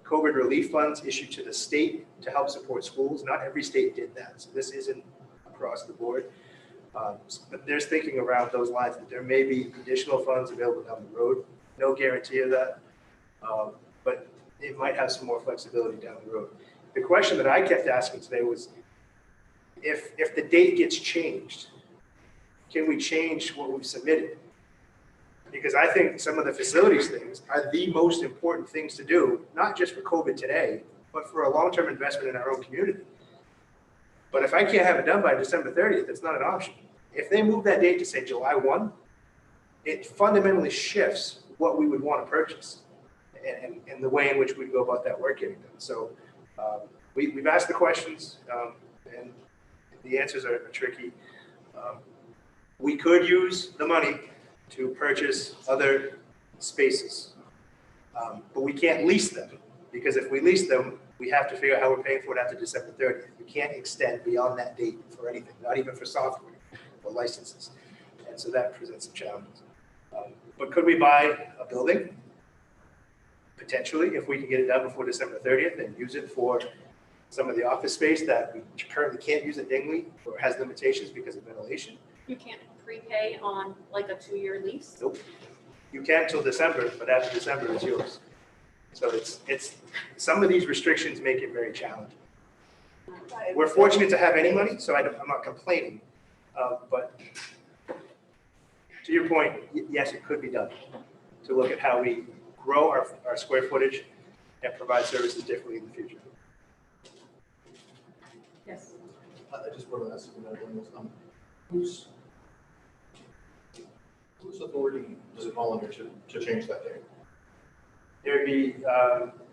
COVID relief funds issued to the state to help support schools. Not every state did that, so this isn't across the board. But there's thinking around those lines that there may be additional funds available down the road. No guarantee of that. But it might have some more flexibility down the road. The question that I kept asking today was, if the date gets changed, can we change what we've submitted? Because I think some of the facilities things are the most important things to do, not just for COVID today, but for a long-term investment in our own community. But if I can't have it done by December 30th, it's not an option. If they move that date to say July 1, it fundamentally shifts what we would want to purchase and the way in which we'd go about that work getting done. So we've asked the questions and the answers are tricky. We could use the money to purchase other spaces, but we can't lease them, because if we lease them, we have to figure out how we're paying for it after December 30th. We can't extend beyond that date for anything, not even for software or licenses. And so that presents some challenges. But could we buy a building? Potentially, if we can get it done before December 30th and use it for some of the office space that we currently can't use at Dingley or has limitations because of ventilation. You can't prepay on like a 2-year lease? Nope. You can till December, but after December it's yours. So it's some of these restrictions make it very challenging. We're fortunate to have any money, so I'm not complaining. But to your point, yes, it could be done to look at how we grow our square footage and provide services differently in the future. Yes. I just want to ask you another one. Whose authority does it fall under to change that date? There'd be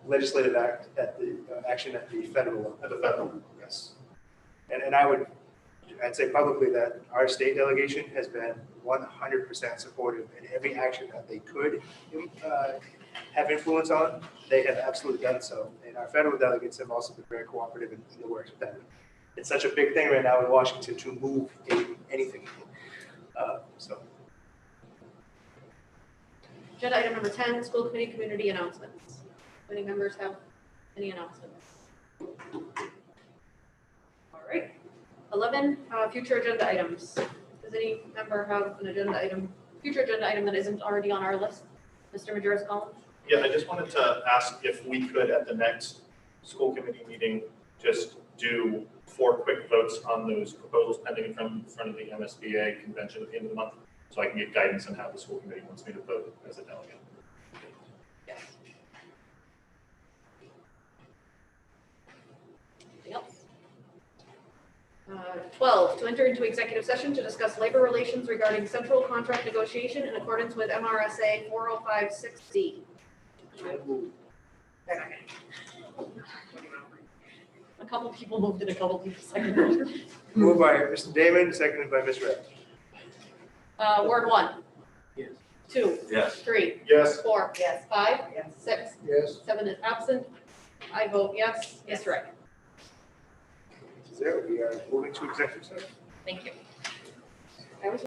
legislative action at the federal level. At the federal level? Yes. And I'd say publicly that our state delegation has been 100% supportive in every action that they could have influence on. They have absolutely done so. And our federal delegates have also been very cooperative in the works with that. It's such a big thing right now in Washington to move anything. Agenda item number 10, school committee community announcements. Any members have any announcements? All right. 11, future agenda items. Does any member have an future agenda item that isn't already on our list? Mr. Majerus Collins? Yeah, I just wanted to ask if we could, at the next school committee meeting, just do 4 quick votes on those proposals pending in front of the MSBA convention at the end of the month, so I can get guidance on how the school committee wants me to vote as a delegate. Yes. Anything else? 12, to enter into executive session to discuss labor relations regarding central contract negotiation in accordance with MRSA 4056D. A couple people moved and a couple people seconded. Moved by Mr. Damon, seconded by Ms. Red. Ward 1. Yes. 2. Yes. 3. Yes. 4. Yes. 5. Yes. 6. Yes. 7 is absent. I vote yes. Yes. Mr. Wright. There, we are moving to executive session. Thank you. I was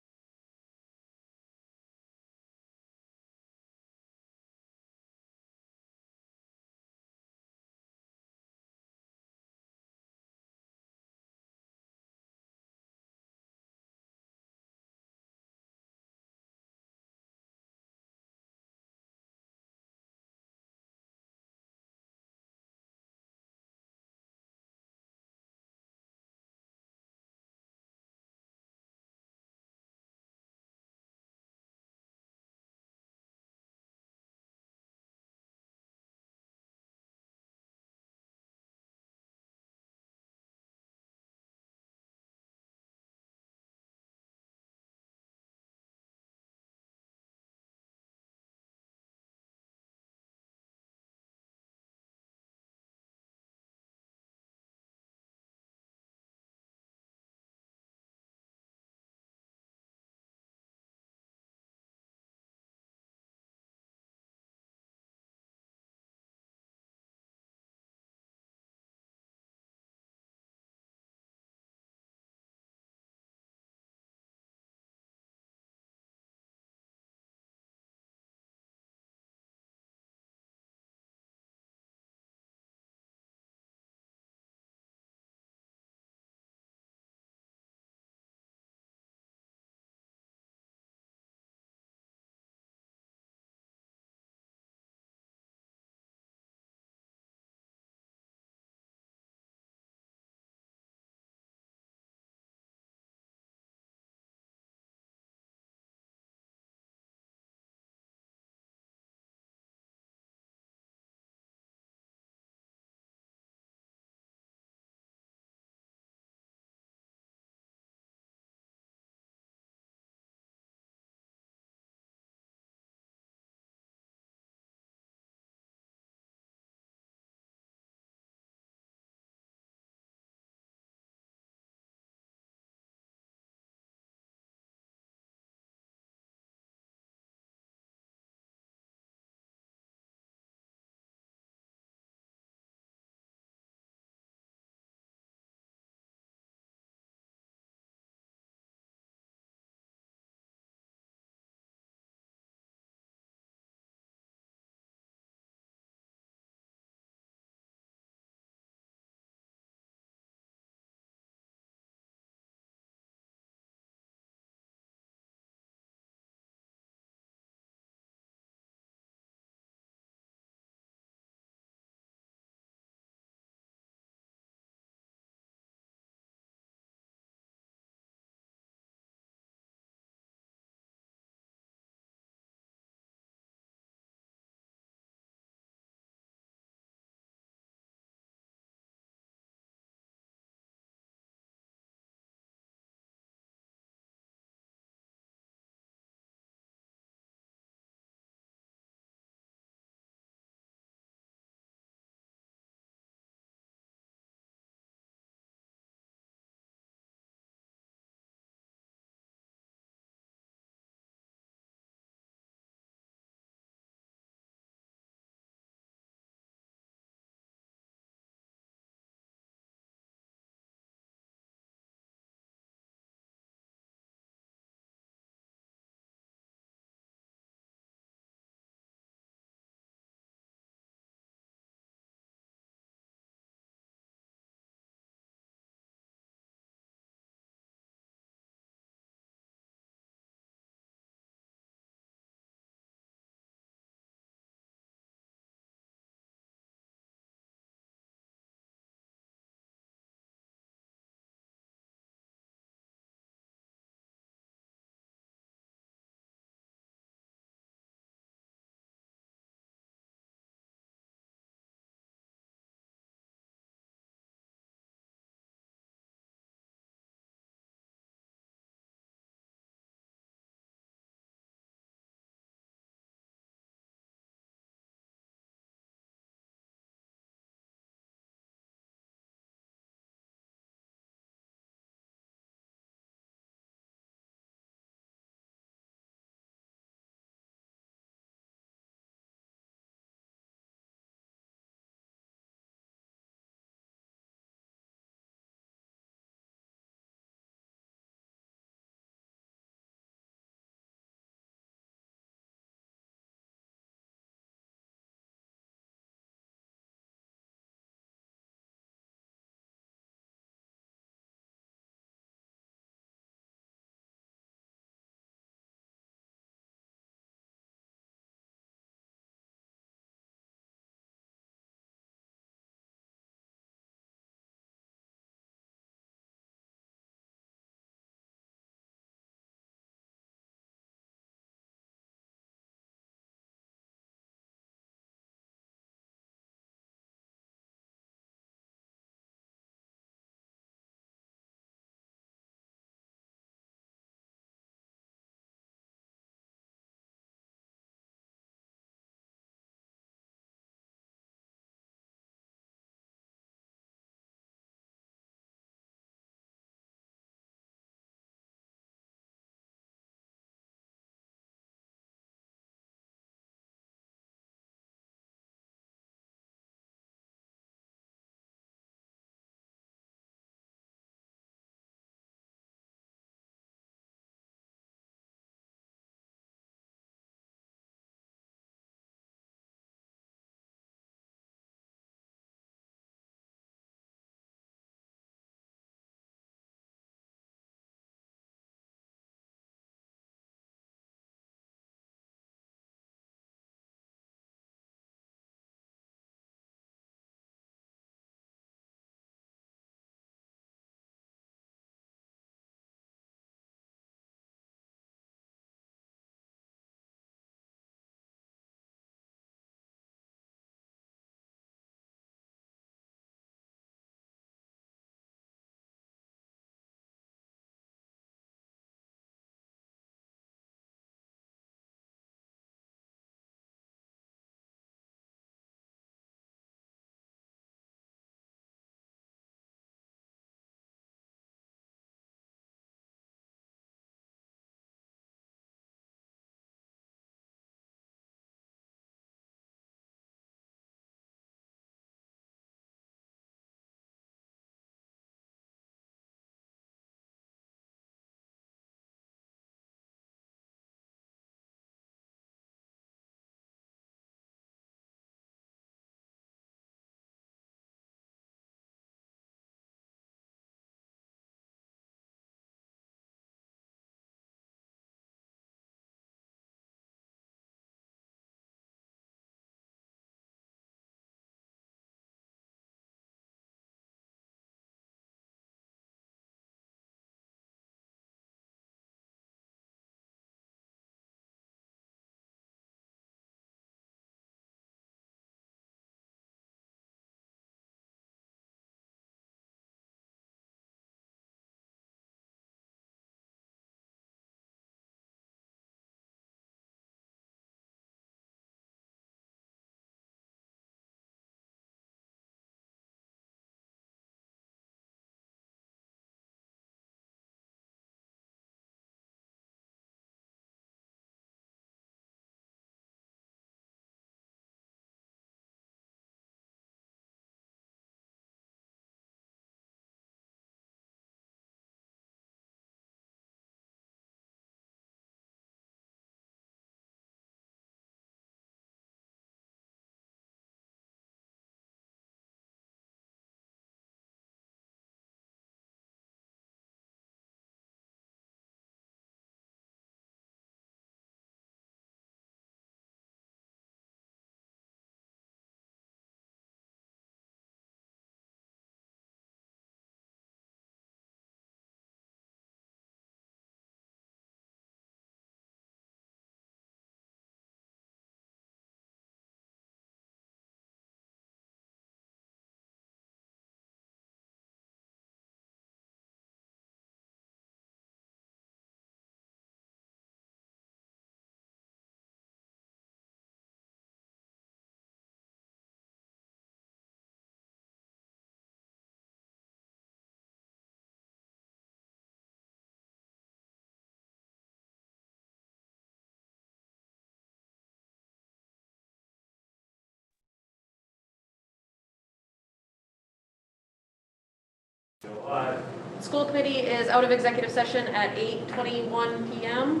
School committee is out of executive session at 8:21 PM.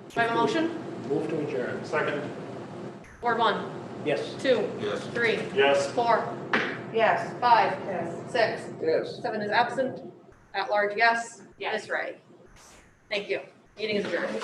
Do I have a motion? Move to adjourn. Second. Ward 1, Yes. 2, Yes. 3, Yes. 4, Yes. 5, Yes. 6, Yes. 7 is absent. At large, yes. Yes. Ms. Ray. Thank you. Meeting is adjourned.